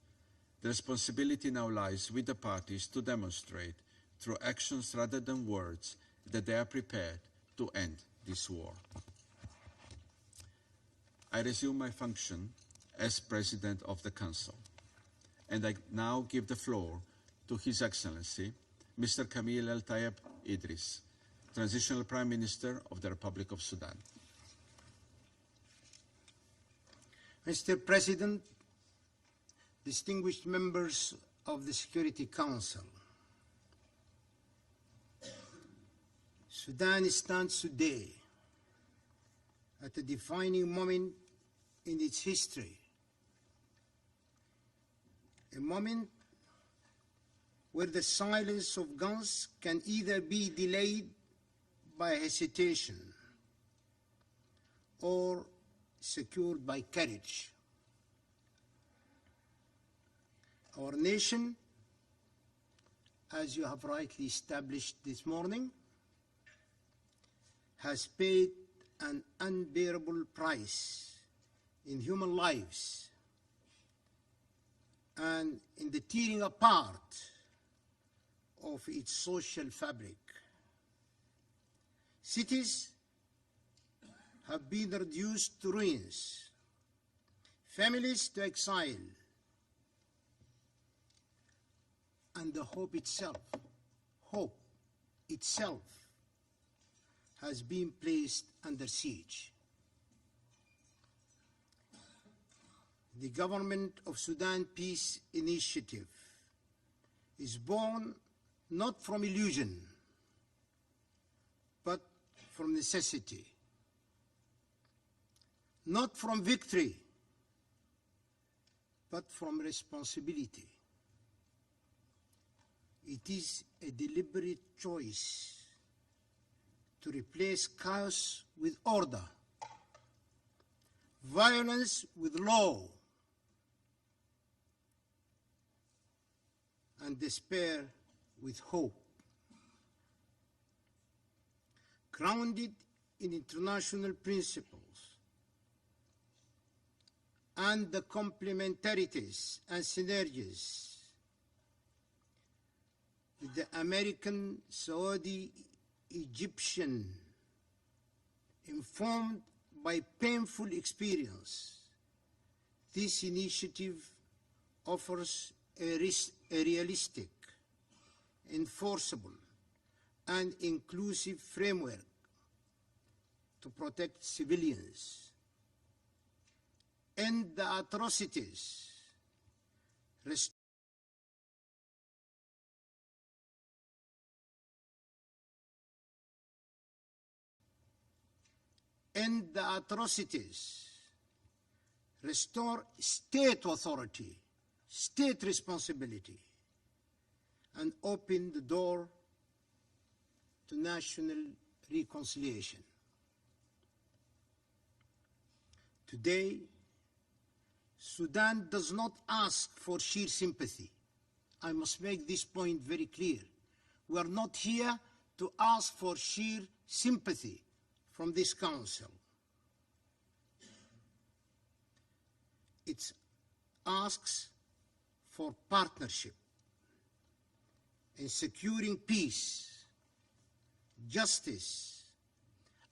The responsibility now lies with the parties to demonstrate, through actions rather than words, that they are prepared to end this war. I resume my function as President of the Council. And I now give the floor to His Excellency, Mr. Kamil El Tayeb Idris, Transitional Prime Minister of the Republic of Sudan. Mr. President, distinguished members of the Security Council, Sudan stands today at a defining moment in its history, a moment where the silence of guns can either be delayed by hesitation or secured by courage. Our nation, as you have rightly established this morning, has paid an unbearable price in human lives and in the tearing apart of its social fabric. Cities have been reduced to ruins, families to exile, and the hope itself has been placed under siege. The Government of Sudan Peace Initiative is born not from illusion, but from necessity, not from victory, but from responsibility. It is a deliberate choice to replace chaos with order, violence with law, and despair with hope. Grounded in international principles and the complementarities and synergies with the American, Saudi, Egyptian, informed by painful experience, this initiative offers a realistic, enforceable, and inclusive framework to protect civilians, end the atrocities, restore state authority, state responsibility, and open the door to national reconciliation. Today, Sudan does not ask for sheer sympathy. I must make this point very clear. We are not here to ask for sheer sympathy from this Council. It asks for partnership in securing peace, justice,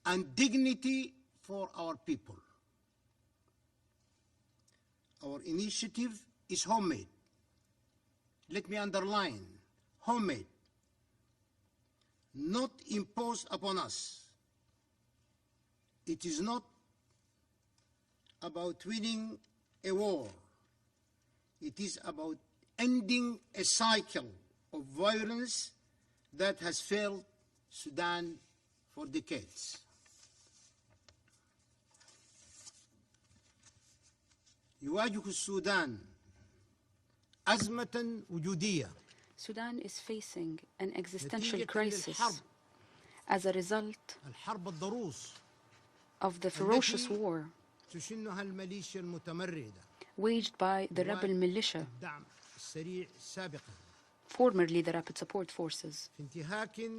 and dignity for our people. Our initiative is homemade. Let me underline, homemade, not imposed upon us. It is not about winning a war. It is about ending a cycle of violence that has failed Sudan for decades. يواجه السودان أزمة وجودية. Sudan is facing an existential crisis as a result of the ferocious war تشنها الميليشيا المتمردة waged by the rebel militia, الدعم السريع سابقا. formerly the Rapid Support Forces, في انتهاك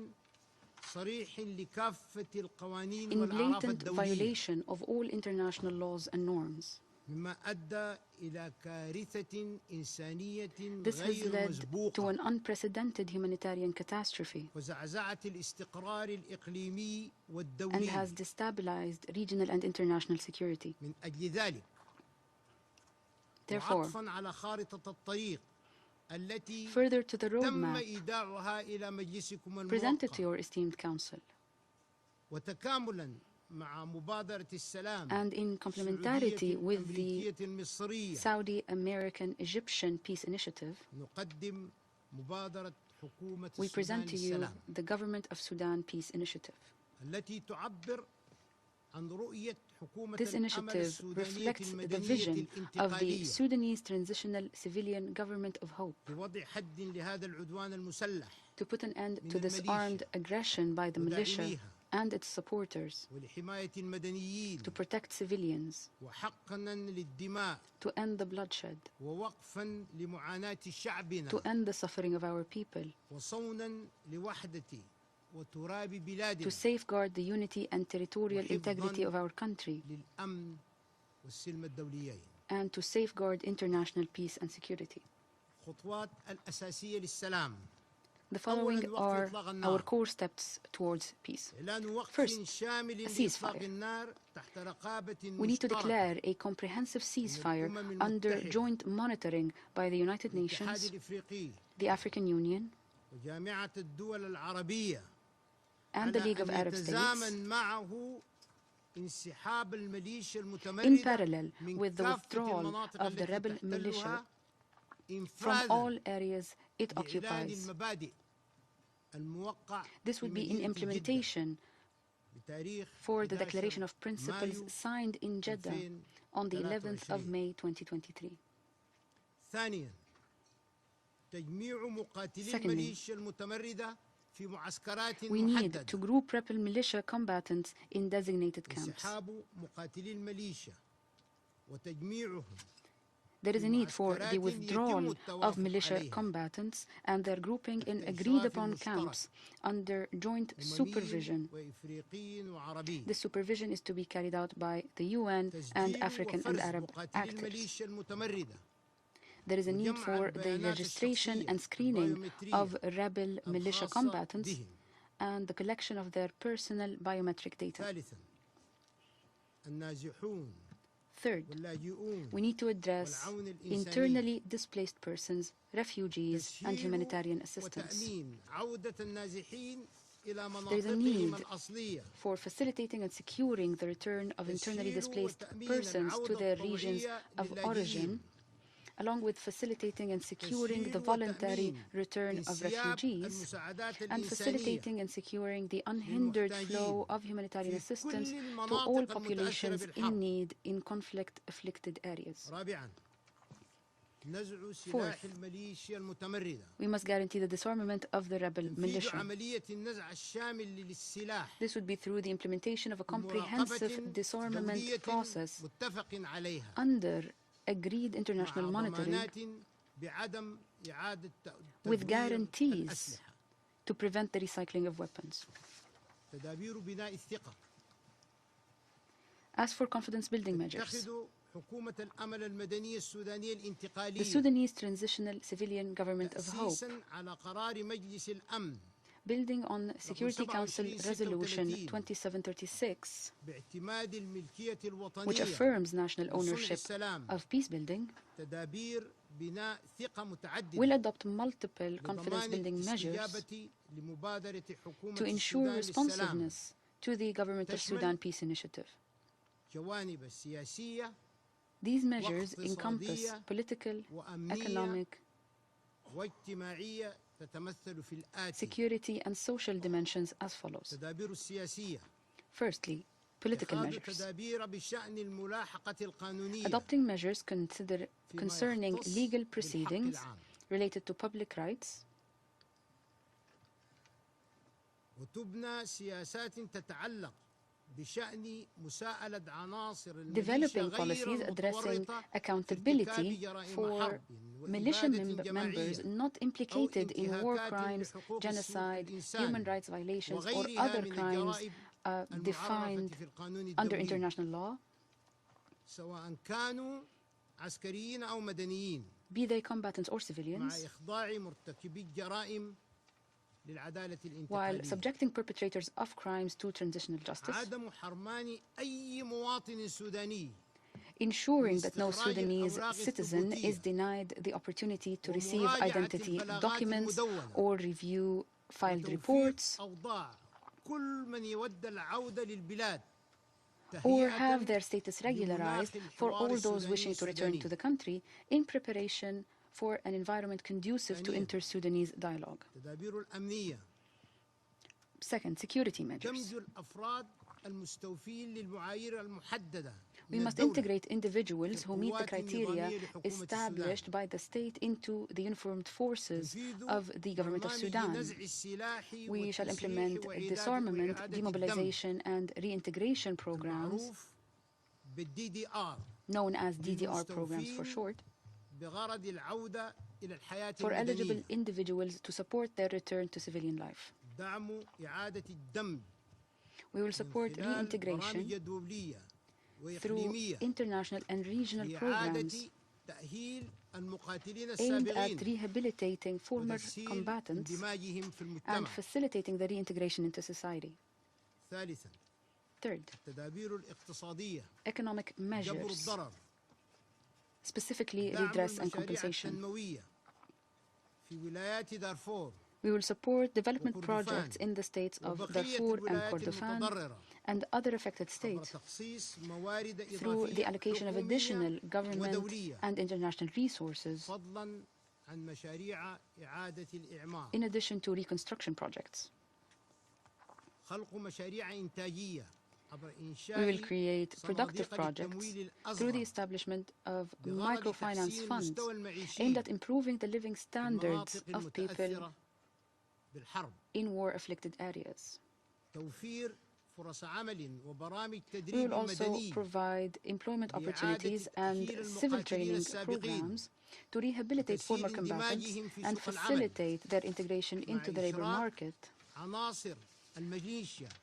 صريح لكافة القوانين in والأعراف blatant الدولية. violation of all international laws and norms. مما أدى إلى كارثة إنسانية This has غير led مسبوقة to an unprecedented humanitarian catastrophe وزعزعة الاستقرار الإقليمي and والدولي. has destabilized regional and international security. من أجل ذلك Therefore, وعطفاً على خارطة الطريق التي further to the تم roadmap إيداعها إلى مجلسكم presented to الموقر your esteemed council, وتكاملاً مع مبادرة السلام and in complementarity with the الأمريكية المصرية Saudi-American Egyptian Peace Initiative, نقدم مبادرة حكومة we present السودان to you للسلام the Government of Sudan Peace Initiative. التي تعبر عن رؤية حكومة This الأمل initiative السودانية reflects the المدنية vision of the الانتقالية Sudanese Transitional Civilian Government of Hope لوضع حد لهذا العدوان المسلح to put an end to this armed aggression by the militia and its supporters, ولحماية المدنيين to protect civilians, وحقنا للدماء to end the bloodshed, ووقفا لمعاناة شعبنا to end the suffering of our people, وصونا لوحدة وتراب بلادنا to safeguard the unity and territorial integrity of our country, للأمن والسلم الدوليين. and to safeguard international peace and security. الخطوات الأساسية للسلام. The following are our core steps towards peace. First, a ceasefire. We need to declare a comprehensive ceasefire under joint monitoring by the United Nations, the African Union, وجامعة الدول العربية and the League of Arab يتزامن States, معه انسحاب الميليشيا in المتمردة parallel من with the كافة withdrawal المناطق of the التي rebel militia تحتلها from all areas it بإعلان occupies. المبادئ الموقع This would be in بمدينة implementation بتاريخ for the 11 Declaration of Principles مايو signed in Jeddah on the 11th of 2023. May 2023. ثانيا تجميع مقاتلي Secondly, الميليشيا المتمردة في معسكرات we need محددة to group rebel militia combatants in designated camps. انسحاب مقاتلي الميليشيا وتجميعهم There is a need for the withdrawal of militia combatants and their grouping in agreed-upon camps under joint supervision. This supervision is to be carried out by the UN and African and Arab actors. There is a need for the registration and screening of rebel militia combatants and the collection of their personal biometric data. Third, we need to address internally displaced persons, refugees, and humanitarian assistance. There is a need for facilitating and securing the return of internally displaced persons to their regions of origin, along with facilitating and securing the voluntary return of refugees, and facilitating and securing the unhindered flow of humanitarian assistance to all populations in need in conflict-afflicted areas. Fourth, we must guarantee the disarmament of the rebel militia. This would be through the implementation of a comprehensive disarmament process under agreed international monitoring with guarantees to prevent the recycling of weapons. As for confidence-building measures, the Sudanese Transitional Civilian Government of Hope, building on Security Council Resolution 2736, which affirms national ownership of peacebuilding, will adopt multiple confidence-building measures to ensure responsiveness to the Government of Sudan Peace Initiative. These measures encompass political, economic, security and social dimensions as follows. Firstly, political measures. Adopting measures concerning legal proceedings related to public rights, developing policies addressing accountability for militia members not implicated in war crimes, genocide, human rights violations, or other crimes defined under international law, be they combatants or civilians, while subjecting perpetrators of crimes to transitional justice, ensuring that no Sudanese citizen is denied the opportunity to receive identity documents or review filed reports or have their status regularized for all those wishing to return to the country in preparation for an environment conducive to inter-Sudanese dialogue. Second, security measures. We must integrate individuals who meet the criteria established by the state into the uniformed forces of the government of Sudan. We shall implement disarmament, demobilization, and reintegration programs, known as DDR programs for short, for eligible individuals to support their return to civilian life. We will support reintegration through international and regional programs aimed at rehabilitating former combatants and facilitating the reintegration into society. Third, economic measures, specifically redress and compensation. We will support development projects in the states of Darfur and Kordofan and other affected states through the allocation of additional government and international resources, in addition to reconstruction projects. We will create productive projects through the establishment of microfinance funds aimed at improving the living standards of people in war-afflicted areas. We will also provide employment opportunities and civil training programs to rehabilitate former combatants and facilitate their integration into the labor market,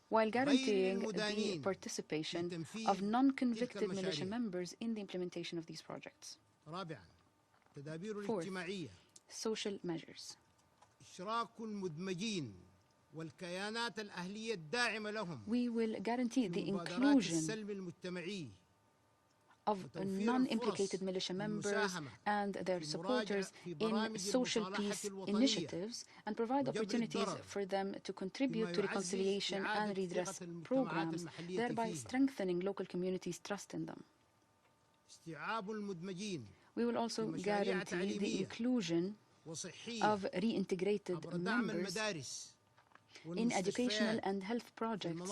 while guaranteeing the participation of non-convicted militia members in the implementation of these projects. Fourth, social measures. We will guarantee the inclusion of non-implicated militia members and their supporters in social peace initiatives and provide opportunities for them to contribute to reconciliation and redress programs, thereby strengthening local communities' trust in them. We will also guarantee the inclusion of reintegrated members in educational and health projects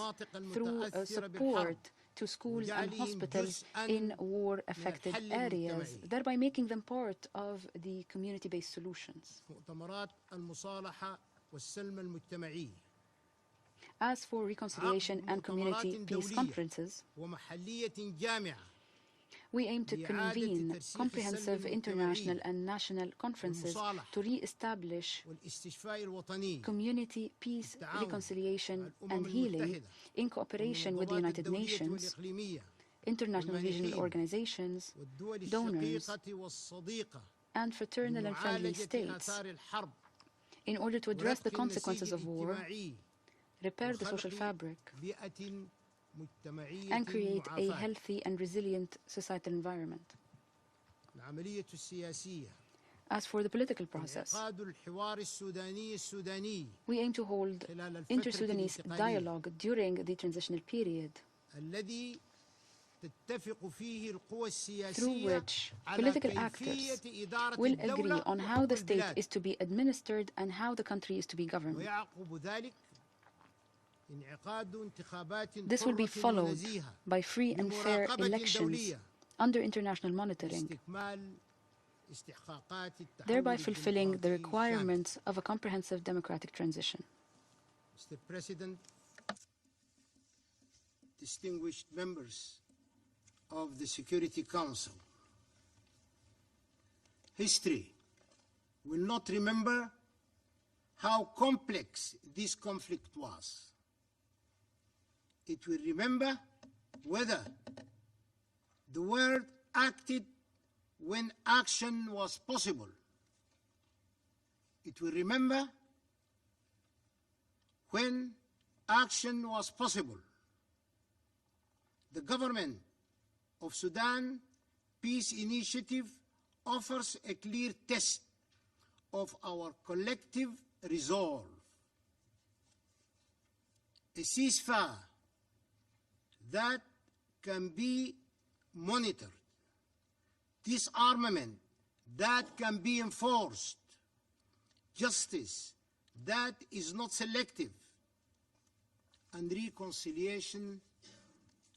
through support to schools and hospitals in war-affected areas, thereby making them part of the community-based solutions. As for reconciliation and community peace conferences, we aim to convene comprehensive international and national conferences to re-establish community peace, reconciliation, and healing in cooperation with the United Nations, international regional organizations, donors, and fraternal and friendly states in order to address the consequences of war, repair the social fabric, and create a healthy and resilient societal environment. As for the political process, we aim to hold inter-Sudanese dialogue during the transitional period, through which political actors will agree on how the state is to be administered and how the country is to be governed. This will be followed by free and fair elections under international monitoring, thereby fulfilling the requirements of a comprehensive democratic transition. Mr. President, distinguished members of the Security Council, history will not remember how complex this conflict was. It will remember whether the world acted when action was possible. It will remember when action was possible. The government of Sudan Peace Initiative offers a clear test of our collective resolve. A ceasefire that can be monitored, disarmament that can be enforced, justice that is not selective, and reconciliation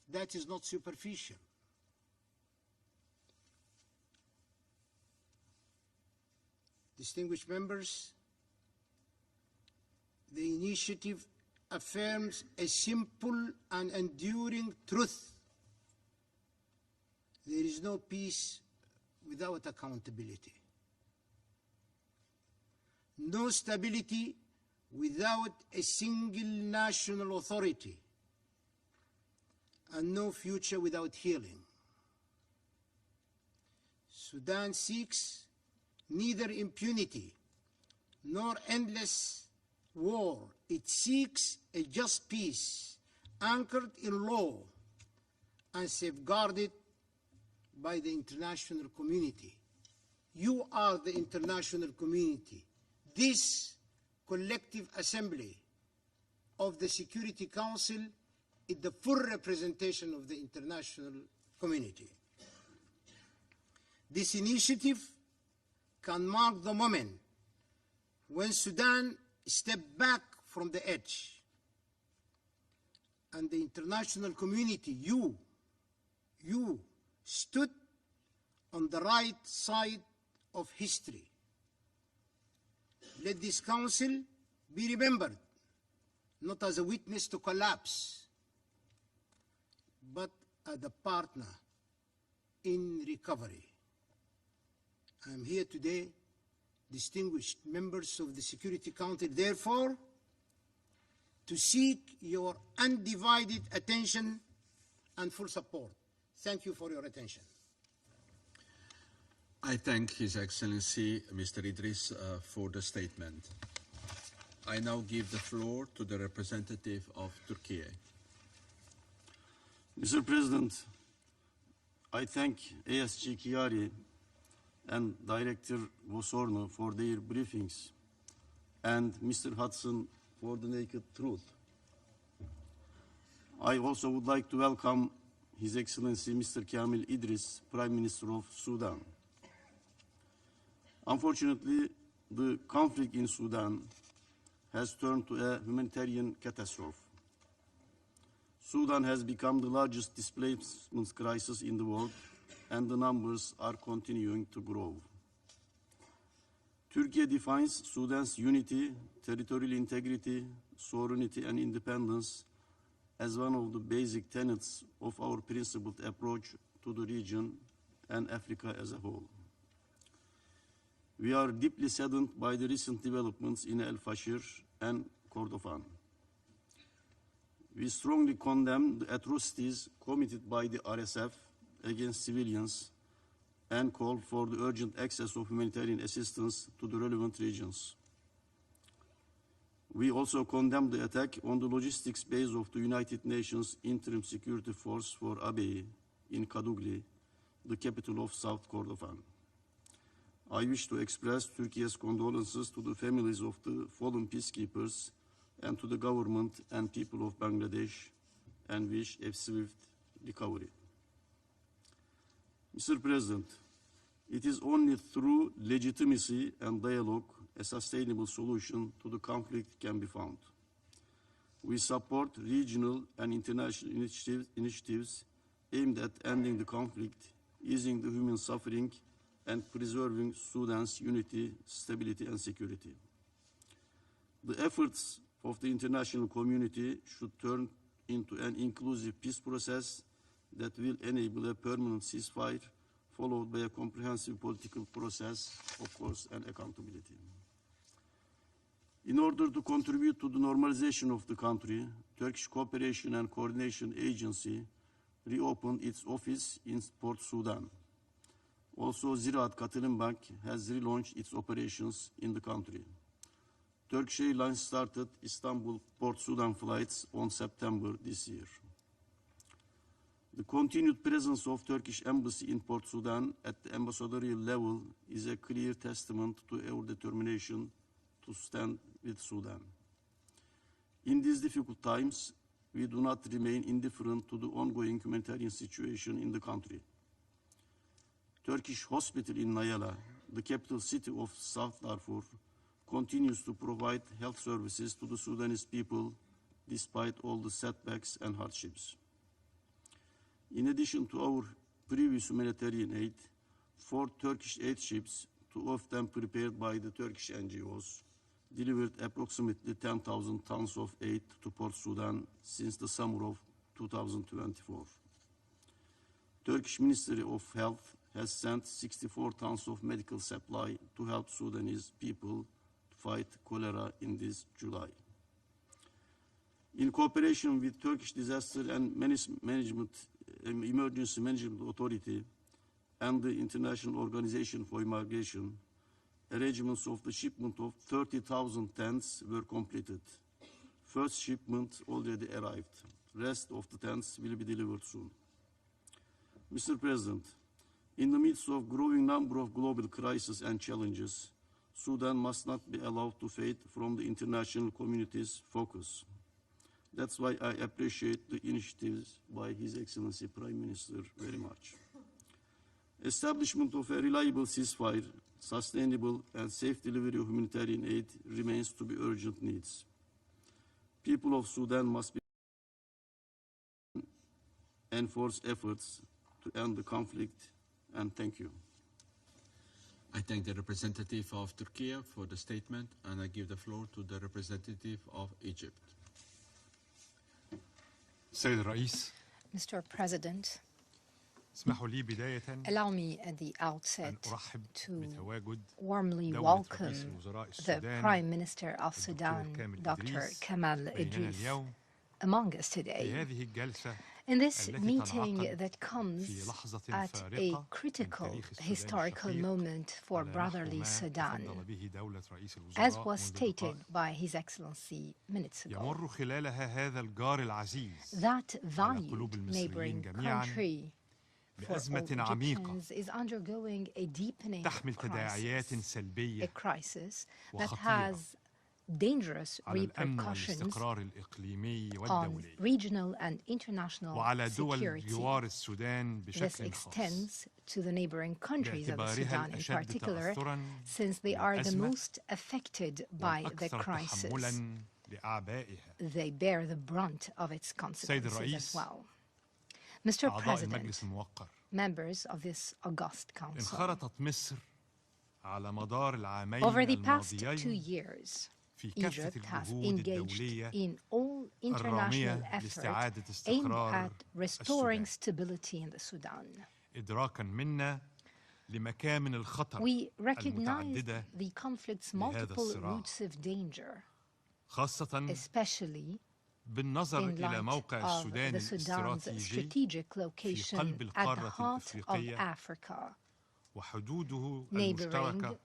that is not superficial. Distinguished members, the initiative affirms a simple and enduring truth. There is no peace without accountability. No stability without a single national authority, and no future without healing. Sudan seeks neither impunity nor endless war. It seeks a just peace anchored in law and safeguarded by the international community. You are the international community. This collective assembly of the Security Council is the full representation of the international community. This initiative can mark the moment when Sudan stepped back from the edge and the international community, you stood on the right side of history. Let this council be remembered not as a witness to collapse, but as a partner in recovery. I am here today, distinguished members of the Security Council, therefore, to seek your undivided attention and full support. Thank you for your attention. I thank His Excellency Mr. Idris for the statement. I now give the floor to the representative of Turkey. Mr. President, I thank ASG Chiari and Director Zohran for their briefings, and Mr. Hudson for the naked truth. I also would like to welcome His Excellency Mr. Kamil Idris, Prime Minister of Sudan. Unfortunately, the conflict in Sudan has turned to a humanitarian catastrophe. Sudan has become the largest displacement crisis in the world, and the numbers are continuing to grow. Turkey defines Sudan's unity, territorial integrity, sovereignty, and independence as one of the basic tenets of our principled approach to the region and Africa as a whole. We are deeply saddened by the recent developments in El Fasher and Kordofan. We strongly condemn the atrocities committed by the RSF against civilians and call for the urgent access of humanitarian assistance to the relevant regions. We also condemn the attack on the logistics base of the United Nations Interim Security Force for Abyei in Kadugli, the capital of South Kordofan. I wish to express Turkey's condolences to the families of the fallen peacekeepers and to the government and people of Bangladesh, and wish a swift recovery. Mr. President, it is only through legitimacy and dialogue a sustainable solution to the conflict can be found. We support regional and international initiatives aimed at ending the conflict, easing the human suffering, and preserving Sudan's unity, stability, and security. The efforts of the international community should turn into an inclusive peace process that will enable a permanent ceasefire, followed by a comprehensive political process, of course, and accountability. In order to contribute to the normalization of the country, Turkish Cooperation and Coordination Agency reopened its office in Port Sudan. Also, Ziraat Katılım Bank has relaunched its operations in the country. Turkish Airlines started Istanbul Port Sudan flights on September this year. The continued presence of Turkish embassy in Port Sudan at the ambassadorial level is a clear testament to our determination to stand with Sudan. In these difficult times, we do not remain indifferent to the ongoing humanitarian situation in the country. Turkish hospital in Nayala, the capital city of South Darfur, continues to provide health services to the Sudanese people despite all the setbacks and hardships. In addition to our previous humanitarian aid, 4 Turkish aid ships, 2 of them prepared by the Turkish NGOs, delivered approximately 10,000 tons of aid to Port Sudan since the summer of 2024. Turkish Ministry of Health has sent 64 tons of medical supply to help Sudanese people fight cholera in this July. In cooperation with Turkish Disaster and Emergency Management Authority and the International Organization for Migration, arrangements of the shipment of 30,000 tents were completed. First shipment already arrived. Rest of the tents will be delivered soon. Mr. President, in the midst of growing number of global crises and challenges, Sudan must not be allowed to fade from the international community's focus. That's why I appreciate the initiatives by His Excellency Prime Minister very much. Establishment of a reliable ceasefire, sustainable and safe delivery of humanitarian aid remains to be urgent needs. People of Sudan must be enforce efforts to end the conflict, and thank you. I thank the representative of Turkey for the statement, and I give the floor to the representative of Egypt. Mr. President, allow me at the outset to warmly welcome the Prime Minister of Sudan, Dr. Kamal Idris, among us today. In this meeting that comes at a critical historical moment for brotherly Sudan, as was stated by His Excellency minutes ago, that valued neighboring country for all Egyptians is undergoing a deepening crisis, a crisis that has dangerous repercussions on regional and international security. This extends to the neighboring countries of Sudan in particular, since they are the most affected by the crisis. They bear the brunt of its consequences as well. Mr. President, members of this august council, over the past 2 years, Egypt has engaged in all international efforts aimed at restoring stability in the Sudan. We recognize the conflict's multiple routes of danger, especially in light of the Sudan's strategic location at the heart of Africa, neighboring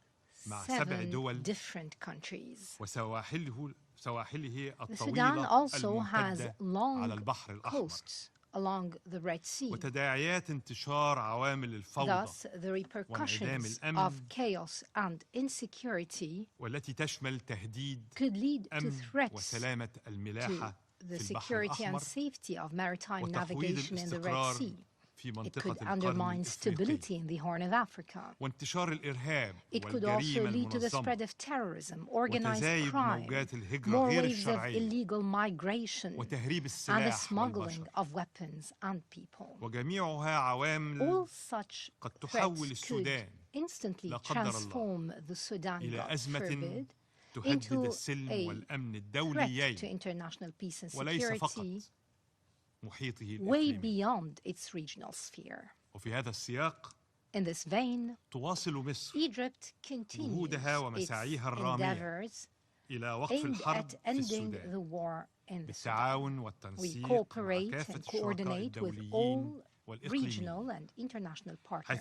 7 different countries. The Sudan also has long coasts along the Red Sea. Thus, the repercussions of chaos and insecurity could lead to threats to the security and safety of maritime navigation in the Red Sea. It could undermine stability in the Horn of Africa. It could also lead to the spread of terrorism, organized crime, more waves of illegal migration, and the smuggling of weapons and people. All such threats could instantly transform the Sudan, God forbid, into a threat to international peace and security way beyond its regional sphere. In this vein, Egypt continues its endeavors aimed at ending the war in the Sudan. We cooperate and coordinate with all regional and international partners.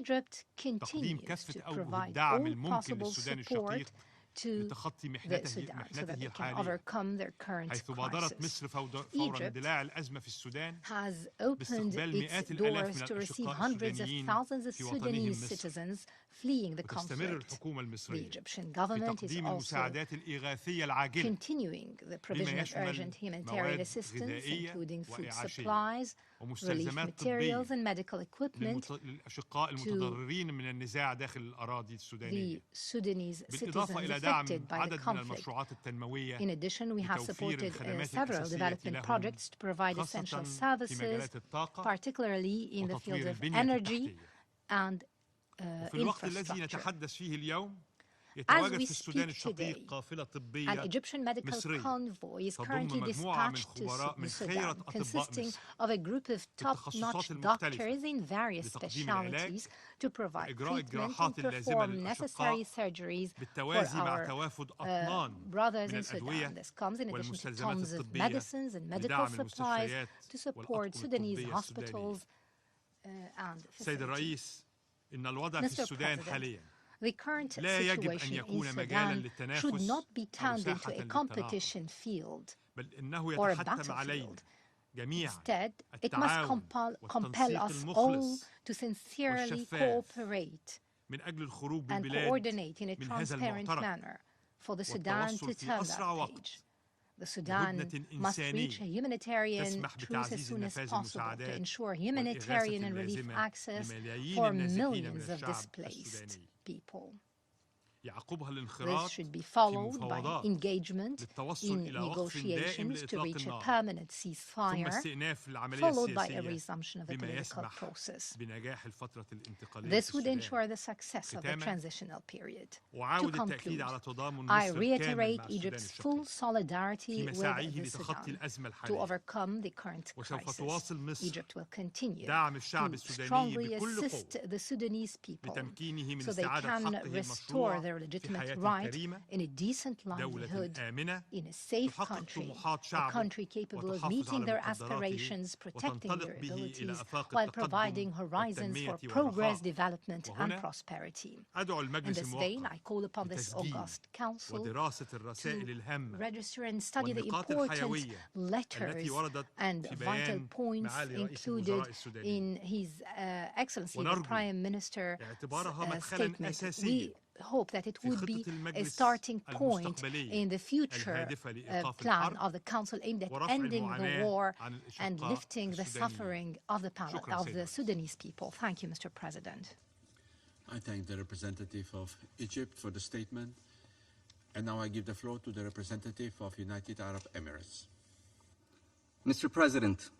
Egypt continues to provide all possible support to the Sudan so that they can overcome their current crisis. Egypt has opened its doors to receive hundreds of thousands of Sudanese citizens fleeing the conflict. The Egyptian government is also continuing the provision of urgent humanitarian assistance, including food supplies, relief materials, and medical equipment to the Sudanese citizens affected by the conflict. In addition, we have supported several development projects to provide essential services, particularly in the field of energy and infrastructure. As we speak today, an Egyptian medical convoy is currently dispatched to Sudan, consisting of a group of top-notch doctors in various specialties to provide treatment and perform necessary surgeries for our brothers in Sudan. This comes in addition to tons of medicines and medical supplies to support Sudanese hospitals and facilities. Mr. President, the current situation in Sudan should not be turned into a competition field or a battlefield. Instead, it must compel us all to sincerely cooperate and coordinate in a transparent manner for the Sudan to turn that page. The Sudan must reach a humanitarian truce as soon as possible to ensure humanitarian and relief access for millions of displaced people. This should be followed by engagement in negotiations to reach a permanent ceasefire, followed by a resumption of the political process. This would ensure the success of the transitional period. To conclude, I reiterate Egypt's full solidarity with the Sudan to overcome the current crisis. Egypt will continue to strongly assist the Sudanese people so they can restore their legitimate right in a decent livelihood, in a safe country, a country capable of meeting their aspirations, protecting their abilities, while providing horizons for progress, development, and prosperity. In this vein, I call upon this august council to register and study the important letters and vital points included in His Excellency the Prime Minister's statement. We hope that it would be a starting point in the future plan of the Council aimed at ending the war and lifting the suffering of the Sudanese people. Thank you, Mr. President. I thank the representative of Egypt for the statement. And now I give the floor to the representative of United Arab Emirates. Mr. President,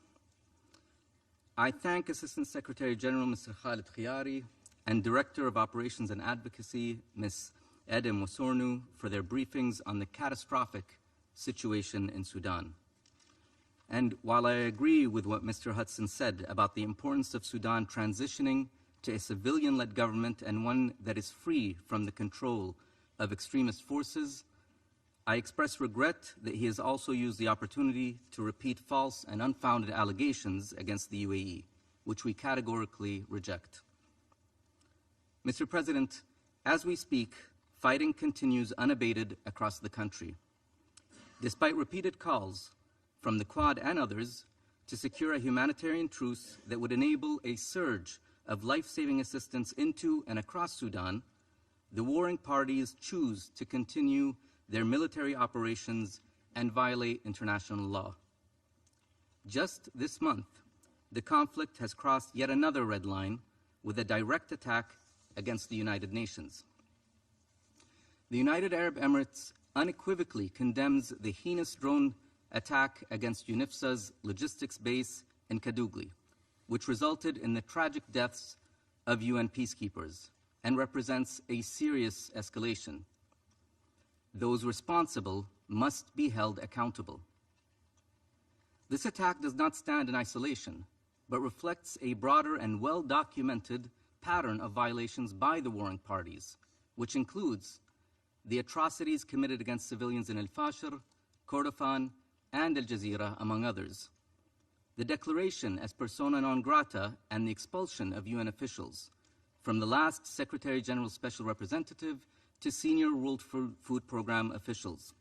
I thank Assistant Secretary General Mr. Khalid Khiari and Director of Operations and Advocacy, Ms. Edem Wasornu, for their briefings on the catastrophic situation in Sudan. And while I agree with what Mr. Hudson said about the importance of Sudan transitioning to a civilian-led government and one that is free from the control of extremist forces, I express regret that he has also used the opportunity to repeat false and unfounded allegations against the UAE, which we categorically reject. Mr. President, as we speak, fighting continues unabated across the country. Despite repeated calls from the Quad and others to secure a humanitarian truce that would enable a surge of life-saving assistance into and across Sudan, the warring parties choose to continue their military operations and violate international law. Just this month, the conflict has crossed yet another red line with a direct attack against the United Nations. The United Arab Emirates unequivocally condemns the heinous drone attack against UNIFSA's logistics base in Kadugli, which resulted in the tragic deaths of UN peacekeepers and represents a serious escalation. Those responsible must be held accountable. This attack does not stand in isolation, but reflects a broader and well-documented pattern of violations by the warring parties, which includes the atrocities committed against civilians in Al-Fashir, Kordofan, and Al Jazeera, among others. The declaration as persona non grata and the expulsion of UN officials, from the last Secretary General Special Representative to senior World Food Program officials.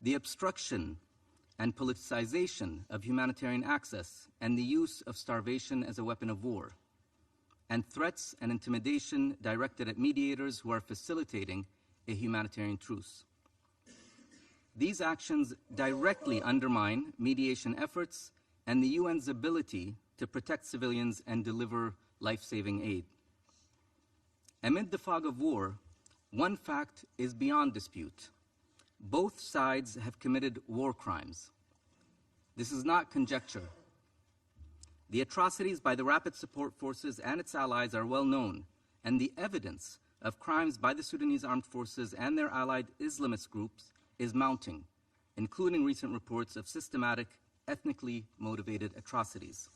The obstruction and politicization of humanitarian access and the use of starvation as a weapon of war, and threats and intimidation directed at mediators who are facilitating a humanitarian truce. These actions directly undermine mediation efforts and the UN's ability to protect civilians and deliver life-saving aid. Amid the fog of war, one fact is beyond dispute. Both sides have committed war crimes. This is not conjecture. The atrocities by the Rapid Support Forces and its allies are well known, and the evidence of crimes by the Sudanese armed forces and their allied Islamist groups is mounting, including recent reports of systematic, ethnically motivated atrocities.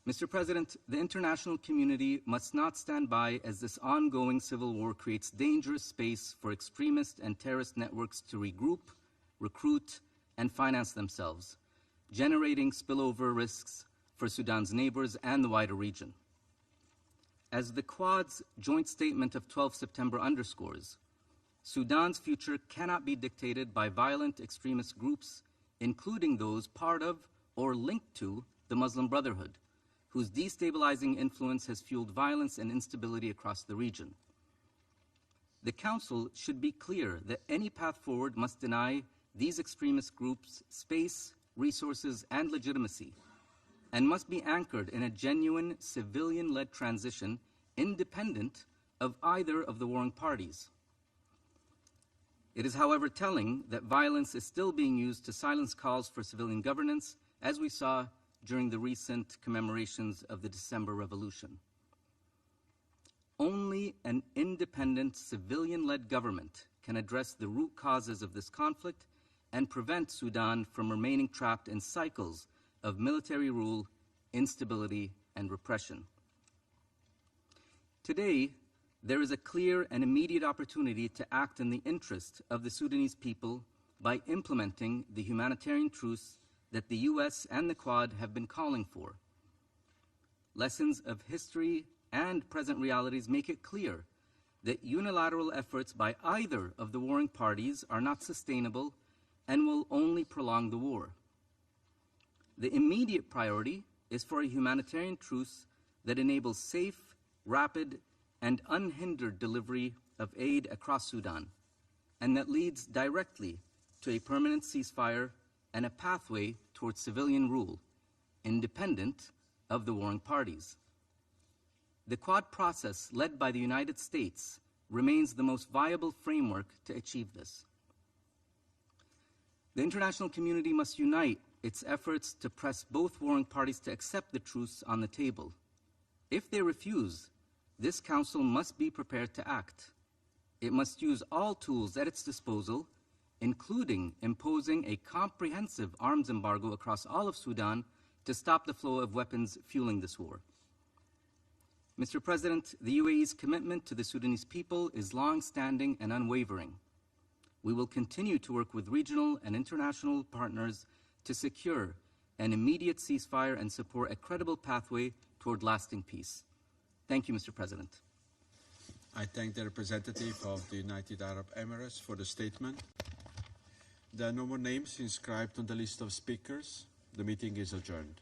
Mr. President, the international community must not stand by as this ongoing civil war creates dangerous space for extremist and terrorist networks to regroup, recruit, and finance themselves, generating spillover risks for Sudan's neighbors and the wider region. As the Quad's joint statement of 12 September underscores, Sudan's future cannot be dictated by violent extremist groups, including those part of or linked to the Muslim Brotherhood, whose destabilizing influence has fueled violence and instability across the region. The Council should be clear that any path forward must deny these extremist groups space, resources, and legitimacy, and must be anchored in a genuine civilian-led transition independent of either of the warring parties. It is, however, telling that violence is still being used to silence calls for civilian governance, as we saw during the recent commemorations of the December Revolution. Only an independent civilian-led government can address the root causes of this conflict and prevent Sudan from remaining trapped in cycles of military rule, instability, and repression. Today, there is a clear and immediate opportunity to act in the interest of the Sudanese people by implementing the humanitarian truce that the US and the Quad have been calling for. Lessons of history and present realities make it clear that unilateral efforts by either of the warring parties are not sustainable and will only prolong the war. The immediate priority is for a humanitarian truce that enables safe, rapid, and unhindered delivery of aid across Sudan, and that leads directly to a permanent ceasefire and a pathway towards civilian rule, independent of the warring parties. The Quad process, led by the United States, remains the most viable framework to achieve this. The international community must unite its efforts to press both warring parties to accept the truce on the table. If they refuse, this Council must be prepared to act. It must use all tools at its disposal, including imposing a comprehensive arms embargo across all of Sudan to stop the flow of weapons fueling this war. Mr. President, the UAE's commitment to the Sudanese people is long-standing and unwavering. We will continue to work with regional and international partners to secure an immediate ceasefire and support a credible pathway toward lasting peace. Thank you, Mr. President. I thank the representative of the United Arab Emirates for the statement. There are no more names inscribed on the list of speakers. The meeting is adjourned.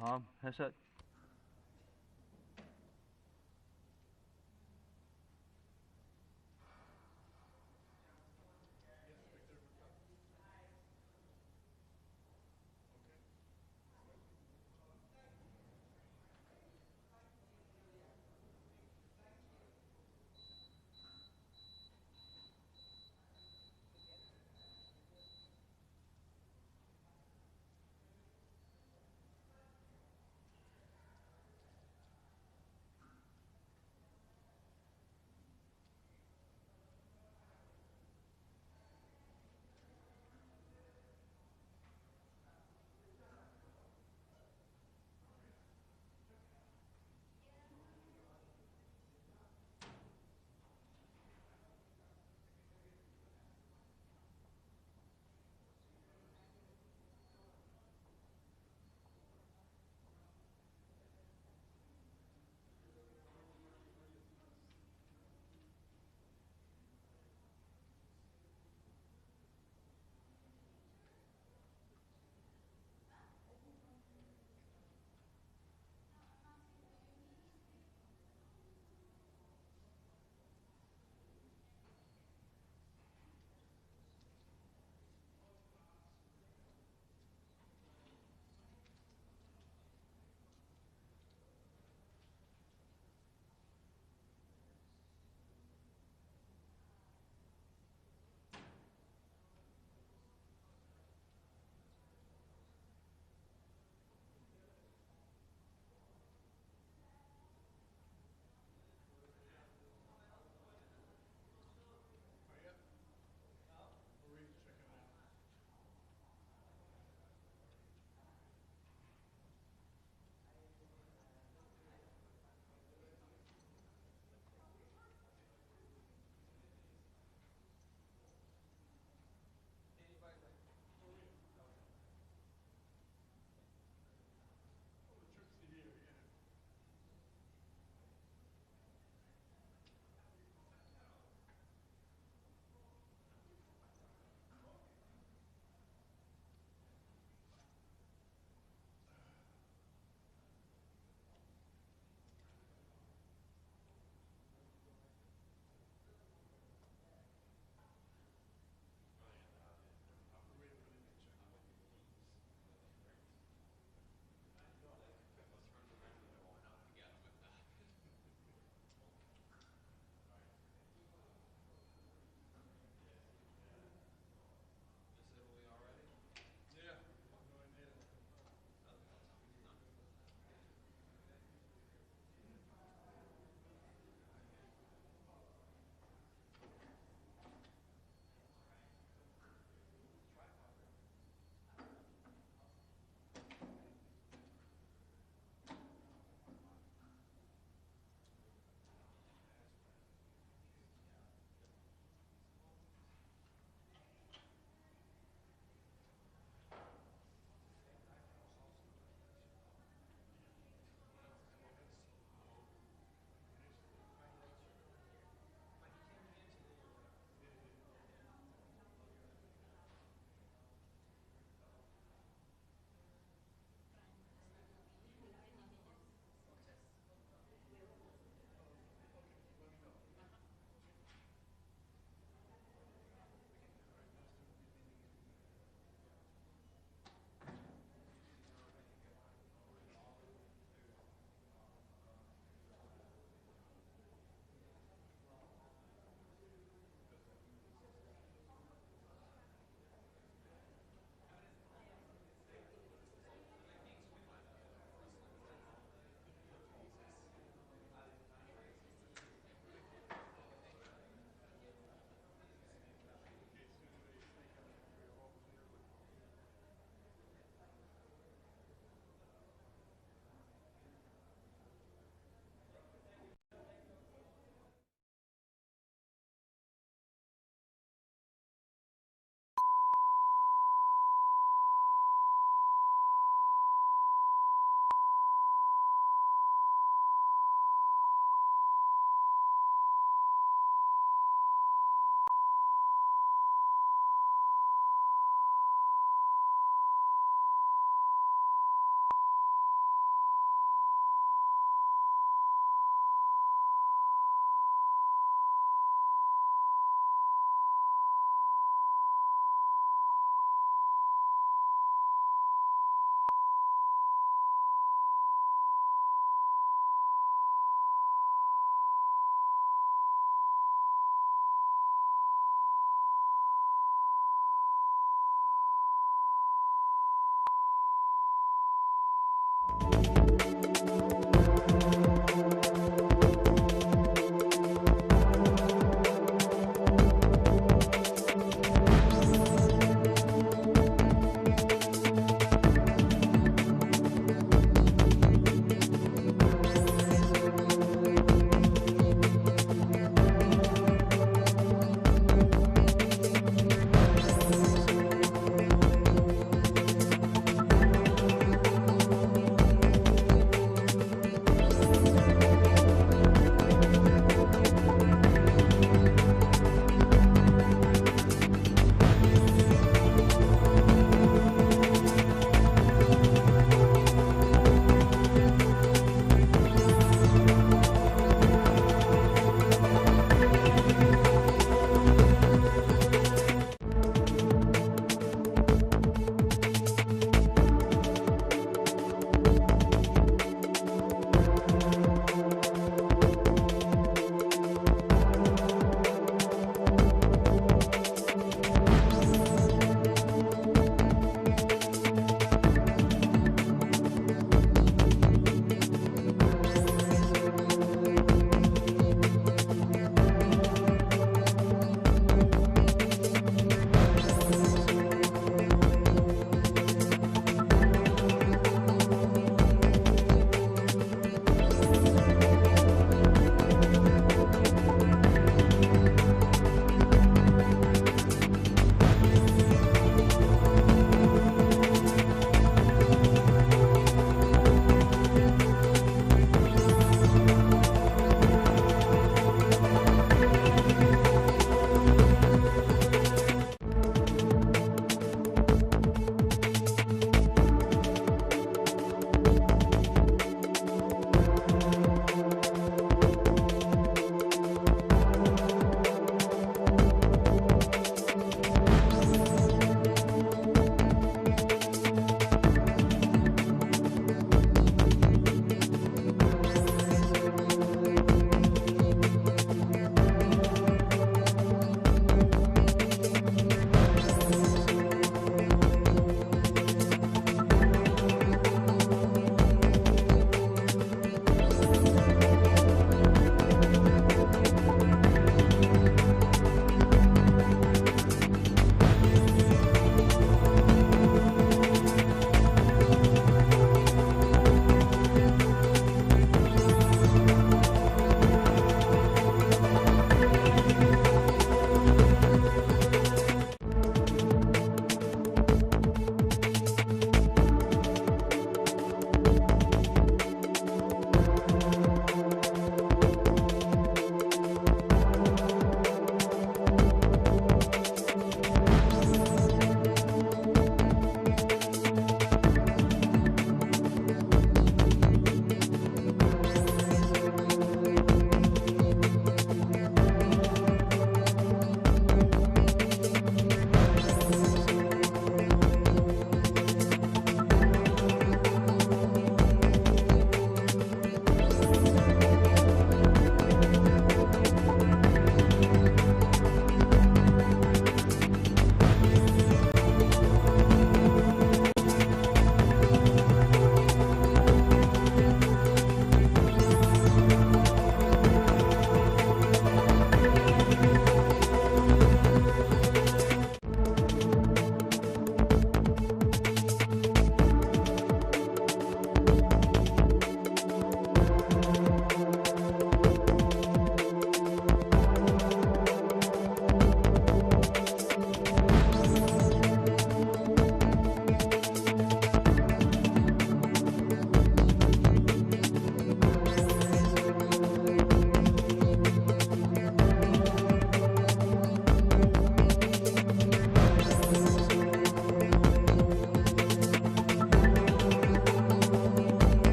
تمام هشت